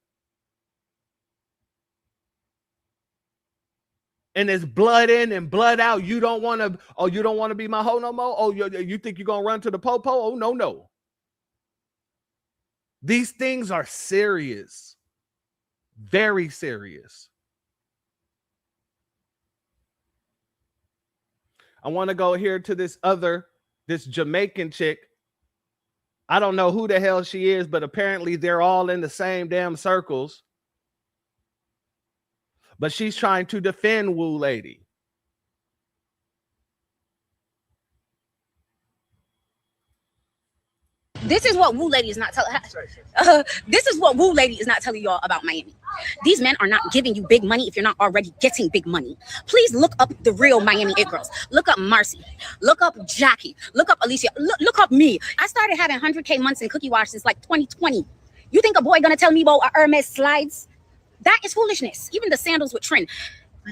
C: And it's blood in and blood out. You don't want to, oh, you don't want to be my hoe no more? Oh, you think you're going to run to the po-po? Oh, no, no. These things are serious. Very serious. I want to go here to this Jamaican chick. I don't know who the hell she is, but apparently they're all in the same damn circles. But she's trying to defend Woo Lady.
K: This is what Woo Lady is not telling. This is what Woo Lady is not telling y'all about Miami. These men are not giving you big money if you're not already getting big money. Please look up the real Miami It Girls. Look up Marcy. Look up Jackie. Look up Alicia. Look up me. I started having 100K months in Cookie Wash since like 2020. You think a boy gonna tell me about Hermes slides? That is foolishness. Even the sandals with trend.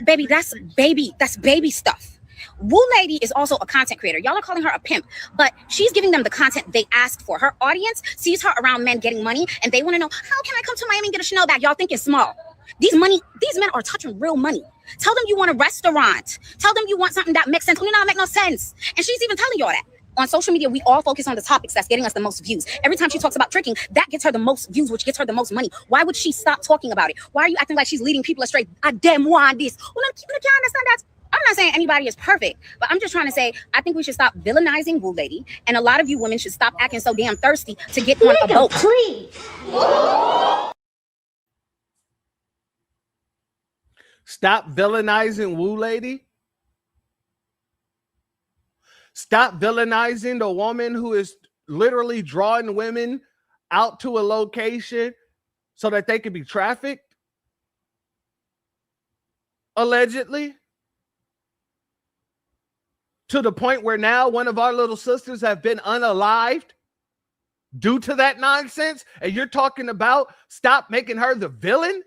K: Baby, that's baby stuff. Woo Lady is also a content creator. Y'all are calling her a pimp, but she's giving them the content they asked for. Her audience sees her around men getting money, and they want to know, how can I come to Miami and get a Chanel bag? Y'all think it's small. These men are touching real money. Tell them you want a restaurant. Tell them you want something that makes sense. Only not make no sense. And she's even telling y'all that. On social media, we all focus on the topics that's getting us the most views. Every time she talks about tricking, that gets her the most views, which gets her the most money. Why would she stop talking about it? Why are you acting like she's leading people astray? I damn want this. Well, I can't understand that. I'm not saying anybody is perfect, but I'm just trying to say, I think we should stop villainizing Woo Lady. And a lot of you women should stop acting so damn thirsty to get on a boat. Please.
C: Stop villainizing Woo Lady. Stop villainizing the woman who is literally drawing women out to a location so that they can be trafficked. Allegedly. To the point where now one of our little sisters have been unalived due to that nonsense. And you're talking about stop making her the villain?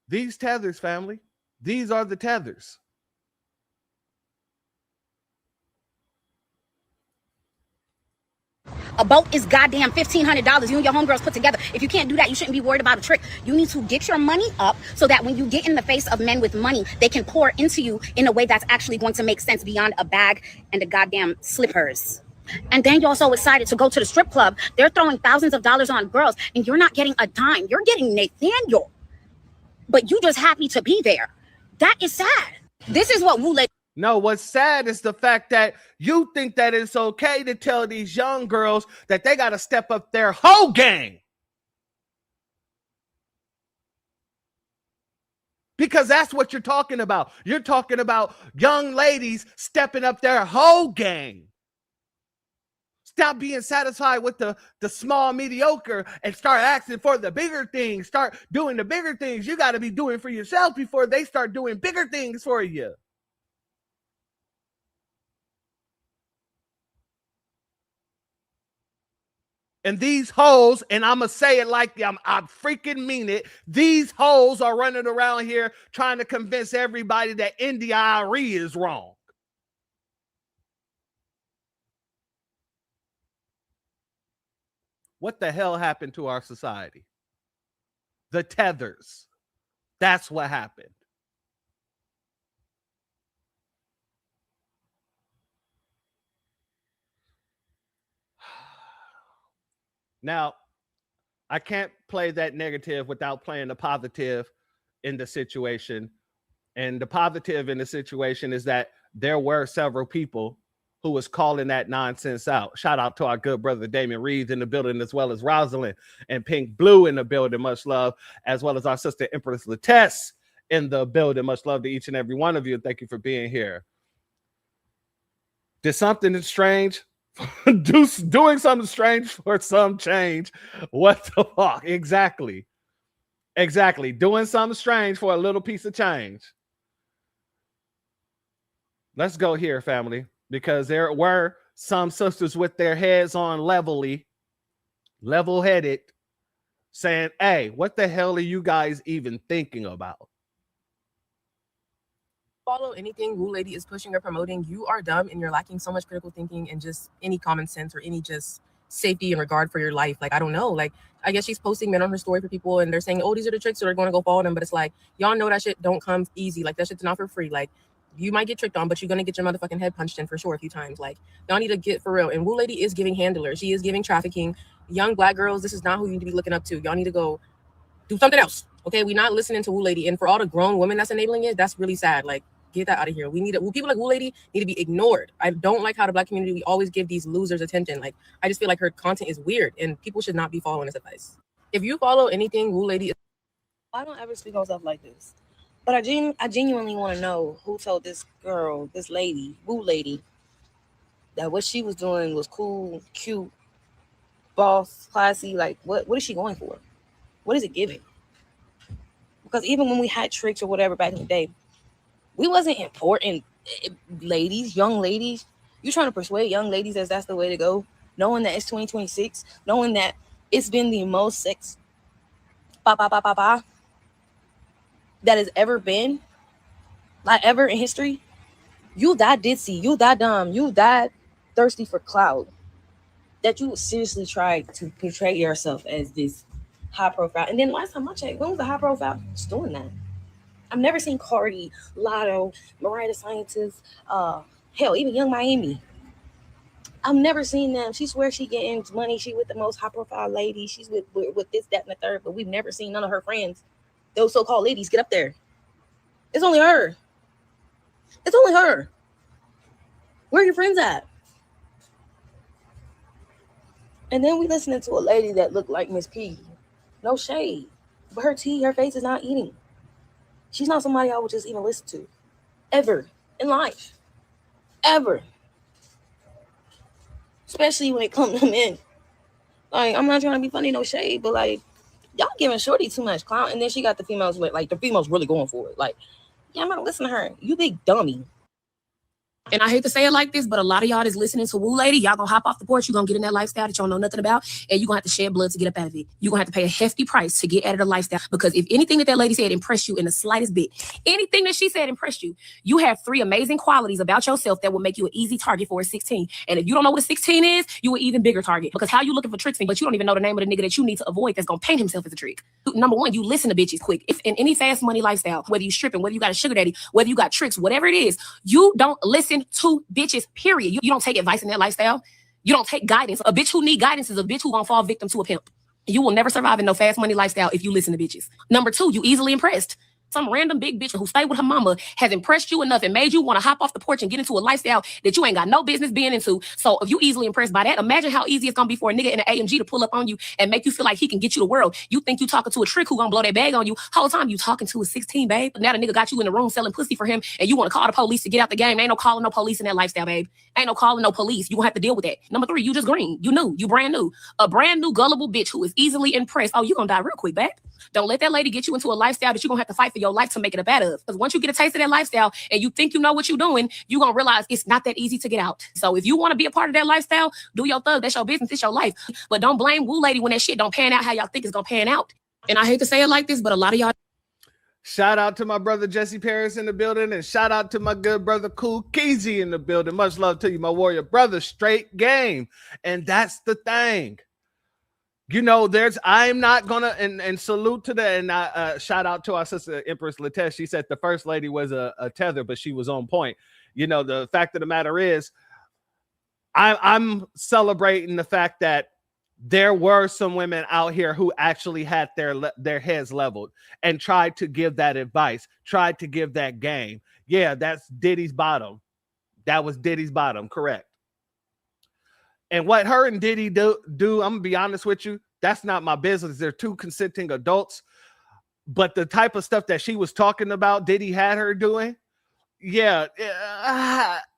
C: These tethers, family. These are the tethers.
K: A boat is goddamn $1,500. You and your homegirls put together. If you can't do that, you shouldn't be worried about a trick. You need to get your money up so that when you get in the face of men with money, they can pour into you in a way that's actually going to make sense beyond a bag and the goddamn slippers. And then you're so excited to go to the strip club. They're throwing thousands of dollars on girls and you're not getting a dime. You're getting Nathaniel. But you just happy to be there. That is sad. This is what Woo Lady.
C: No, what's sad is the fact that you think that it's okay to tell these young girls that they got to step up their whole game. Because that's what you're talking about. You're talking about young ladies stepping up their whole game. Stop being satisfied with the small mediocre and start asking for the bigger things. Start doing the bigger things you got to be doing for yourself before they start doing bigger things for you. And these hoes, and I'm going to say it like I freaking mean it, these hoes are running around here trying to convince everybody that India Arie is wrong. What the hell happened to our society? The tethers. That's what happened. Now, I can't play that negative without playing the positive in the situation. And the positive in the situation is that there were several people who was calling that nonsense out. Shout out to our good brother Damon Reeves in the building, as well as Rosalind and Pink Blue in the building. Much love, as well as our sister Empress Latesse in the building. Much love to each and every one of you. Thank you for being here. Did something strange? Doing something strange for some change. What the fuck? Exactly. Exactly. Doing something strange for a little piece of change. Let's go here, family, because there were some sisters with their heads on level-headed, saying, hey, what the hell are you guys even thinking about?
L: Follow anything Woo Lady is pushing or promoting, you are dumb and you're lacking so much critical thinking and just any common sense or any just safety and regard for your life. Like, I don't know. Like, I guess she's posting men on her story for people and they're saying, oh, these are the tricks, so they're going to go follow them. But it's like, y'all know that shit don't come easy. Like, that shit's not for free. Like, you might get tricked on, but you're going to get your motherfucking head punched in for sure a few times. Like, y'all need to get for real. And Woo Lady is giving handlers. She is giving trafficking. Young black girls, this is not who you need to be looking up to. Y'all need to go do something else. Okay, we're not listening to Woo Lady. And for all the grown women that's enabling it, that's really sad. Like, get that out of here. We need it. People like Woo Lady need to be ignored. I don't like how the black community, we always give these losers attention. Like, I just feel like her content is weird and people should not be following this advice. If you follow anything Woo Lady,
M: I don't ever speak on stuff like this, but I genuinely want to know who told this girl, this lady, Woo Lady, that what she was doing was cool, cute, boss, classy. Like, what is she going for? What is it giving? Because even when we had tricks or whatever back in the day, we wasn't important ladies, young ladies. You trying to persuade young ladies that that's the way to go, knowing that it's 2026, knowing that it's been the most sex that has ever been, like ever in history. You that ditzy, you that dumb, you that thirsty for clout that you seriously tried to portray yourself as this high profile. And then last time I checked, when was the high profile just doing that? I've never seen Cardi, Lotto, Mariah the Scientist, hell, even Young Miami. I've never seen them. She swears she getting money. She with the most high profile lady. She's with this, that, and the third. But we've never seen none of her friends, those so-called ladies, get up there. It's only her. It's only her. Where are your friends at? And then we listening to a lady that looked like Miss Piggy. No shade. But her face is not eating. She's not somebody I would just even listen to. Ever in life. Ever. Especially when it comes to men. Like, I'm not trying to be funny, no shade, but like, y'all giving Shorty too much clout. And then she got the females with, like, the females really going for it. Like, yeah, I'm not listening to her. You big dummy.
L: and I hate to say it like this, but a lot of y'all that's listening to Woo Lady, y'all gonna hop off the porch, you gonna get in that lifestyle that you don't know nothing about, and you gonna have to shed blood to get up out of it. You're gonna have to pay a hefty price to get out of the lifestyle, because if anything that lady said impressed you in the slightest bit, anything that she said impressed you, you have 3 amazing qualities about yourself that will make you an easy target for a 16. And if you don't know what a 16 is, you an even bigger target, because how you looking for tricks, but you don't even know the name of the nigga that you need to avoid that's gonna paint himself as a trick. Number one, you listen to bitches quick. If in any fast money lifestyle, whether you stripping, whether you got a sugar daddy, whether you got tricks, whatever it is, you don't listen to bitches, period. You don't take advice in that lifestyle. You don't take guidance. A bitch who need guidance is a bitch who gonna fall victim to a pimp. You will never survive in no fast money lifestyle if you listen to bitches. Number 2, you easily impressed. Some random big bitch who stayed with her mama has impressed you enough and made you want to hop off the porch and get into a lifestyle that you ain't got no business being into. So if you easily impressed by that, imagine how easy it's gonna be for a nigga in an AMG to pull up on you and make you feel like he can get you the world. You think you talking to a trick who gonna blow that bag on you. Whole time you talking to a 16, babe. Now the nigga got you in the room selling pussy for him and you want to call the police to get out the game. Ain't no calling no police in that lifestyle, babe. Ain't no calling no police. You gonna have to deal with that. Number 3, you just green. You new. You brand new. A brand new gullible bitch who is easily impressed. Oh, you gonna die real quick, babe. Don't let that lady get you into a lifestyle that you're going to have to fight for your life to make it a better. Because once you get a taste of that lifestyle and you think you know what you're doing, you're going to realize it's not that easy to get out. So if you want to be a part of that lifestyle, do your thug. That's your business. It's your life. But don't blame Woo Lady when that shit don't pan out how y'all think it's going to pan out. And I hate to say it like this, but a lot of y'all.
C: Shout out to my brother Jesse Paris in the building, and shout out to my good brother Cool Keezy in the building. Much love to you, my warrior brother. Straight game. And that's the thing. You know, I'm not gonna and salute to that, and shout out to our sister Empress Latesse. She said the first lady was a tether, but she was on point. You know, the fact of the matter is, I'm celebrating the fact that there were some women out here who actually had their heads leveled and tried to give that advice, tried to give that game. Yeah, that's Diddy's bottom. That was Diddy's bottom, correct. And what her and Diddy do, I'm gonna be honest with you, that's not my business. They're two consenting adults. But the type of stuff that she was talking about, Diddy had her doing, yeah,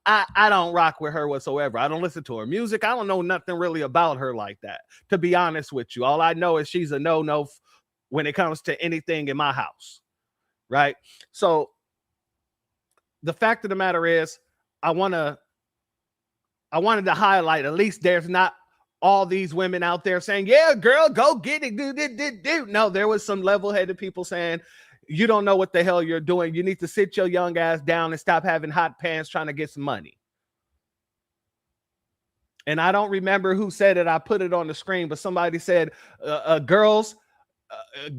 C: I don't rock with her whatsoever. I don't listen to her music. I don't know nothing really about her like that, to be honest with you. All I know is she's a no-no when it comes to anything in my house, right? So the fact of the matter is, I wanted to highlight, at least there's not all these women out there saying, yeah, girl, go get it. Do. No, there was some level-headed people saying, you don't know what the hell you're doing. You need to sit your young ass down and stop having hot pants trying to get some money. And I don't remember who said it. I put it on the screen, but somebody said, girls,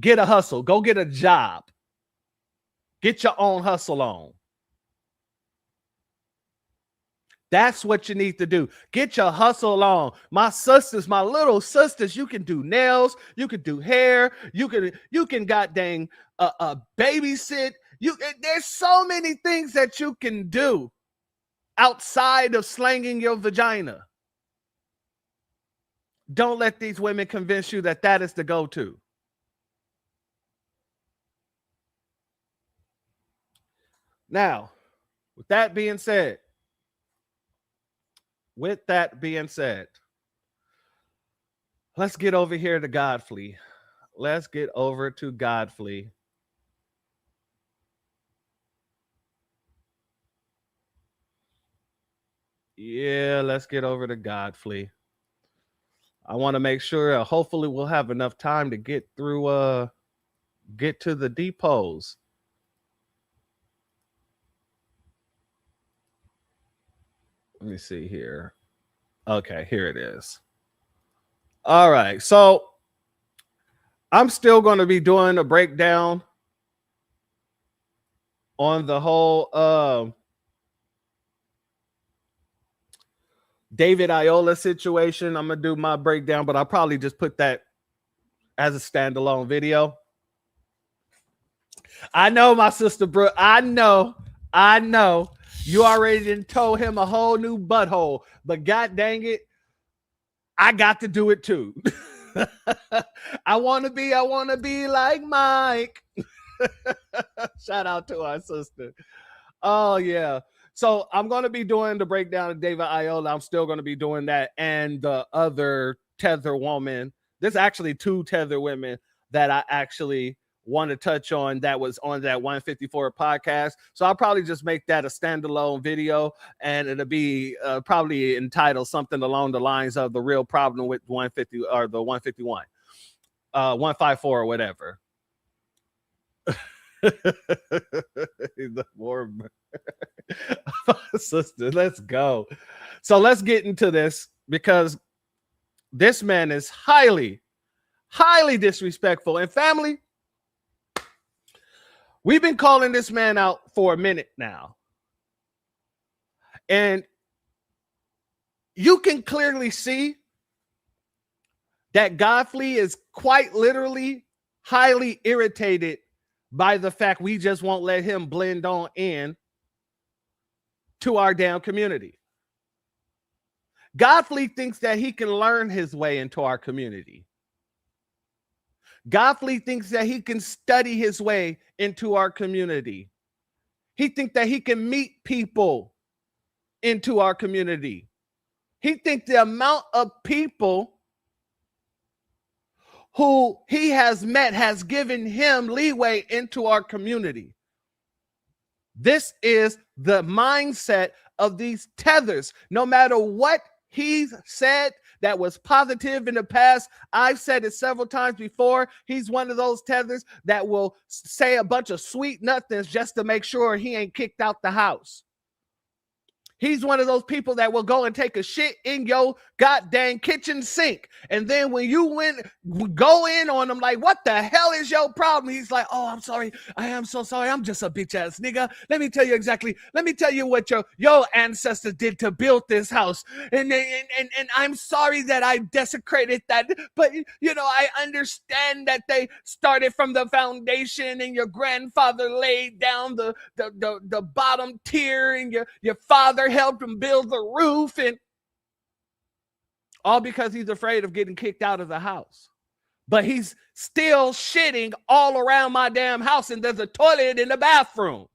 C: get a hustle. Go get a job. Get your own hustle on. That's what you need to do. Get your hustle on. My sisters, my little sisters, you can do nails, you can do hair, you can god dang babysit. There's so many things that you can do outside of slanging your vagina. Don't let these women convince you that that is the go-to. Now, with that being said, let's get over here to Godfrey. Let's get over to Godfrey. Yeah, let's get over to Godfrey. I want to make sure, hopefully we'll have enough time to get through, get to the depots. Let me see here. Okay, here it is. All right, so I'm still going to be doing a breakdown on the whole David Iola situation. I'm going to do my breakdown, but I'll probably just put that as a standalone video. I know, my sister Brooke. I know. You already done told him a whole new butthole, but god dang it, I got to do it too. I want to be like Mike. Shout out to our sister. Oh yeah. So I'm going to be doing the breakdown of David Iola. I'm still going to be doing that, and the other tether woman. There's actually two tether women that I actually want to touch on that was on that 154 podcast. So I'll probably just make that a standalone video, and it'll be probably entitled something along the lines of the real problem with 150 or the 151, 154 or whatever. The war sister, let's go. So let's get into this, because this man is highly disrespectful. And family, we've been calling this man out for a minute now, and you can clearly see that Godfrey is quite literally highly irritated by the fact we just won't let him blend on in to our damn community. Godfrey thinks that he can learn his way into our community. Godfrey thinks that he can study his way into our community. He thinks that he can meet people into our community. He thinks the amount of people who he has met has given him leeway into our community. This is the mindset of these tethers. No matter what he's said that was positive in the past, I've said it several times before, he's one of those tethers that will say a bunch of sweet nothings just to make sure he ain't kicked out the house. He's one of those people that will go and take a shit in your goddamn kitchen sink. And then when you go in on him like, what the hell is your problem? He's like, oh, I'm sorry. I am so sorry. I'm just a bitch ass nigga. Let me tell you exactly. Let me tell you what your ancestors did to build this house. And I'm sorry that I desecrated that. But, you know, I understand that they started from the foundation and your grandfather laid down the bottom tier, and your father helped him build the roof. And all because he's afraid of getting kicked out of the house. But he's still shitting all around my damn house, and there's a toilet in the bathroom.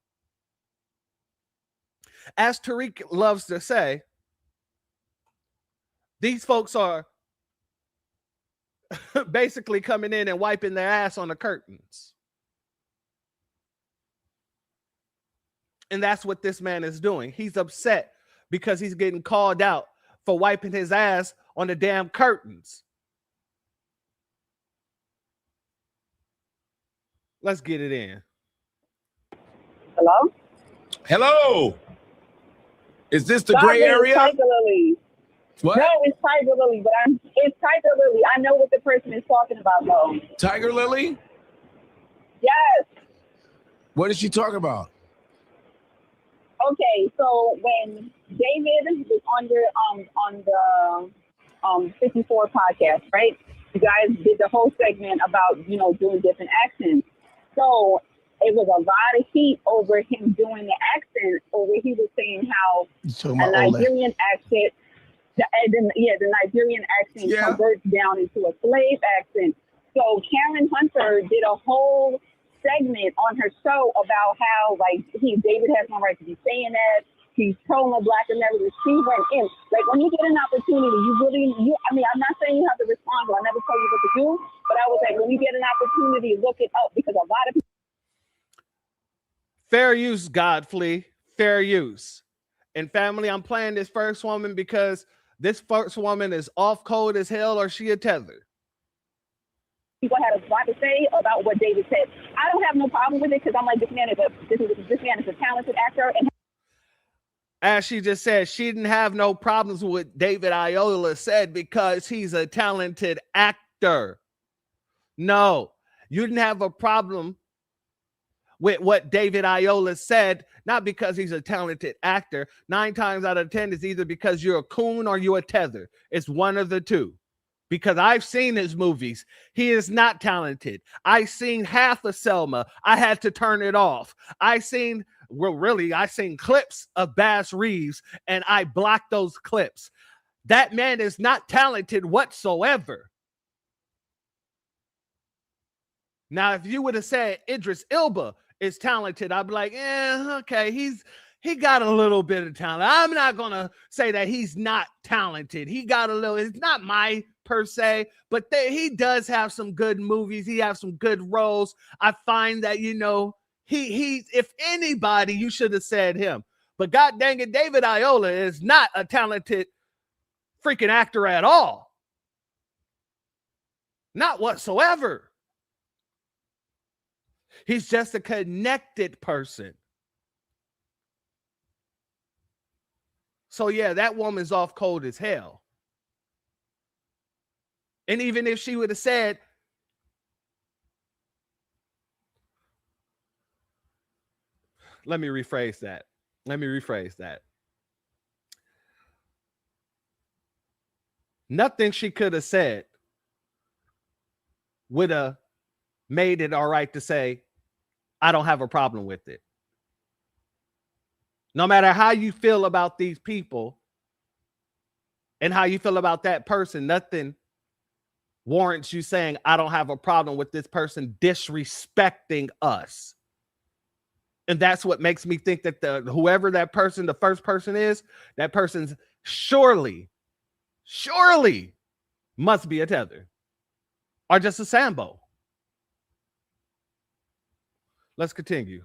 C: As Tariq loves to say, these folks are basically coming in and wiping their ass on the curtains. And that's what this man is doing. He's upset because he's getting called out for wiping his ass on the damn curtains. Let's get it in.
N: Hello?
O: Hello. Is this the
N: God,
O: gray area?
N: Tiger Lily.
O: What?
N: No, it's Tiger Lily, but it's Tiger Lily. I know what the person is talking about, though.
O: Tiger Lily?
N: Yes.
O: What is she talking about?
N: Okay, so when David was on the 54 podcast, right? You guys did the whole segment about, doing different accents. So it was a lot of heat over him doing the accent, or where he was saying how a Nigerian accent, the Nigerian accent converts down into a slave accent. So Karen Hunter did a whole segment on her show about how, like, David has no right to be saying that. He's trolling Black Americans. She went in. Like, when you get an opportunity, I'm not saying you have to respond, but I never tell you what to do. But I was like, when you get an opportunity, look it up, because a lot of people.
C: Fair use, Godfrey. Fair use. And family, I'm playing this first woman because this first woman is off cold as hell, or she a tether.
N: People had a lot to say about what David said. I don't have no problem with it, because I'm like, this man is a talented actor. And
C: as she just said, she didn't have no problems with what David Ayola said because he's a talented actor. No, you didn't have a problem with what David Ayola said, not because he's a talented actor. 9 times out of 10, it's either because you're a coon or you're a tether. It's one of the two. Because I've seen his movies. He is not talented. I seen half of Selma. I had to turn it off. I seen clips of Bass Reeves, and I blocked those clips. That man is not talented whatsoever. Now, if you would have said Idris Elba is talented, I'd be like, okay, he got a little bit of talent. I'm not gonna say that he's not talented. He got a little. It's not my per se, but he does have some good movies. He has some good roles. I find that, he if anybody, you should have said him. But god dang it, David Ayola is not a talented freaking actor at all. Not whatsoever. He's just a connected person. So yeah, that woman's off cold as hell. And even if she would have said, let me rephrase that. Nothing she could have said would have made it all right to say, I don't have a problem with it. No matter how you feel about these people and how you feel about that person, nothing warrants you saying, I don't have a problem with this person disrespecting us. And that's what makes me think that whoever that person, the first person is, that person's surely must be a tether or just a Sambo. Let's continue.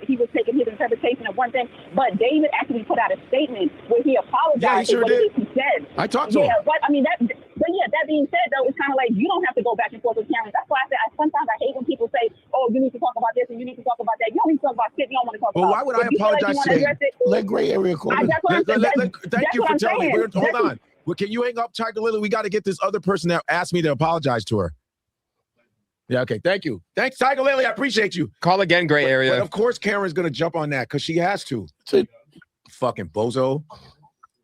N: He was taking his interpretation of one thing, but David actually put out a statement where he apologized.
O: Yeah, he sure did.
N: He said.
O: I talked to him.
N: But that being said, though, it's kind of like you don't have to go back and forth with Karen. That's why I said sometimes I hate when people say, "Oh, you need to talk about this and you need to talk about that." You don't need to talk about shit. You don't want to talk about.
O: Well, why would I apologize to you?
Q: Let gray area call.
O: Thank you for telling me. Hold on. Well, can you hang up, Tiger Lily? We got to get this other person that asked me to apologize to her. Yeah, okay. Thank you. Thanks, Tiger Lily. I appreciate you.
R: Call again, gray area.
O: But of course, Karen's going to jump on that because she has to. Fucking bozo.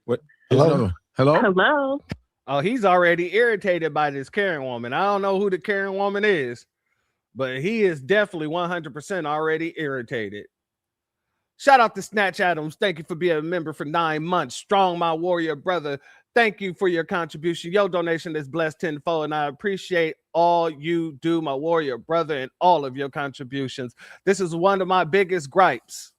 O: What?
Q: Hello?
O: Hello?
N: Hello.
C: Oh, he's already irritated by this Karen woman. I don't know who the Karen woman is, but he is definitely 100% already irritated. Shout out to Snatch Adams. Thank you for being a member for 9 months. Strong, my warrior brother. Thank you for your contribution. Your donation is blessed tenfold, and I appreciate all you do, my warrior brother, and all of your contributions. This is one of my biggest gripes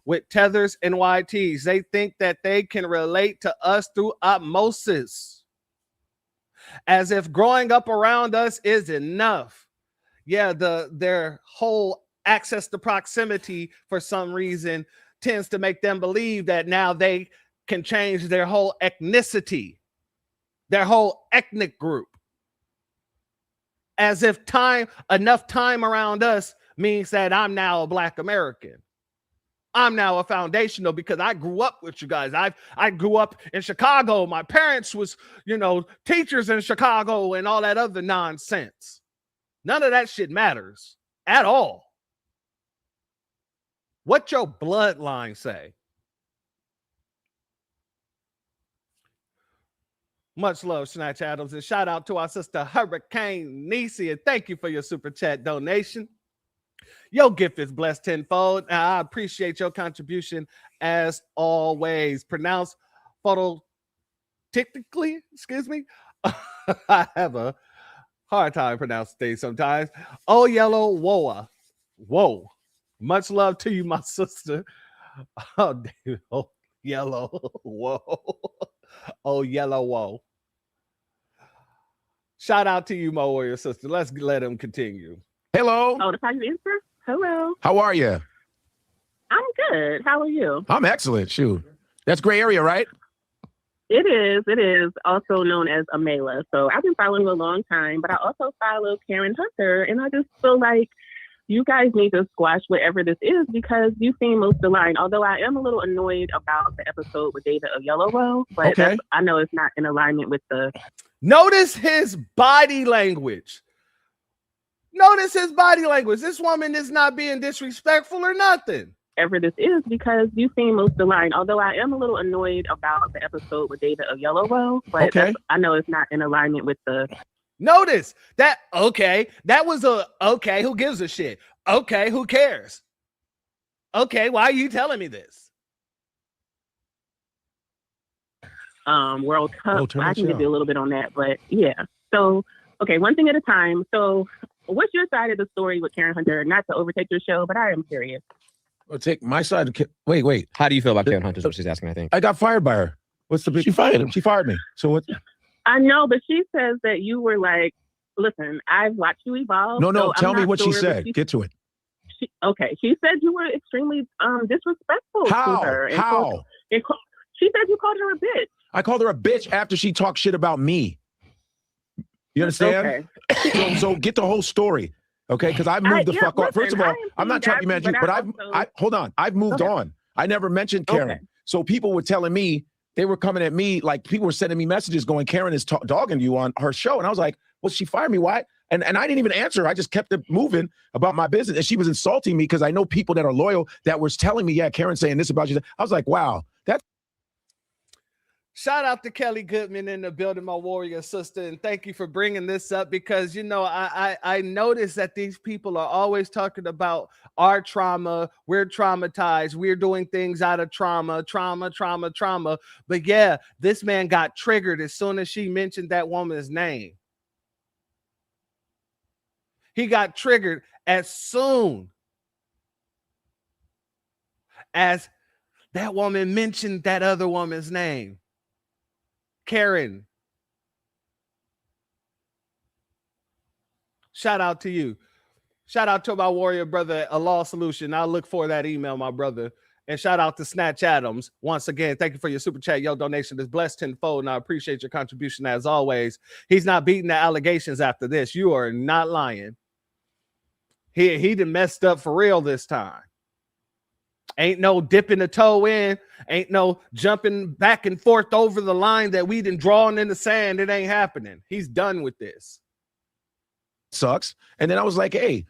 C: with tethers and YTs. They think that they can relate to us through osmosis, as if growing up around us is enough. Yeah, their whole access to proximity for some reason tends to make them believe that now they can change their whole ethnicity, their whole ethnic group, as if enough time around us means that I'm now a Black American. I'm now a foundational because I grew up with you guys. I grew up in Chicago. My parents was, teachers in Chicago and all that other nonsense. None of that shit matters at all. What your bloodline say? Much love, Snatch Adams, and shout out to our sister Hurricane Nisi, and thank you for your super chat donation. Your gift is blessed tenfold. And I appreciate your contribution as always. Pronounced phototically, excuse me. I have a hard time pronouncing things sometimes. Oh, yellow woa. Whoa. Much love to you, my sister. Oh, dude. Oh, yellow. Whoa. Oh, yellow whoa. Shout out to you, my warrior sister. Let's let him continue.
O: Hello.
Q: Oh, the prime minister? Hello.
O: How are you?
Q: I'm good. How are you?
O: I'm excellent. Shoot. That's gray area, right?
Q: It is. It is also known as Amela. So I've been following you a long time, but I also follow Karen Hunter, and I just feel like you guys need to squash whatever this is because you seem most aligned. Although I am a little annoyed about the episode with David of Yellow Row, but I know it's not in alignment with the...
C: Notice his body language. Notice his body language. This woman is not being disrespectful or nothing.
Q: Whatever this is because you seem most aligned. Although I am a little annoyed about the episode with David of Yellow Row, but I know it's not in alignment with the...
C: Notice that, that was who gives a shit? Okay, who cares? Okay, why are you telling me this?
Q: World Cup, I can give you a little bit on that, but yeah. So, okay, one thing at a time. So, what's your side of the story with Karen Hunter? Not to overtake your show, but I am curious.
O: Well, take my side. Wait.
R: How do you feel about Karen Hunter? Is what she's asking, I think.
O: I got fired by her. What's the big... She fired him. She fired me. So what?
Q: I know, but she says that you were like, listen, I've watched you evolve.
O: No,
Q: so
O: tell me what she said. Get to it.
Q: She said you were extremely disrespectful to her.
O: How?
Q: She said you called her a bitch.
O: I called her a bitch after she talked shit about me. You understand? Okay. So get the whole story, okay? Because I moved the fuck on. First of all, I'm not trying to manage you, but hold on. I've moved on. I never mentioned Karen. Okay. So people were telling me, they were coming at me, like people were sending me messages going, Karen is dogging you on her show. And I was like, well, she fired me. Why? And I didn't even answer her. I just kept it moving about my business. And she was insulting me because I know people that are loyal that was telling me, yeah, Karen's saying this about you. I was like, wow, that's...
C: Shout out to Kelly Goodman in the building, my warrior sister, and thank you for bringing this up because, I noticed that these people are always talking about our trauma. We're traumatized. We're doing things out of trauma. But yeah, this man got triggered as soon as she mentioned that woman's name. He got triggered as soon as that woman mentioned that other woman's name. Karen, shout out to you. Shout out to my warrior brother, A Law Solution. I'll look for that email, my brother. And shout out to Snatch Adams. Once again, thank you for your super chat. Your donation is blessed tenfold, and I appreciate your contribution as always. He's not beating the allegations after this. You are not lying. He done messed up for real this time. Ain't no dipping the toe in. Ain't no jumping back and forth over the line that we done drawn in the sand. It ain't happening. He's done with this.
O: Sucks. And then I was like, hey,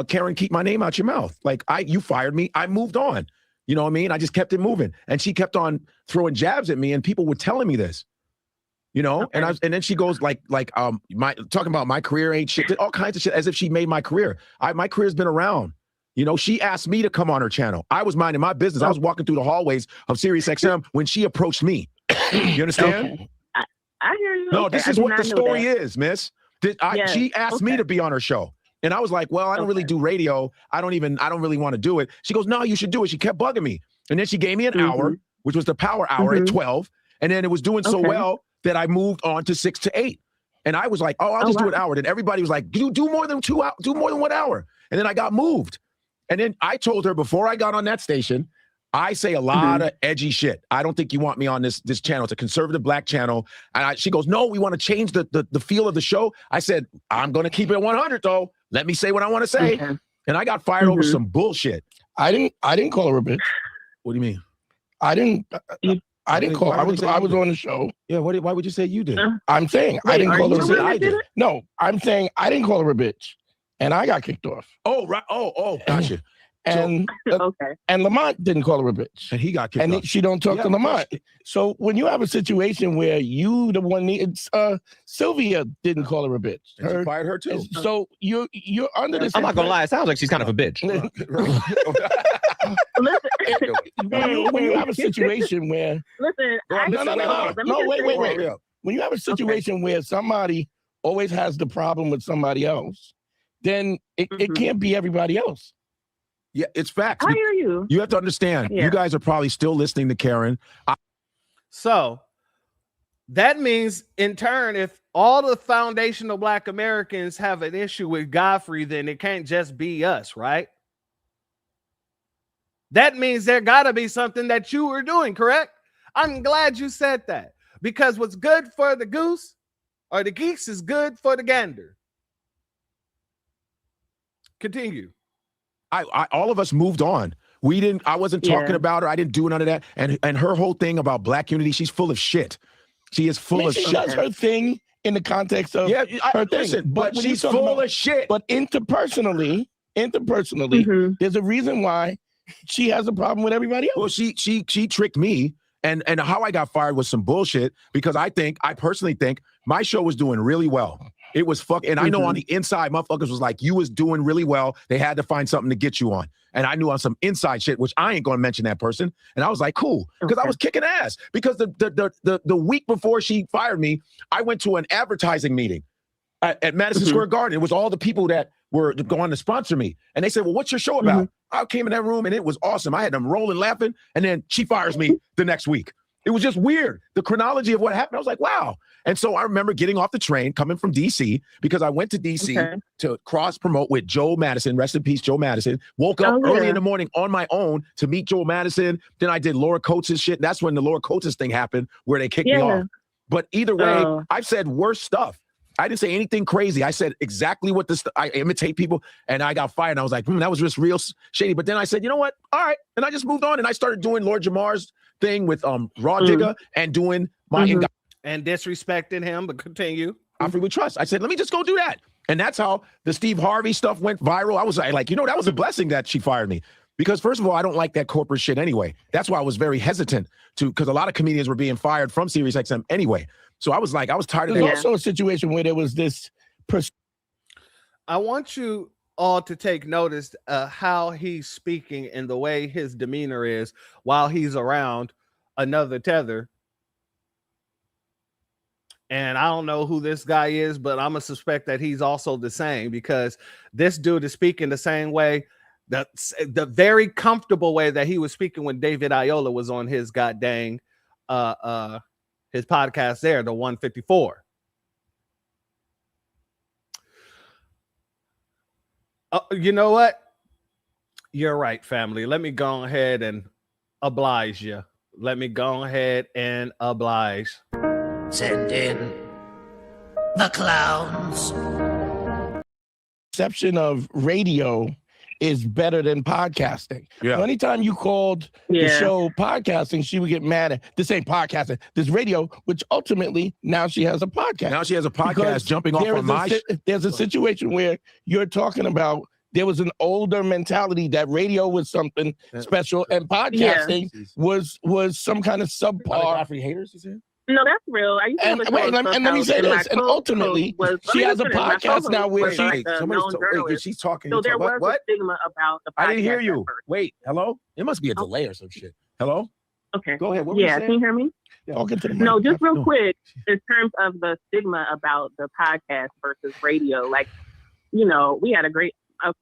O: Karen, keep my name out your mouth. Like, you fired me. I moved on. You know what I mean? I just kept it moving. And she kept on throwing jabs at me, and people were telling me this. And then she goes talking about my career ain't shit, all kinds of shit, as if she made my career. My career's been around. She asked me to come on her channel. I was minding my business. I was walking through the hallways of SiriusXM when she approached me. You understand?
Q: Okay. I hear you.
O: No,
Q: Okay,
O: this
Q: I
O: is
Q: did
O: what
Q: not
O: the
Q: know
O: story
Q: that.
O: is, miss.
Q: Yes.
O: She asked me to be on her show. And I was like, well, I don't really do radio. I don't really want to do it. She goes, no, you should do it. She kept bugging me. And then she gave me an hour, which was the power hour at 12. And then it was doing so well that I moved on to 6 to 8. And I was like, oh, I'll just do an hour. Then everybody was like, you do more than 2 hours, do more than 1 hour. And then I got moved. And then I told her before I got on that station, I say a lot of edgy shit. I don't think you want me on this channel. It's a conservative black channel. And she goes, no, we want to change the feel of the show. I said, I'm going to keep it 100 though. Let me say what I want to say. And I got fired over some bullshit.
S: I didn't call her a bitch.
O: What do you mean?
S: I didn't call. I was on the show.
O: Yeah. Why would you say you did?
S: I'm saying I didn't call her a bitch.
O: I did.
S: No, I'm saying I didn't call her a bitch, and I got kicked off.
O: Oh right. Oh, gotcha.
S: And and Lamont didn't call her a bitch,
O: and he got kicked off.
S: She don't talk to Lamont. So when you have a situation where you the one needs, Sylvia didn't call her a bitch.
O: And she fired her too.
S: So you're under this.
R: I'm not gonna lie. It sounds like she's kind of a bitch.
S: When you have a situation where
Q: wait.
S: When you have a situation where somebody always has the problem with somebody else, then it can't be everybody else.
O: Yeah, it's facts.
Q: I hear you.
O: You have to understand.
Q: Yeah.
O: You guys are probably still listening to Karen.
C: So that means, in turn, if all the foundational Black Americans have an issue with Godfrey, then it can't just be us, right? That means there got to be something that you were doing, correct? I'm glad you said that, because what's good for the goose or the geese is good for the gander. Continue.
O: All of us moved on. I wasn't talking about her. I didn't do none of that. And her whole thing about Black unity, she's full of shit. She is full of shit.
S: She does her thing in the context of her thing.
O: Listen, but she's full of shit.
S: But interpersonally, there's a reason why she has a problem with everybody else.
O: Well, she tricked me. And how I got fired was some bullshit, because I personally think my show was doing really well. It was and I know on the inside, motherfuckers was like, you was doing really well. They had to find something to get you on. And I knew on some inside shit, which I ain't going to mention that person. And I was like, cool, because I was kicking ass. Because the week before she fired me, I went to an advertising meeting at Madison Square Garden. It was all the people that were going to sponsor me. And they said, well, what's your show about? I came in that room and it was awesome. I had them rolling, laughing. And then she fires me the next week. It was just weird. The chronology of what happened, I was like, wow. And so I remember getting off the train, coming from D.C., because I went to D.C. to cross-promote with Joe Madison. Rest in peace, Joe Madison. Woke up early in the morning on my own to meet Joe Madison. Then I did Laura Coates' shit. That's when the Laura Coates thing happened, where they kicked me off. But either way, I've said worse stuff. I didn't say anything crazy. I said exactly what I imitate people, and I got fired. And I was like, that was just real shady. But then I said, you know what? All right. And I just moved on, and I started doing Lord Jamar's thing with Raw Digger and doing my
C: and disrespecting him, but continue.
O: Offer with trust. I said, let me just go do that. And that's how the Steve Harvey stuff went viral. I was like, that was a blessing that she fired me. Because first of all, I don't like that corporate shit anyway. That's why I was very hesitant because a lot of comedians were being fired from SiriusXM anyway. So I was tired of that.
S: There's also a situation where there was this
C: I want you all to take notice how he's speaking and the way his demeanor is while he's around another tether. And I don't know who this guy is, but I'm going to suspect that he's also the same, because this dude is speaking the same way, the very comfortable way that he was speaking when David Ayola was on his goddamn his podcast there, the 154. You know what? You're right, family. Let me go ahead and oblige you. Let me go ahead and oblige.
U: Send in the clowns.
S: Perception of radio is better than podcasting.
O: Yeah.
S: So anytime you called the show podcasting, she would get mad at this ain't podcasting, this radio, which ultimately now she has a podcast.
O: Now she has a podcast jumping off on my
S: there's a situation where you're talking about there was an older mentality that radio was something special and podcasting was some kind of subpar.
O: Godfrey haters, you said?
Q: No, that's real. I used to have a show
S: let me say this. And ultimately, she has a
Q: my
S: podcast now where
O: she's talking.
Q: So there was a stigma about the podcast.
O: I didn't hear you. Wait, hello? It must be a delay or some shit. Hello?
Q: Okay.
O: Go ahead. What were you
Q: Yeah,
O: saying?
Q: can you hear me?
O: Talking to the
Q: No,
O: mic.
Q: just real
O: No.
Q: quick, in terms of the stigma about the podcast versus radio, like, you know, we had a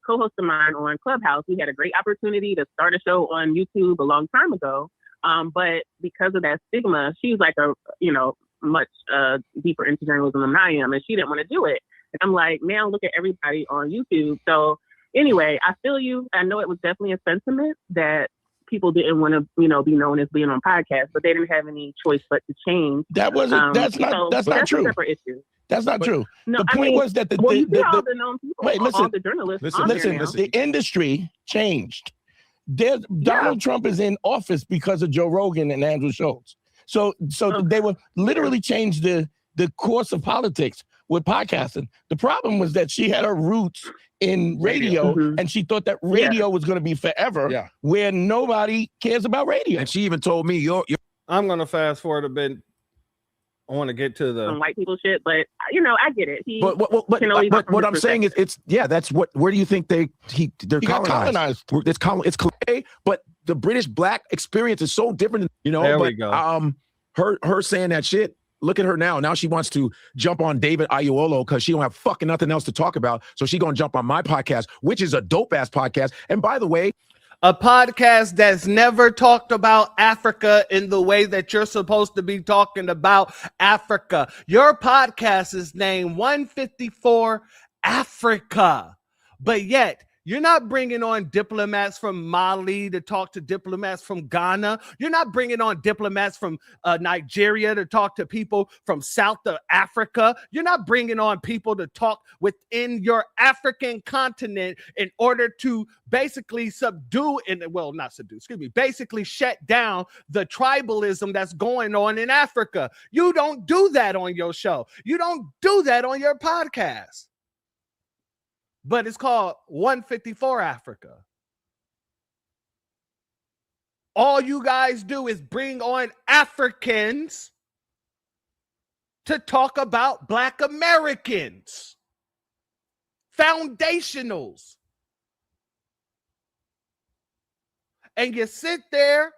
Q: co-host of mine on Clubhouse. We had a great opportunity to start a show on YouTube a long time ago. But because of that stigma, she's like much deeper into journalism than I am, and she didn't want to do it. And I'm like, now look at everybody on YouTube. So anyway, I feel you. I know it was definitely a sentiment that people didn't want to, be known as being on podcasts, but they didn't have any choice but to change.
O: That wasn't. That's not true.
Q: A separate issue.
O: That's not true.
Q: No,
O: The point was that
Q: you see all the known people,
O: wait, listen,
Q: all the journalists on there now.
O: The industry changed. Donald Trump is in office because of Joe Rogan and Andrew Schultz. So they were literally changed the course of politics with podcasting. The problem was that she had her roots in radio, and she thought that radio was going to be forever, where nobody cares about radio.
C: And she even told me, I'm going to fast forward a bit. I want to get to the
Q: some white people shit, but I get it.
O: But what I'm saying is, that's what. Where do you think they're colonized? It's cliche, but the British black experience is so different.
C: There we go.
O: Her saying that shit. Look at her now. Now she wants to jump on David Aiuolo because she don't have fucking nothing else to talk about. So she gonna jump on my podcast, which is a dope ass podcast. And by the way,
C: a podcast that's never talked about Africa in the way that you're supposed to be talking about Africa. Your podcast is named 154 Africa, but yet you're not bringing on diplomats from Mali to talk to diplomats from Ghana. You're not bringing on diplomats from Nigeria to talk to people from South Africa. You're not bringing on people to talk within your African continent in order to basically basically shut down the tribalism that's going on in Africa. You don't do that on your show. You don't do that on your podcast. But it's called 154 Africa. All you guys do is bring on Africans to talk about Black Americans, foundationals. And you sit there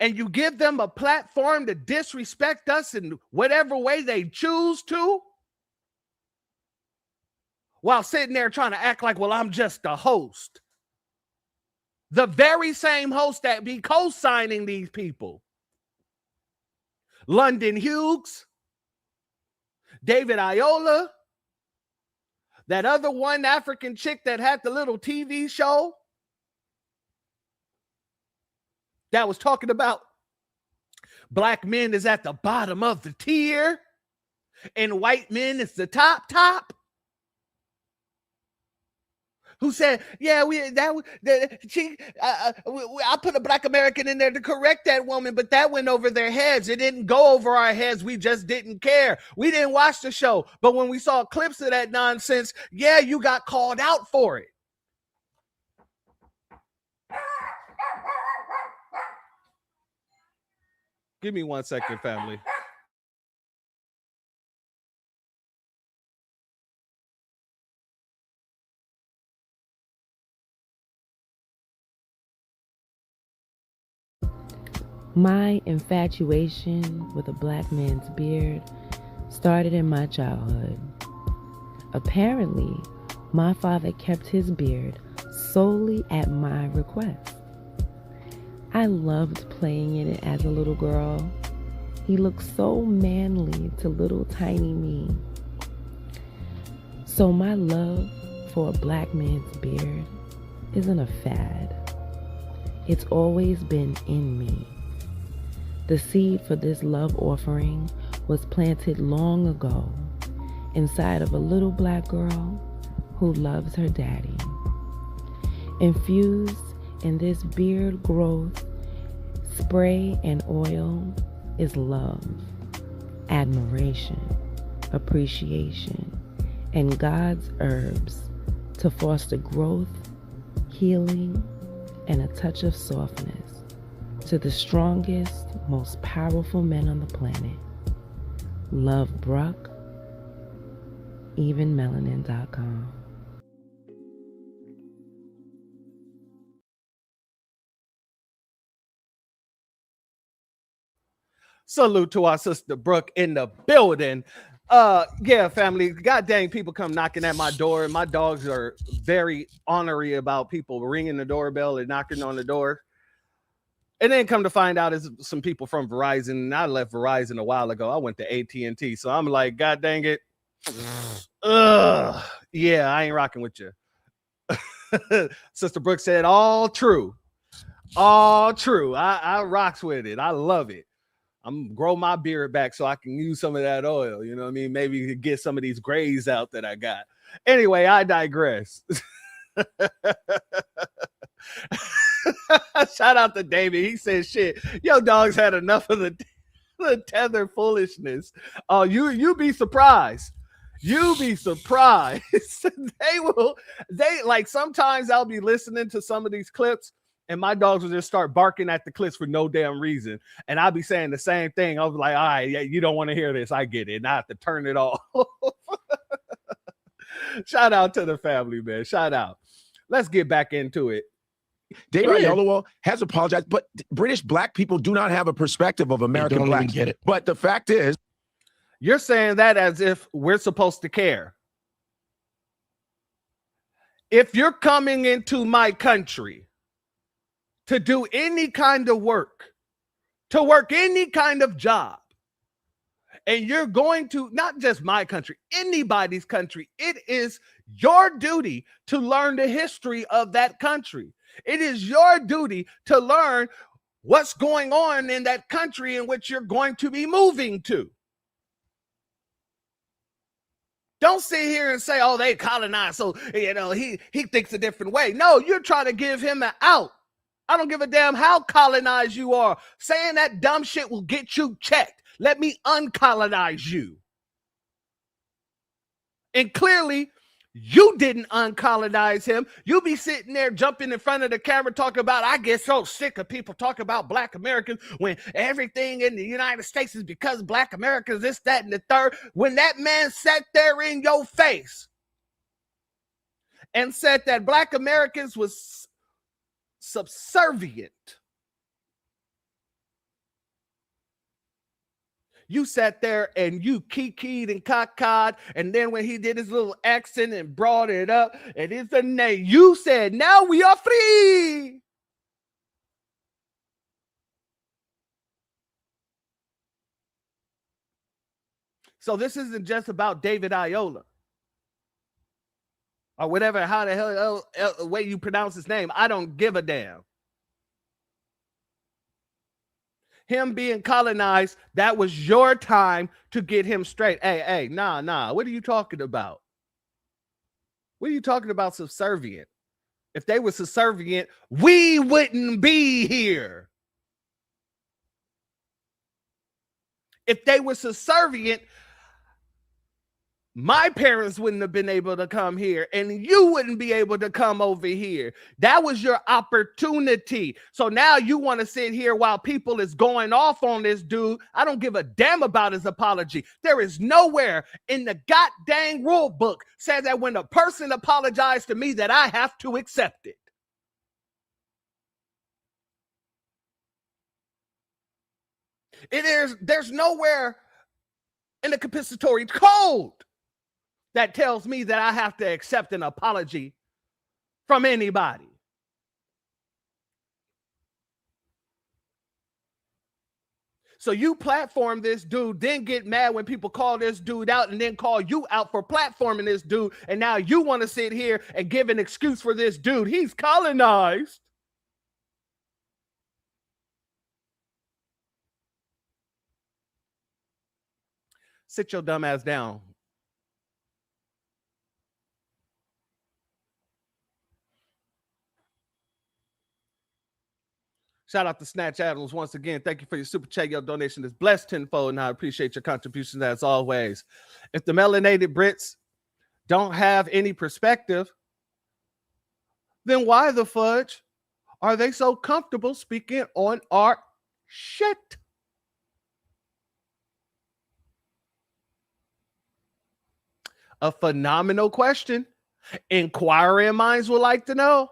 C: and you give them a platform to disrespect us in whatever way they choose to, while sitting there trying to act like, well, I'm just a host. The very same host that be co-signing these people. London Hughes, David Iola, that other one African chick that had the little TV show that was talking about Black men is at the bottom of the tier and white men is the top. Who said, I put a Black American in there to correct that woman, but that went over their heads. It didn't go over our heads. We just didn't care. We didn't watch the show. But when we saw clips of that nonsense, you got called out for it. Give me 1 second, family.
A: My infatuation with a Black man's beard started in my childhood. Apparently, my father kept his beard solely at my request. I loved playing in it as a little girl. He looked so manly to little tiny me. So my love for a Black man's beard isn't a fad. It's always been in me. The seed for this love offering was planted long ago inside of a little Black girl who loves her daddy. Infused in this beard growth, spray and oil is love, admiration, appreciation, and God's herbs to foster growth, healing, and a touch of softness to the strongest, most powerful men on the planet. Love Bruck, evenmelanin.com.
C: Salute to our sister Brooke in the building. Yeah, family. God dang, people come knocking at my door. My dogs are very ornery about people ringing the doorbell and knocking on the door. And then come to find out is some people from Verizon. And I left Verizon a while ago. I went to AT&T. So I'm like, God dang it. Yeah, I ain't rocking with you. Sister Brooke said, all true. All true. I rocks with it. I love it. I'm gonna grow my beard back so I can use some of that oil. You know what I mean? Maybe get some of these grays out that I got. Anyway, I digress. Shout out to David. He said, shit, yo dogs had enough of the tether foolishness. Oh, you be surprised. You be surprised. They like sometimes I'll be listening to some of these clips and my dogs will just start barking at the clips for no damn reason. And I'll be saying the same thing. I'll be like, all right, yeah, you don't want to hear this. I get it. And I have to turn it off. Shout out to the family, man. Shout out. Let's get back into it.
O: David Ayolawal has apologized, but British black people do not have a perspective of American blacks. Get it. But the fact is,
C: you're saying that as if we're supposed to care. If you're coming into my country to do any kind of work, to work any kind of job, and you're going to not just my country, anybody's country, it is your duty to learn the history of that country. It is your duty to learn what's going on in that country in which you're going to be moving to. Don't sit here and say, oh, they colonized, so, you know, he thinks a different way. No, you're trying to give him an out. I don't give a damn how colonized you are. Saying that dumb shit will get you checked. Let me uncolonize you. And clearly, you didn't uncolonize him. You be sitting there jumping in front of the camera talking about, I get so sick of people talking about black Americans when everything in the United States is because black Americans, this, that, and the third. When that man sat there in your face and said that black Americans was subservient, you sat there and you kikied and cockeyed, and then when he did his little accent and brought it up, and it's a name, you said, now we are free. So this isn't just about David Ayola or whatever, how the hell way you pronounce his name. I don't give a damn. Him being colonized, that was your time to get him straight. Hey, nah. What are you talking about? What are you talking about subservient? If they were subservient, we wouldn't be here. If they were subservient, my parents wouldn't have been able to come here and you wouldn't be able to come over here. That was your opportunity. So now you want to sit here while people is going off on this dude. I don't give a damn about his apology. There is nowhere in the goddamn rule book says that when a person apologizes to me that I have to accept it. There's nowhere in the compensatory code that tells me that I have to accept an apology from anybody. So you platform this dude, then get mad when people call this dude out and then call you out for platforming this dude. And now you want to sit here and give an excuse for this dude. He's colonized. Sit your dumb ass down. Shout out to Snatch Adams once again. Thank you for your super chat. Your donation is blessed tenfold, and I appreciate your contributions as always. If the melanated Brits don't have any perspective, then why the fudge are they so comfortable speaking on our shit? A phenomenal question. Inquiring minds would like to know.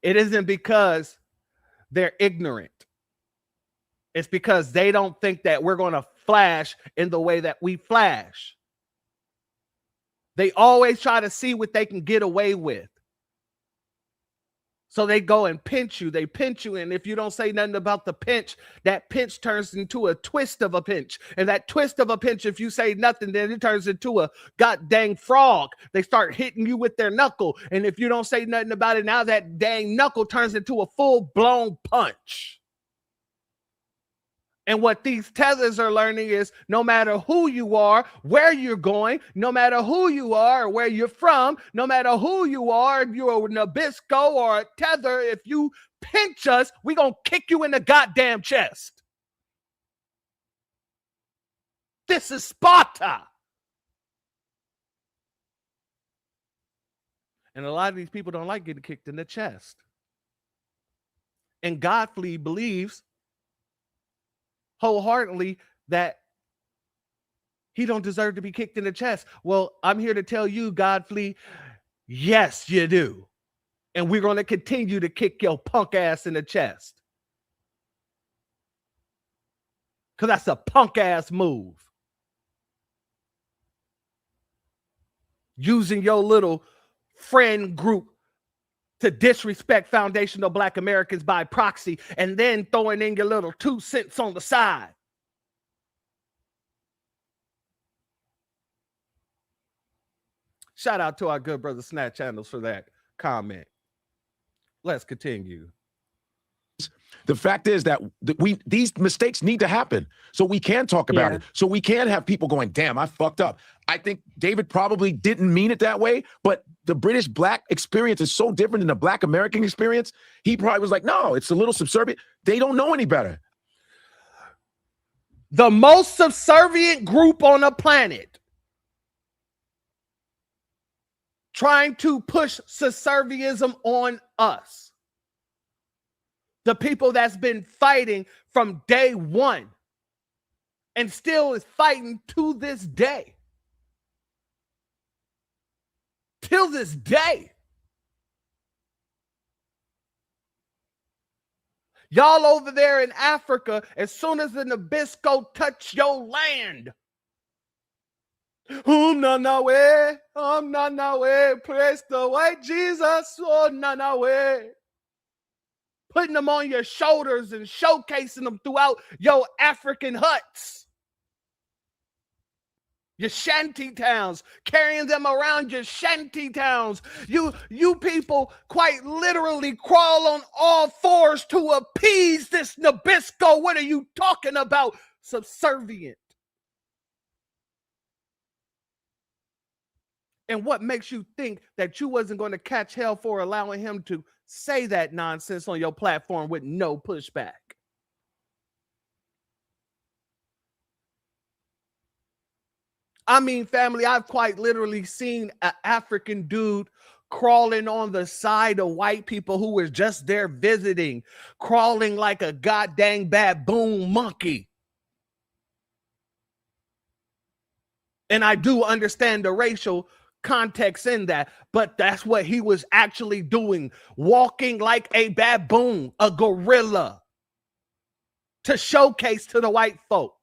C: It isn't because they're ignorant. It's because they don't think that we're going to flash in the way that we flash. They always try to see what they can get away with. So they go and pinch you. They pinch you. And if you don't say nothing about the pinch, that pinch turns into a twist of a pinch. And that twist of a pinch, if you say nothing, then it turns into a god dang frog. They start hitting you with their knuckle. And if you don't say nothing about it, now that dang knuckle turns into a full-blown punch. And what these tethers are learning is no matter who you are, where you're going, no matter who you are or where you're from, no matter who you are, if you're a Nabisco or a tether, if you pinch us, we're going to kick you in the goddamn chest. This is Sparta. And a lot of these people don't like getting kicked in the chest. And Godfrey believes wholeheartedly that he don't deserve to be kicked in the chest. Well, I'm here to tell you, Godfrey, yes, you do. And we're going to continue to kick your punk ass in the chest. Because that's a punk ass move. Using your little friend group to disrespect foundational Black Americans by proxy and then throwing in your little 2 cents on the side. Shout out to our good brother Snatch Channels for that comment. Let's continue.
O: The fact is that these mistakes need to happen so we can talk about it. So we can have people going, damn, I fucked up. I think David probably didn't mean it that way, but the British Black experience is so different than the Black American experience. He probably was like, no, it's a little subservient. They don't know any better.
C: The most subservient group on the planet trying to push subservientism on us. The people that's been fighting from day one and still is fighting to this day. Till this day. Y'all over there in Africa, as soon as the Nabisco touch your land, Nanawe, Nanawe, praise the white Jesus, oh Nanawe. Putting them on your shoulders and showcasing them throughout your African huts. Your shanty towns, carrying them around your shanty towns. You people quite literally crawl on all fours to appease this Nabisco. What are you talking about? Subservient. And what makes you think that you wasn't going to catch hell for allowing him to say that nonsense on your platform with no pushback? I mean, family, I've quite literally seen an African dude crawling on the side of white people who were just there visiting, crawling like a goddamn baboon monkey. And I do understand the racial context in that, but that's what he was actually doing, walking like a baboon, a gorilla, to showcase to the white folk.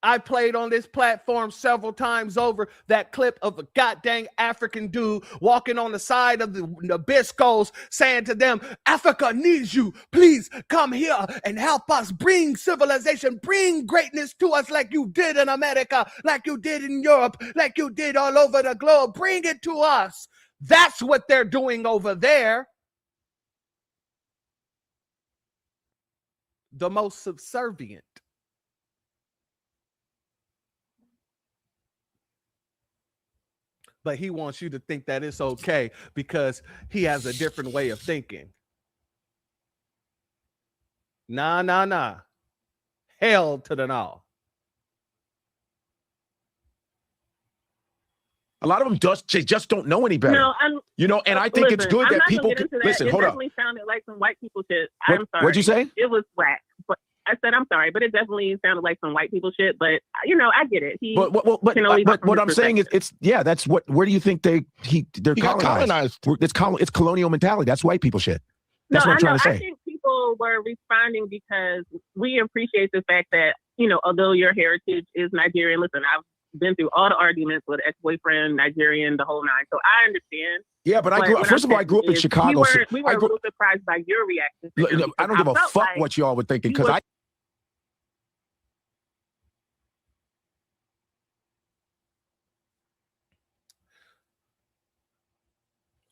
C: I played on this platform several times over that clip of a goddamn African dude walking on the side of the Nabiscos saying to them, Africa needs you. Please come here and help us bring civilization, bring greatness to us like you did in America, like you did in Europe, like you did all over the globe. Bring it to us. That's what they're doing over there. The most subservient. But he wants you to think that it's okay because he has a different way of thinking. Nah. Hell to the no.
O: A lot of them just don't know any better.
Q: No,
O: and I think it's good that people can listen.
Q: It
O: Hold up.
Q: definitely sounded like some white people shit.
O: I'm sorry. What'd you say?
Q: It was whack. But I said I'm sorry, but it definitely sounded like some white people shit. But I get it.
O: But what I'm saying is, that's what. Where do you think they're colonized? It's colonial mentality. That's white people shit. That's what I'm trying to say.
Q: I think people people were responding because we appreciate the fact that, you know, although your heritage is Nigerian, listen, I've been through all the arguments with ex-boyfriend, Nigerian, the whole nine. So I understand.
O: Yeah, but I grew up, first of all, I grew up in Chicago.
Q: We were a little surprised by your reaction.
O: I don't give a fuck what y'all were thinking because I.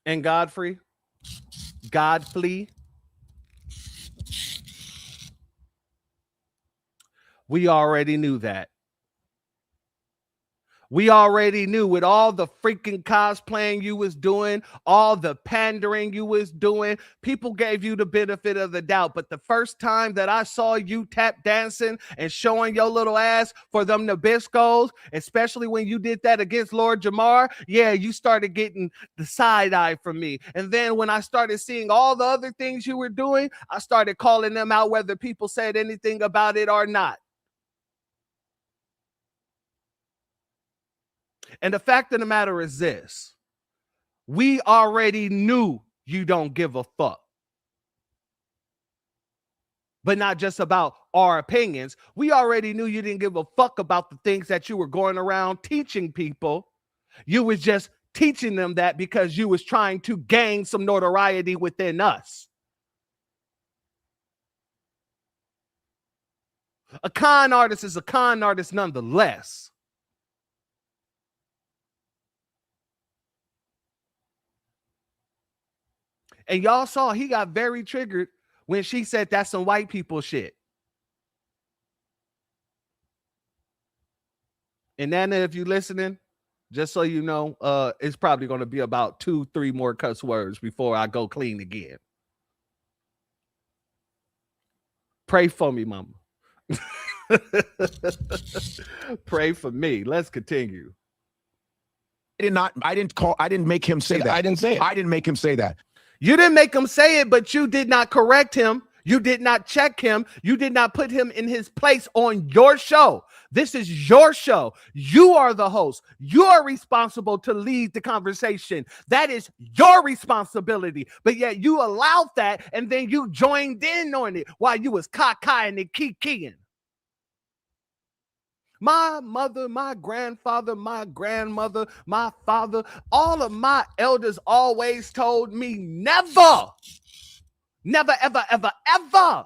C: And Godfrey, we already knew that. We already knew with all the freaking cosplaying you was doing, all the pandering you was doing, people gave you the benefit of the doubt. But the first time that I saw you tap dancing and showing your little ass for them Nabiscos, especially when you did that against Lord Jamar, yeah, you started getting the side eye from me. And then when I started seeing all the other things you were doing, I started calling them out whether people said anything about it or not. And the fact of the matter is this: we already knew you don't give a fuck. But not just about our opinions. We already knew you didn't give a fuck about the things that you were going around teaching people. You was just teaching them that because you was trying to gain some notoriety within us. A con artist is a con artist nonetheless. And y'all saw he got very triggered when she said that's some white people shit. And Nana, if you're listening, just so you know, it's probably going to be about 2-3 more cuss words before I go clean again. Pray for me, mama. Pray for me. Let's continue.
O: I didn't make him say that.
R: I didn't say it.
O: I didn't make him say that.
C: You didn't make him say it, but you did not correct him. You did not check him. You did not put him in his place on your show. This is your show. You are the host. You are responsible to lead the conversation. That is your responsibility. But yet you allowed that, and then you joined in on it while you was cockeying and kikiing. My mother, my grandfather, my grandmother, my father, all of my elders always told me never, ever, ever, ever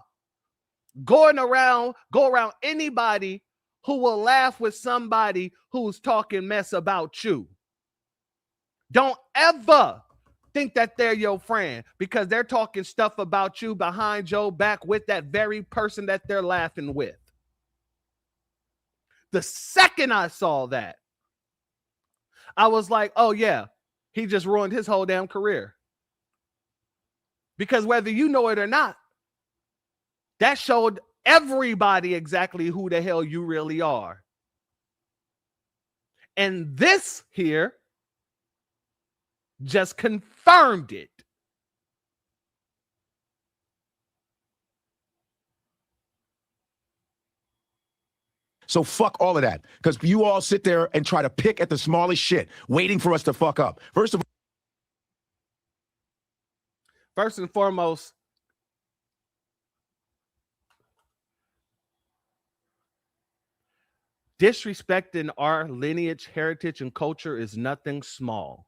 C: go around anybody who will laugh with somebody who's talking mess about you. Don't ever think that they're your friend because they're talking stuff about you behind your back with that very person that they're laughing with. The second I saw that, I was like, oh yeah, he just ruined his whole damn career. Because whether you know it or not, that showed everybody exactly who the hell you really are. And this here just confirmed it.
O: So fuck all of that. Because you all sit there and try to pick at the smallest shit, waiting for us to fuck up. First
C: and foremost, disrespecting our lineage, heritage, and culture is nothing small.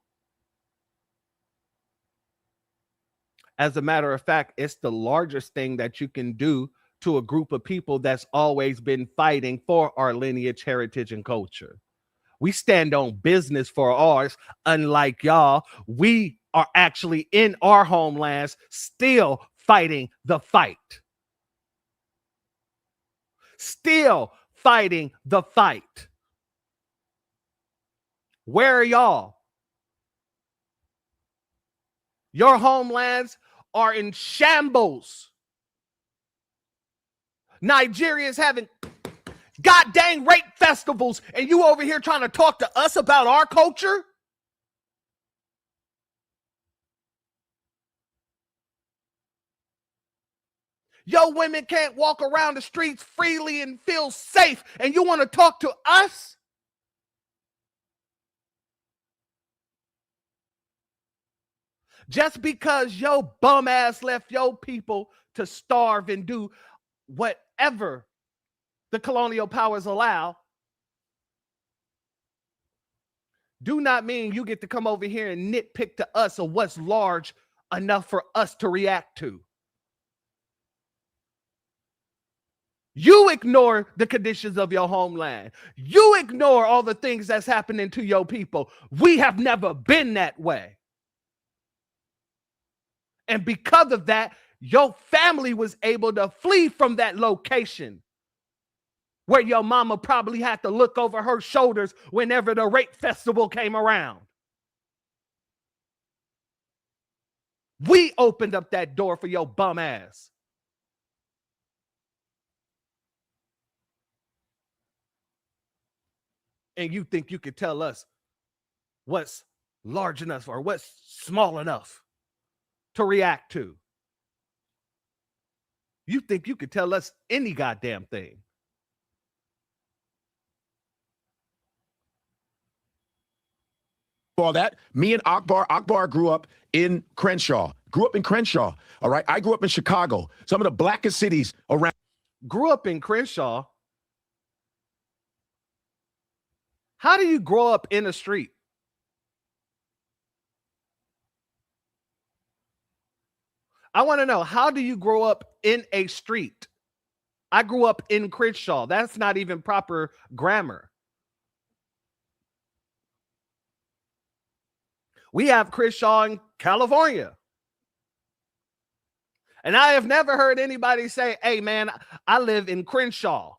C: As a matter of fact, it's the largest thing that you can do to a group of people that's always been fighting for our lineage, heritage, and culture. We stand on business for ours, unlike y'all. We are actually in our homelands still fighting the fight. Still fighting the fight. Where are y'all? Your homelands are in shambles. Nigeria's having god dang rape festivals, and you over here trying to talk to us about our culture? Your women can't walk around the streets freely and feel safe, and you want to talk to us? Just because your bum ass left your people to starve and do whatever the colonial powers allow, do not mean you get to come over here and nitpick to us of what's large enough for us to react to. You ignore the conditions of your homeland. You ignore all the things that's happening to your people. We have never been that way. And because of that, your family was able to flee from that location where your mama probably had to look over her shoulders whenever the rape festival came around. We opened up that door for your bum ass. And you think you could tell us what's large enough or what's small enough to react to? You think you could tell us any goddamn thing?
O: All that, me and Akbar grew up in Crenshaw. All right. I grew up in Chicago, some of the blackest cities around.
C: Grew up in Crenshaw. How do you grow up in a street? I want to know, how do you grow up in a street? I grew up in Crenshaw. That's not even proper grammar. We have Crenshaw in California. And I have never heard anybody say, hey, man, I live in Crenshaw.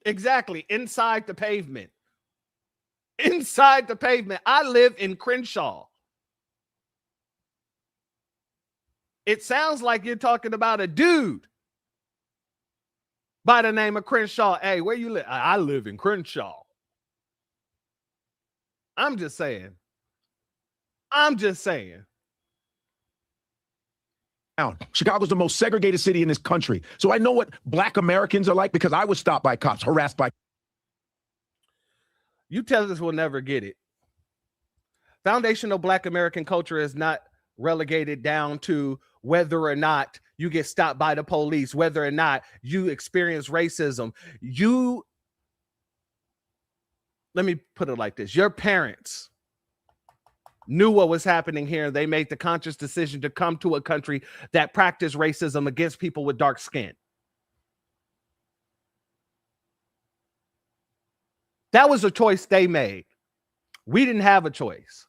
C: Exactly. Inside the pavement. Inside the pavement. I live in Crenshaw. It sounds like you're talking about a dude by the name of Crenshaw. Hey, where you live? I live in Crenshaw. I'm just saying.
O: Chicago's the most segregated city in this country. So I know what black Americans are like because I was stopped by cops, harassed by.
C: You tell us we'll never get it. Foundational black American culture is not relegated down to whether or not you get stopped by the police, whether or not you experience racism. Let me put it like this. Your parents knew what was happening here. They made the conscious decision to come to a country that practiced racism against people with dark skin. That was a choice they made. We didn't have a choice.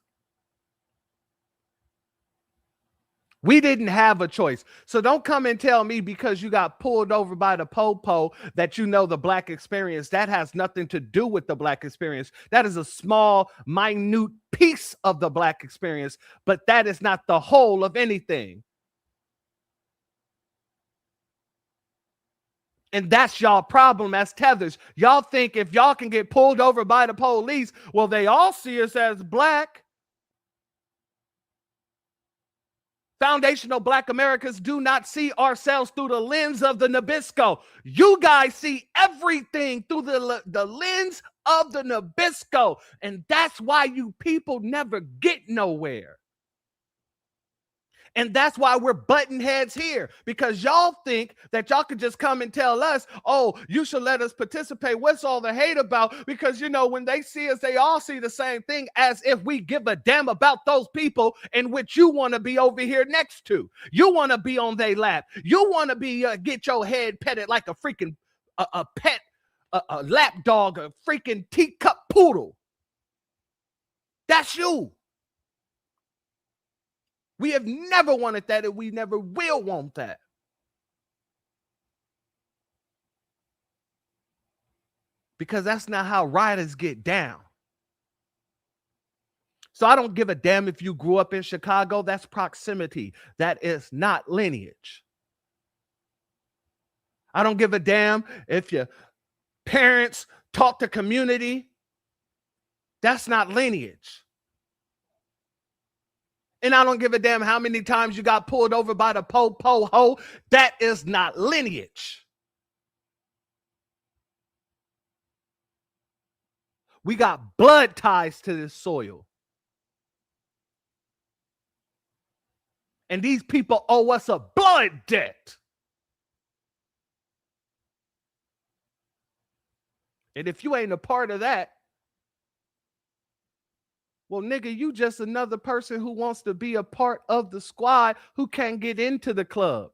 C: We didn't have a choice. So don't come and tell me because you got pulled over by the po-po that you know the black experience. That has nothing to do with the black experience. That is a small, minute piece of the black experience, but that is not the whole of anything. And that's y'all problem as tethers. Y'all think if y'all can get pulled over by the police, well, they all see us as black. Foundational black Americans do not see ourselves through the lens of the Nabisco. You guys see everything through the lens of the Nabisco. And that's why you people never get nowhere. And that's why we're button heads here, because y'all think that y'all could just come and tell us, oh, you should let us participate. What's all the hate about? Because, you know, when they see us, they all see the same thing, as if we give a damn about those people in which you want to be over here next to. You want to be on their lap. You want to be get your head petted like a freaking a pet, a lap dog, a freaking teacup poodle. That's you. We have never wanted that, and we never will want that. Because that's not how riders get down. So I don't give a damn if you grew up in Chicago. That's proximity. That is not lineage. I don't give a damn if your parents taught the community. That's not lineage. And I don't give a damn how many times you got pulled over by the po-ho. That is not lineage. We got blood ties to this soil. And these people owe us a blood debt. And if you ain't a part of that, well, nigga, you just another person who wants to be a part of the squad who can't get into the club.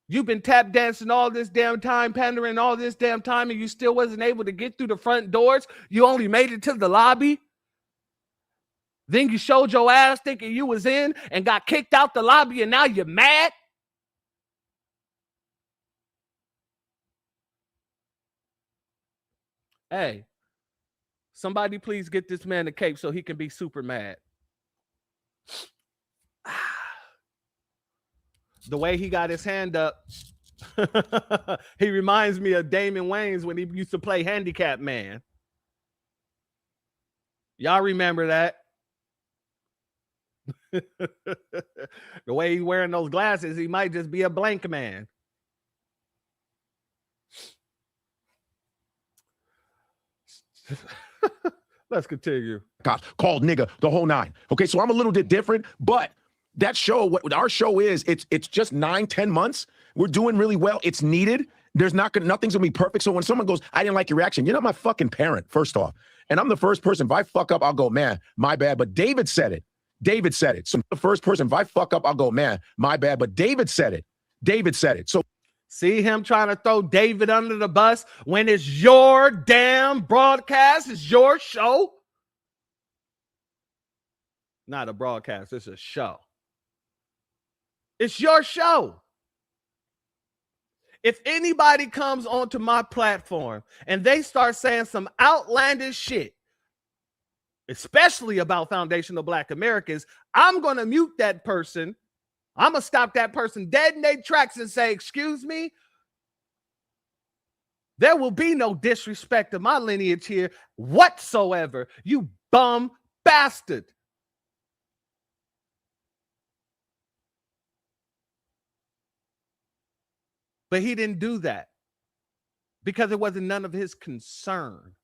C: You've been tap dancing all this damn time, pandering all this damn time, and you still wasn't able to get through the front doors. You only made it to the lobby. Then you showed your ass thinking you was in and got kicked out the lobby, and now you're mad. Hey, somebody please get this man a cape so he can be super mad. The way he got his hand up, he reminds me of Damon Wayans when he used to play Handicap Man. Y'all remember that? The way he's wearing those glasses, he might just be a blank man. Let's continue.
O: Called nigga, the whole nine. Okay, so I'm a little bit different, but that show, what our show is, it's just 9-10 months. We're doing really well. It's needed. Nothing's gonna be perfect. So when someone goes, I didn't like your reaction, you're not my fucking parent, first off. And I'm the first person, if I fuck up, I'll go, man, my bad. But David said it. David said it. So the first person, if I fuck up, I'll go, man, my bad. But David said it. David said it. So
C: see him trying to throw David under the bus when it's your damn broadcast, it's your show. Not a broadcast, it's a show. It's your show. If anybody comes onto my platform and they start saying some outlandish shit, especially about foundational Black Americans, I'm going to mute that person. I'm going to stop that person dead in their tracks and say, excuse me, there will be no disrespect to my lineage here whatsoever, you bum bastard. But he didn't do that because it wasn't none of his concern.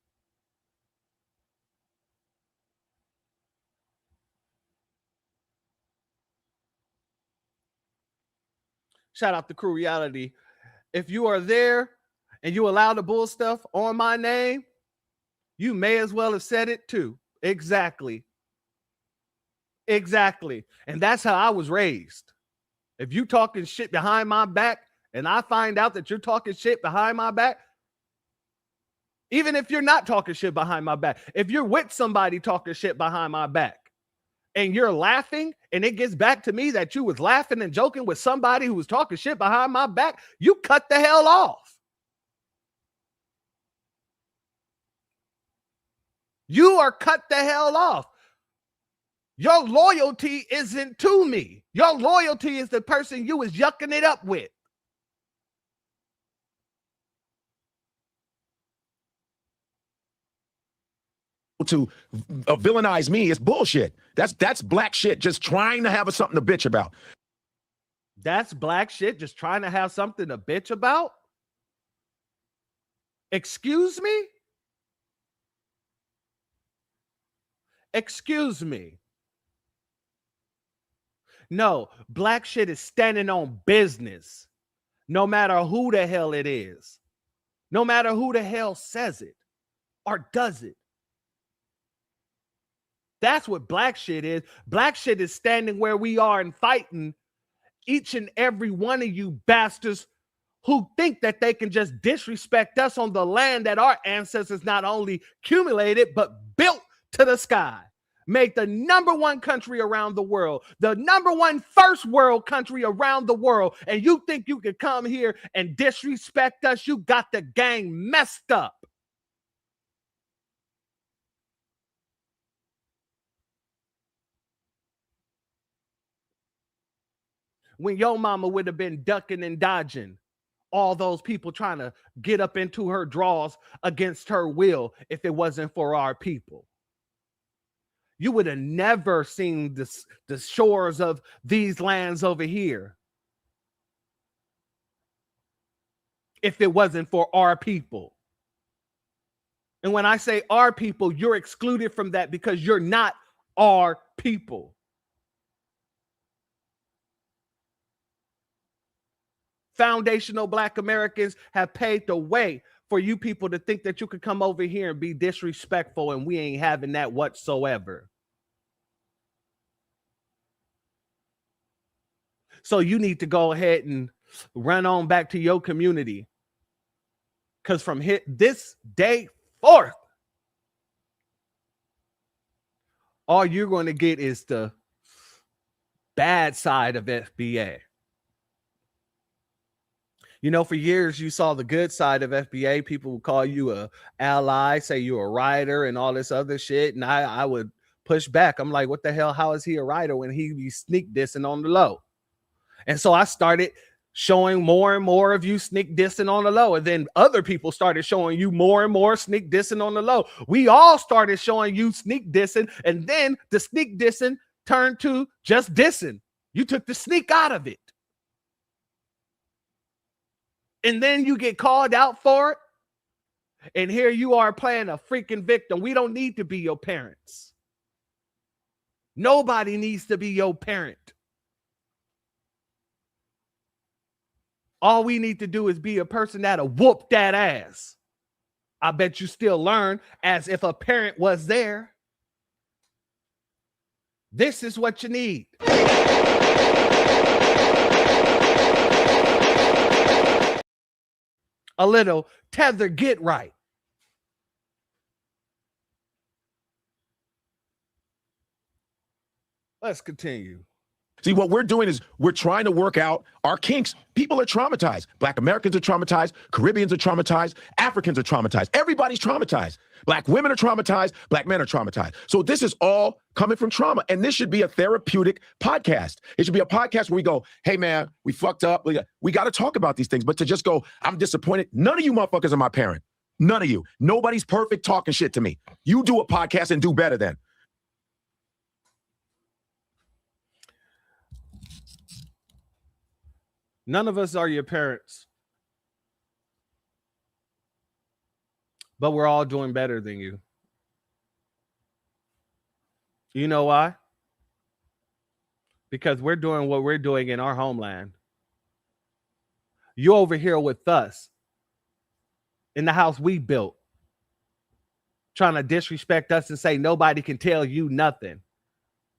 C: Shout out to Crew Reality. If you are there and you allow the bull stuff on my name, you may as well have said it too. Exactly. Exactly. And that's how I was raised. If you talking shit behind my back and I find out that you're talking shit behind my back, even if you're not talking shit behind my back, if you're with somebody talking shit behind my back and you're laughing and it gets back to me that you was laughing and joking with somebody who was talking shit behind my back, you cut the hell off. You are cut the hell off. Your loyalty isn't to me. Your loyalty is the person you was yucking it up with.
O: To villainize me is bullshit. That's black shit, just trying to have something to bitch about.
C: That's black shit, just trying to have something to bitch about? Excuse me? Excuse me. No, black shit is standing on business, no matter who the hell it is, no matter who the hell says it or does it. That's what black shit is. Black shit is standing where we are and fighting each and every one of you bastards who think that they can just disrespect us on the land that our ancestors not only accumulated, but built to the sky. Made the #1 country around the world, the #1 first world country around the world. And you think you can come here and disrespect us? You got the gang messed up. When your mama would have been ducking and dodging all those people trying to get up into her drawers against her will if it wasn't for our people. You would have never seen the shores of these lands over here if it wasn't for our people. And when I say our people, you're excluded from that because you're not our people. Foundational Black Americans have paved the way for you people to think that you could come over here and be disrespectful, and we ain't having that whatsoever. So you need to go ahead and run on back to your community, because from this day forth, all you're going to get is the bad side of FBA. You know, for years, you saw the good side of FBA. People would call you a ally, say you're a writer and all this other shit. And I would push back. I'm like, what the hell? How is he a writer when he be sneak dissing on the low? And so I started showing more and more of you sneak dissing on the low. And then other people started showing you more and more sneak dissing on the low. We all started showing you sneak dissing. And then the sneak dissing turned to just dissing. You took the sneak out of it. And then you get called out for it. And here you are playing a freaking victim. We don't need to be your parents. Nobody needs to be your parent. All we need to do is be a person that'll whoop that ass. I bet you still learn as if a parent was there. This is what you need. A little tether get right. Let's continue.
O: See, what we're doing is we're trying to work out our kinks. People are traumatized. Black Americans are traumatized. Caribbeans are traumatized. Africans are traumatized. Everybody's traumatized. Black women are traumatized. Black men are traumatized. So this is all coming from trauma. And this should be a therapeutic podcast. It should be a podcast where we go, hey, man, we fucked up. We got to talk about these things. But to just go, I'm disappointed. None of you motherfuckers are my parent. None of you. Nobody's perfect talking shit to me. You do a podcast and do better then.
C: None of us are your parents, but we're all doing better than you. You know why? Because we're doing what we're doing in our homeland. You over here with us in the house we built, trying to disrespect us and say nobody can tell you nothing.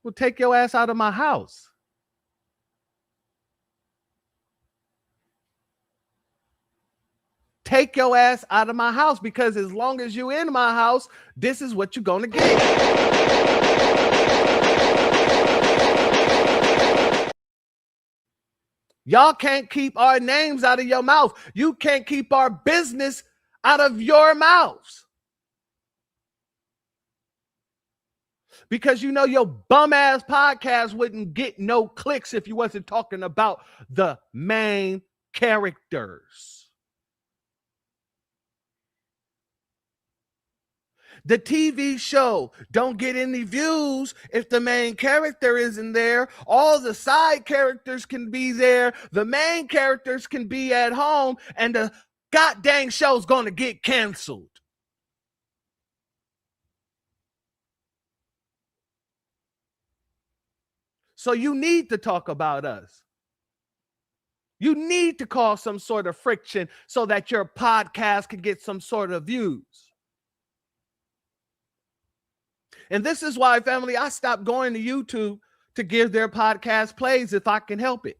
C: Well, take your ass out of my house. Take your ass out of my house, because as long as you in my house, this is what you're going to get. Y'all can't keep our names out of your mouth. You can't keep our business out of your mouths. Because you know your bum ass podcast wouldn't get no clicks if you wasn't talking about the main characters. The TV show don't get any views if the main character isn't there. All the side characters can be there. The main characters can be at home, and the goddamn show's going to get canceled. So you need to talk about us. You need to cause some sort of friction so that your podcast can get some sort of views. And this is why, family, I stopped going to YouTube to give their podcast plays if I can help it.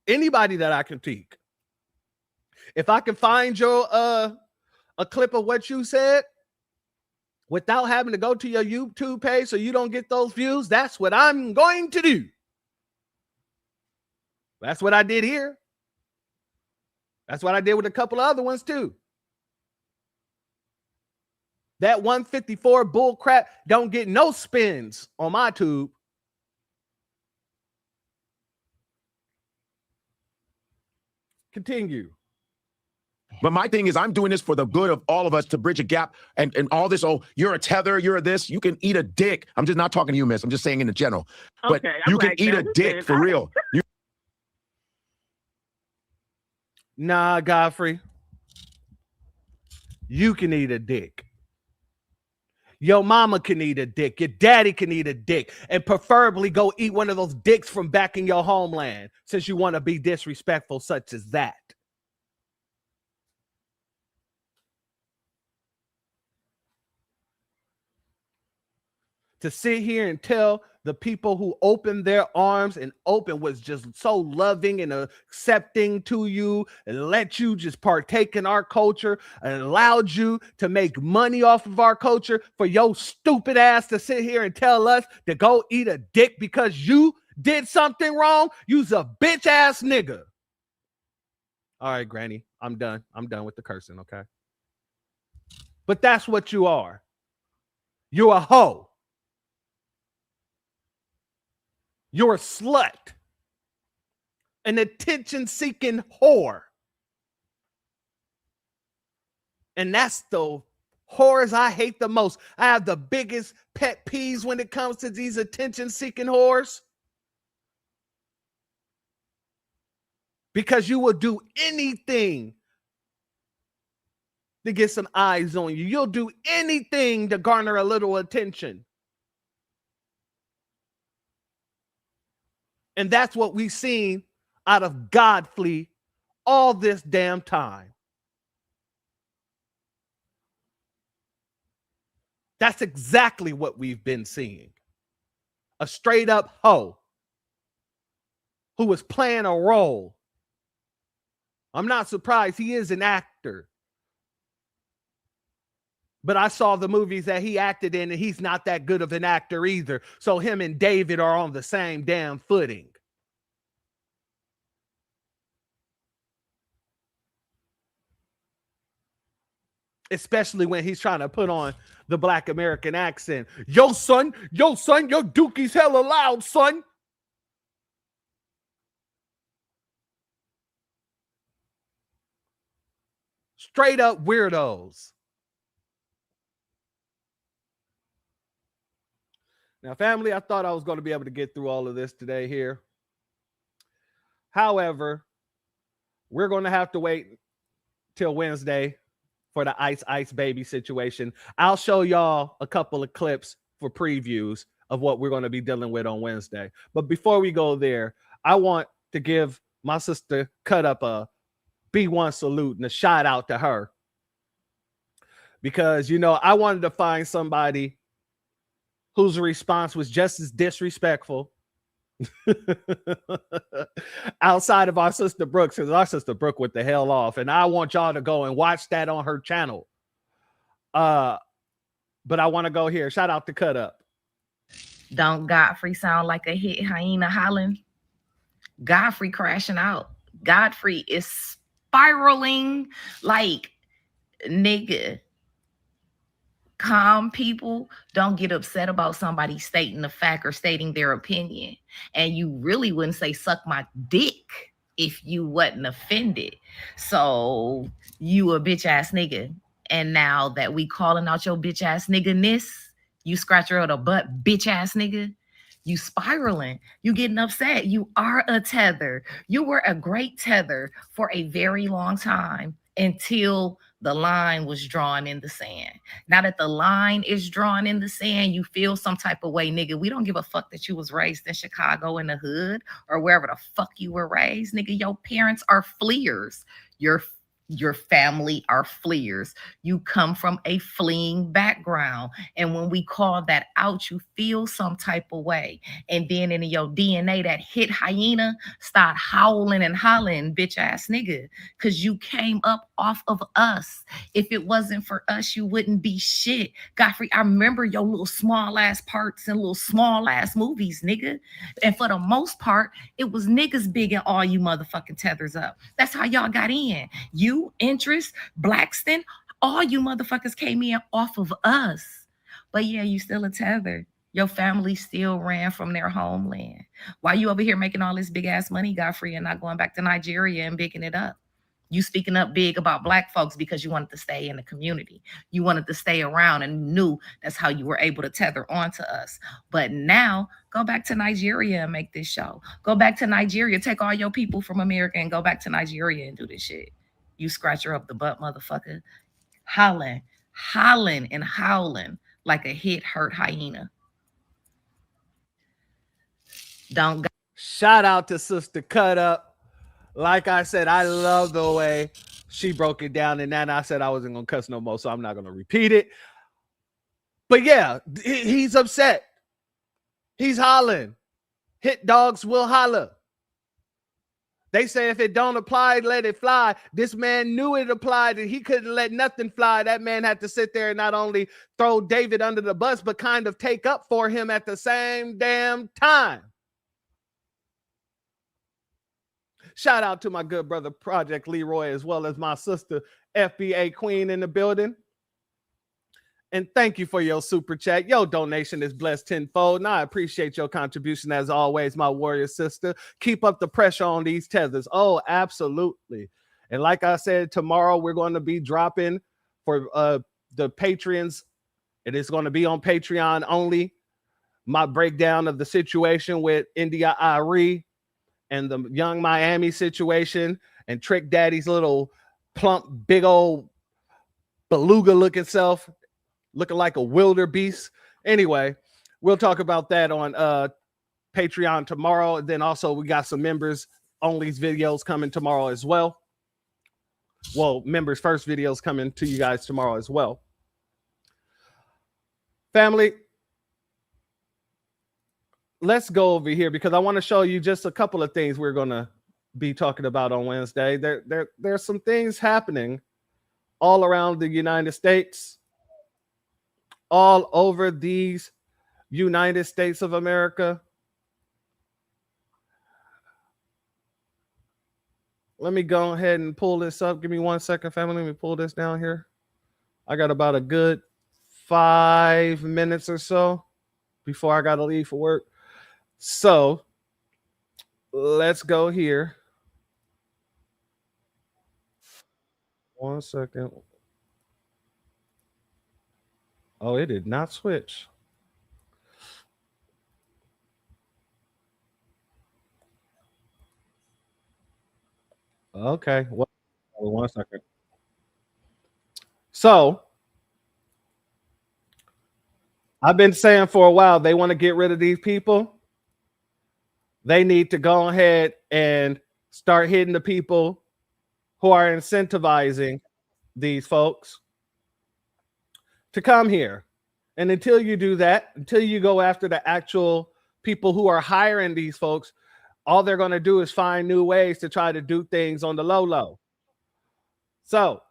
C: Anybody that I critique. If I can find your a clip of what you said without having to go to your YouTube page so you don't get those views, that's what I'm going to do. That's what I did here. That's what I did with a couple of other ones too. That 154 bull crap don't get no spins on my tube. Continue.
O: But my thing is, I'm doing this for the good of all of us to bridge a gap and all this. Oh, you're a tether. You're a this. You can eat a dick. I'm just not talking to you, miss. I'm just saying in the general. But
Q: Okay,
O: you
Q: I'm
O: can
Q: like,
O: eat a
Q: listen,
O: dick for real.
C: Nah, Godfrey. You can eat a dick. Your mama can eat a dick. Your daddy can eat a dick. And preferably go eat one of those dicks from back in your homeland since you want to be disrespectful such as that. To sit here and tell the people who opened their arms and was just so loving and accepting to you and let you just partake in our culture and allowed you to make money off of our culture, for your stupid ass to sit here and tell us to go eat a dick because you did something wrong? You's a bitch ass nigga. All right, Granny, I'm done. I'm done with the cursing, okay? But that's what you are. You're a hoe. You're a slut, an attention-seeking whore. And that's the whores I hate the most. I have the biggest pet peeves when it comes to these attention-seeking whores. Because you will do anything to get some eyes on you. You'll do anything to garner a little attention. And that's what we've seen out of Godfrey all this damn time. That's exactly what we've been seeing. A straight up hoe who was playing a role. I'm not surprised. He is an actor. But I saw the movies that he acted in, and he's not that good of an actor either. So him and David are on the same damn footing. Especially when he's trying to put on the Black American accent. Yo, son, your dookie's hella loud, son. Straight up weirdos. Now, family, I thought I was going to be able to get through all of this today here. However, we're going to have to wait till Wednesday for the Ice Baby situation. I'll show y'all a couple of clips for previews of what we're going to be dealing with on Wednesday. But before we go there, I want to give my sister Cut Up a B1 salute and a shout out to her. Because, you know, I wanted to find somebody whose response was just as disrespectful outside of our sister Brooks, because our sister Brooke went the hell off, and I want y'all to go and watch that on her channel. But I want to go here. Shout out to Cut Up.
T: Don't Godfrey sound like a hit hyena hollering? Godfrey crashing out. Godfrey is spiraling like, nigga. Calm people don't get upset about somebody stating the fact or stating their opinion. And you really wouldn't say suck my dick if you wasn't offended. So you a bitch ass nigga. And now that we calling out your bitch ass nigga-ness, you scratch your other butt, bitch ass nigga. You spiraling. You getting upset. You are a tether. You were a great tether for a very long time until the line was drawn in the sand. Now that the line is drawn in the sand, you feel some type of way, nigga. We don't give a fuck that you was raised in Chicago in the hood or wherever the fuck you were raised, nigga. Your parents are fleers. Your family are fleers. You come from a fleeing background. And when we call that out, you feel some type of way. And then in your DNA, that hit hyena, start howling and hollering, bitch ass nigga, because you came up off of us. If it wasn't for us, you wouldn't be shit. Godfrey, I remember your little small ass parts and little small ass movies, nigga. And for the most part, it was niggas bigging all you motherfucking tethers up. That's how y'all got in. You, Interest, Blackston, all you motherfuckers came in off of us. But yeah, you still a tether. Your family still ran from their homeland. Why you over here making all this big ass money, Godfrey, and not going back to Nigeria and bigging it up? You speaking up big about black folks because you wanted to stay in the community. You wanted to stay around and knew that's how you were able to tether onto us. But now go back to Nigeria and make this show. Go back to Nigeria. Take all your people from America and go back to Nigeria and do this shit. You scratch her up the butt, motherfucker. hollering, and howling like a hurt hyena. Don't go.
C: Shout out to Sister Cut Up. Like I said, I love the way she broke it down, and then I said I wasn't gonna cuss no more, so I'm not gonna repeat it. But yeah, he's upset. He's hollering. Hit dogs will holler. They say if it don't apply, let it fly. This man knew it applied and he couldn't let nothing fly. That man had to sit there and not only throw David under the bus, but kind of take up for him at the same damn time. Shout out to my good brother Project Leroy, as well as my sister FBA Queen in the building. And thank you for your super chat. Your donation is blessed tenfold. And I appreciate your contribution as always, my warrior sister. Keep up the pressure on these tethers. Oh, absolutely. And like I said, tomorrow we're going to be dropping for the Patreons. It is going to be on Patreon only. My breakdown of the situation with India Ari and the Young Miami situation and Trick Daddy's little plump, big old beluga looking self. Looking like a wildebeest. Anyway, we'll talk about that on Patreon tomorrow. And then also we got some members only videos coming tomorrow as well. Well, members first videos coming to you guys tomorrow as well. Family, let's go over here because I want to show you just a couple of things we're going to be talking about on Wednesday. There's some things happening all around the United States. All over these United States of America. Let me go ahead and pull this up. Give me 1 second, family. Let me pull this down here. I got about a good 5 minutes or so before I got to leave for work. So let's go here. 1 second. Oh, it did not switch. Okay. 1 second. So I've been saying for a while, they want to get rid of these people. They need to go ahead and start hitting the people who are incentivizing these folks to come here. And until you do that, until you go after the actual people who are hiring these folks, all they're going to do is find new ways to try to do things on the low. So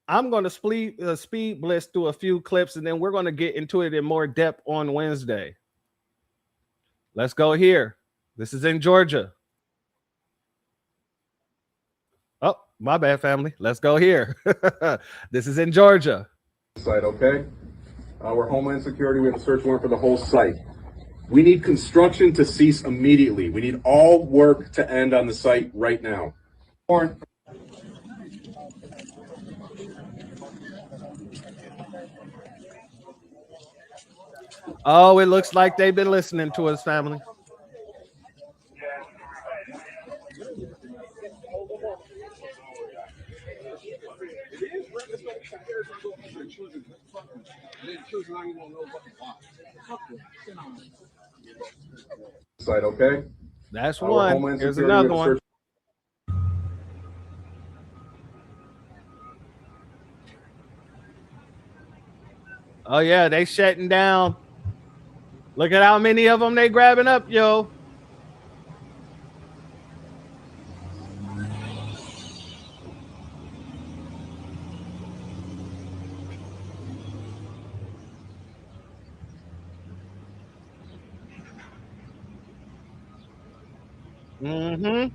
C: I'm going to speed blitz through a few clips, and then we're going to get into it in more depth on Wednesday. Let's go here. This is in Georgia. Oh, my bad, family. Let's go here. This is in Georgia.
B: Site, okay? We're Homeland Security. We have a search warrant for the whole site. We need construction to cease immediately. We need all work to end on the site right now. Warrant.
C: Oh, it looks like they've been listening to us, family.
B: Site, okay?
C: That's one. Here's another one. Oh, yeah, they shutting down. Look at how many of them they grabbing up, yo. Mm-hmm.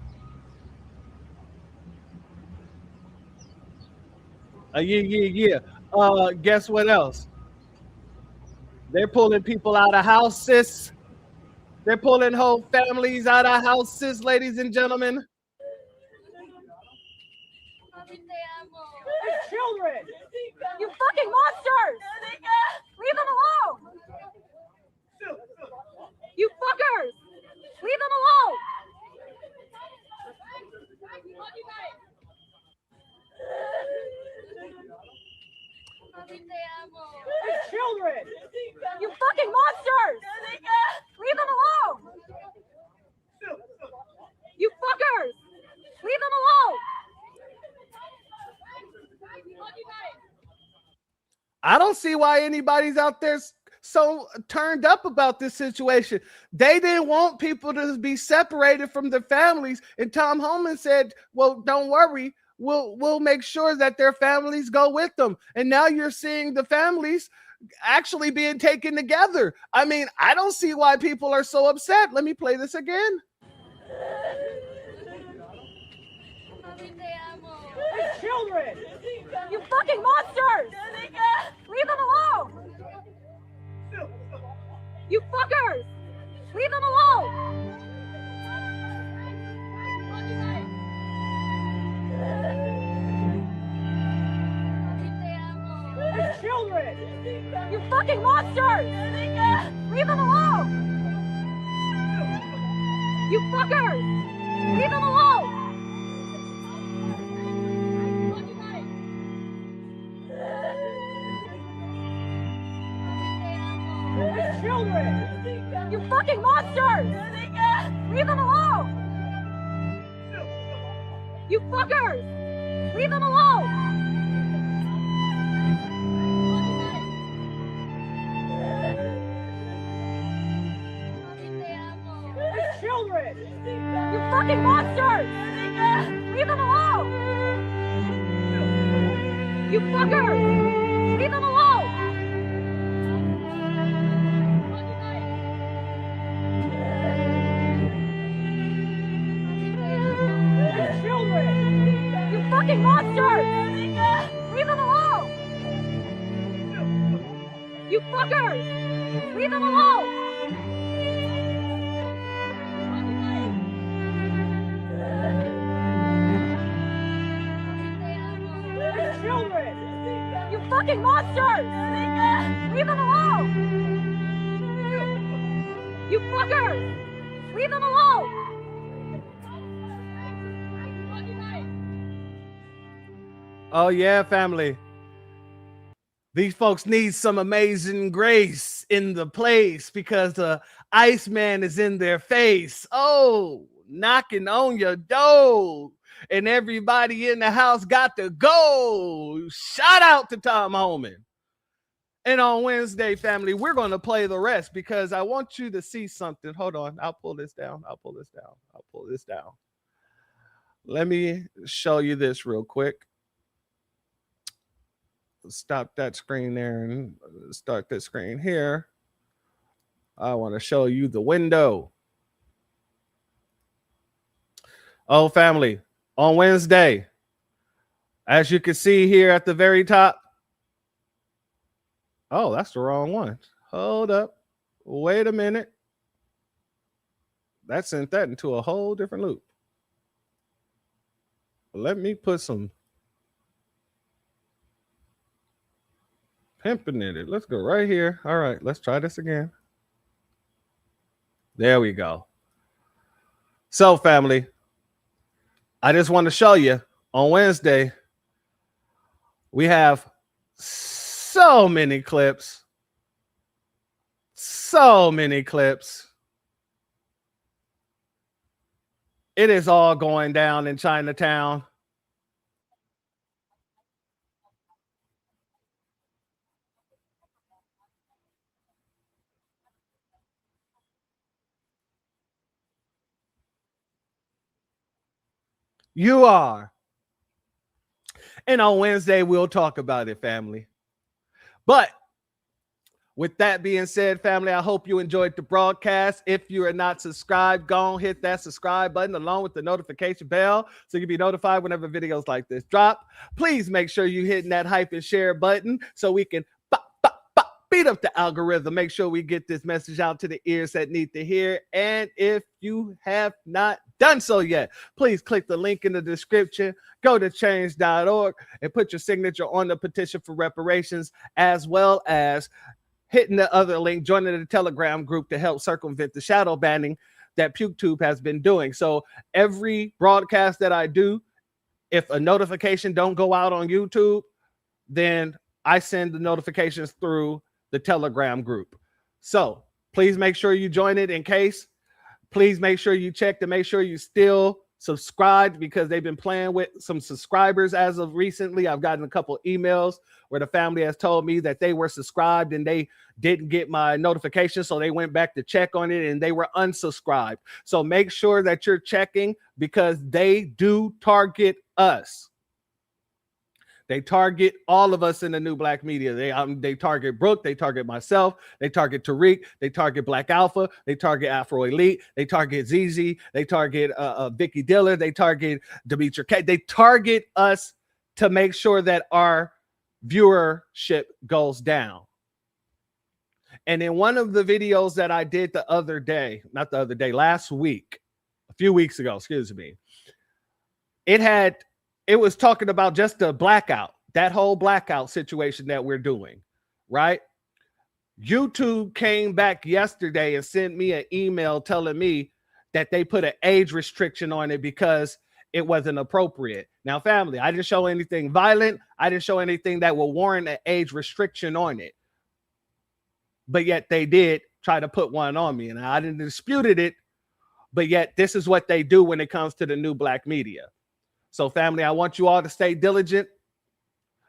C: Yeah. Guess what else? They're pulling people out of houses. They're pulling whole families out of houses, ladies and gentlemen.
V: Children! You fucking monsters! Leave them alone! You fuckers! Leave them alone!
C: I don't see why anybody's out there so turned up about this situation. They didn't want people to be separated from their families, and Tom Homan said, well, don't worry, we'll make sure that their families go with them. And now you're seeing the families actually being taken together. I mean, I don't see why people are so upset. Let me play this again.
V: They're children! You fucking monsters! Leave them alone! You fuckers! Leave them alone! They're children! You fucking monsters! Leave them alone! You fuckers! Leave them alone! They're children! You fucking monsters! Leave them alone! You fuckers! Leave them alone! They're children! You fucking monsters! Leave them alone! You fuckers! Leave them alone! They're children! You fucking monsters! Leave them alone! You fuckers! Leave them alone! They're children! You fucking monsters! Leave them alone! You fuckers! Leave them alone!
C: Oh, yeah, family. These folks need some amazing grace in the place because the Iceman is in their face. Oh, knocking on your door. And everybody in the house got to go. Shout out to Tom Homan. And on Wednesday, family, we're going to play the rest because I want you to see something. Hold on. I'll pull this down. I'll pull this down. Let me show you this real quick. Stop that screen there and start this screen here. I want to show you the window. Oh, family, on Wednesday, as you can see here at the very top. Oh, that's the wrong one. Hold up. Wait a minute. That sent that into a whole different loop. Let me put some pimping in it. Let's go right here. All right, let's try this again. There we go. So, family, I just want to show you on Wednesday, we have so many clips. So many clips. It is all going down in Chinatown. You are. And on Wednesday, we'll talk about it, family. But with that being said, family, I hope you enjoyed the broadcast. If you are not subscribed, go and hit that subscribe button along with the notification bell so you can be notified whenever videos like this drop. Please make sure you hitting that hype and share button so we can beat up the algorithm. Make sure we get this message out to the ears that need to hear. And if you have not done so yet, please click the link in the description, go to change.org and put your signature on the petition for reparations, as well as hitting the other link, joining the Telegram group to help circumvent the shadow banning that PukeTube has been doing. So every broadcast that I do, if a notification don't go out on YouTube, then I send the notifications through the Telegram group. So please make sure you join it in case. Please make sure you check to make sure you still subscribed because they've been playing with some subscribers as of recently. I've gotten a couple emails where the family has told me that they were subscribed and they didn't get my notification, so they went back to check on it and they were unsubscribed. So make sure that you're checking because they do target us. They target all of us in the new black media. They target Brooke. They target myself. They target Tariq. They target Black Alpha. They target Afro Elite. They target ZZ. They target Vicky Diller. They target Demetra K. They target us to make sure that our viewership goes down. And in one of the videos that I did last week, a few weeks ago, excuse me, it was talking about just the blackout, that whole blackout situation that we're doing, right? YouTube came back yesterday and sent me an email telling me that they put an age restriction on it because it wasn't appropriate. Now, family, I didn't show anything violent. I didn't show anything that will warrant an age restriction on it. But yet they did try to put one on me, and I didn't dispute it. But yet this is what they do when it comes to the new black media. So, family, I want you all to stay diligent.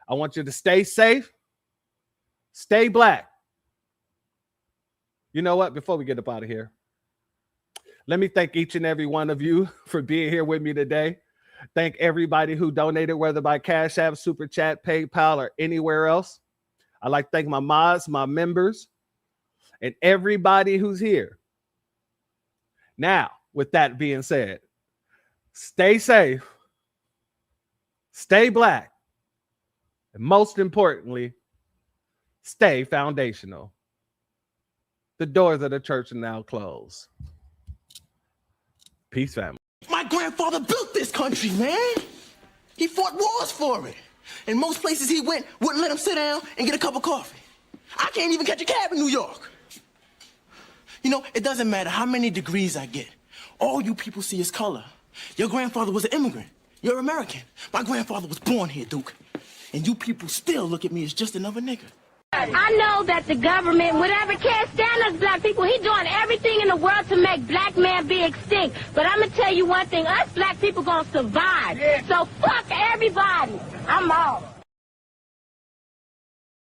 C: I want you to stay safe, stay black. You know what? Before we get up out of here, let me thank each and every one of you for being here with me today. Thank everybody who donated, whether by Cash App, Super Chat, PayPal, or anywhere else. I'd like to thank my mods, my members, and everybody who's here. Now, with that being said, stay safe, stay black, and most importantly, stay foundational. The doors of the church are now closed. Peace, family.
F: My grandfather built this country, man. He fought wars for it. And most places he went wouldn't let him sit down and get a cup of coffee. I can't even catch a cab in New York. You know, it doesn't matter how many degrees I get. All you people see is color. Your grandfather was an immigrant. You're American. My grandfather was born here, Duke. And you people still look at me as just another nigga.
V: I know that the government, whatever, can't stand us black people. He's doing everything in the world to make black man be extinct. But I'm going to tell you one thing. Us black people going to survive. So fuck everybody. I'm out.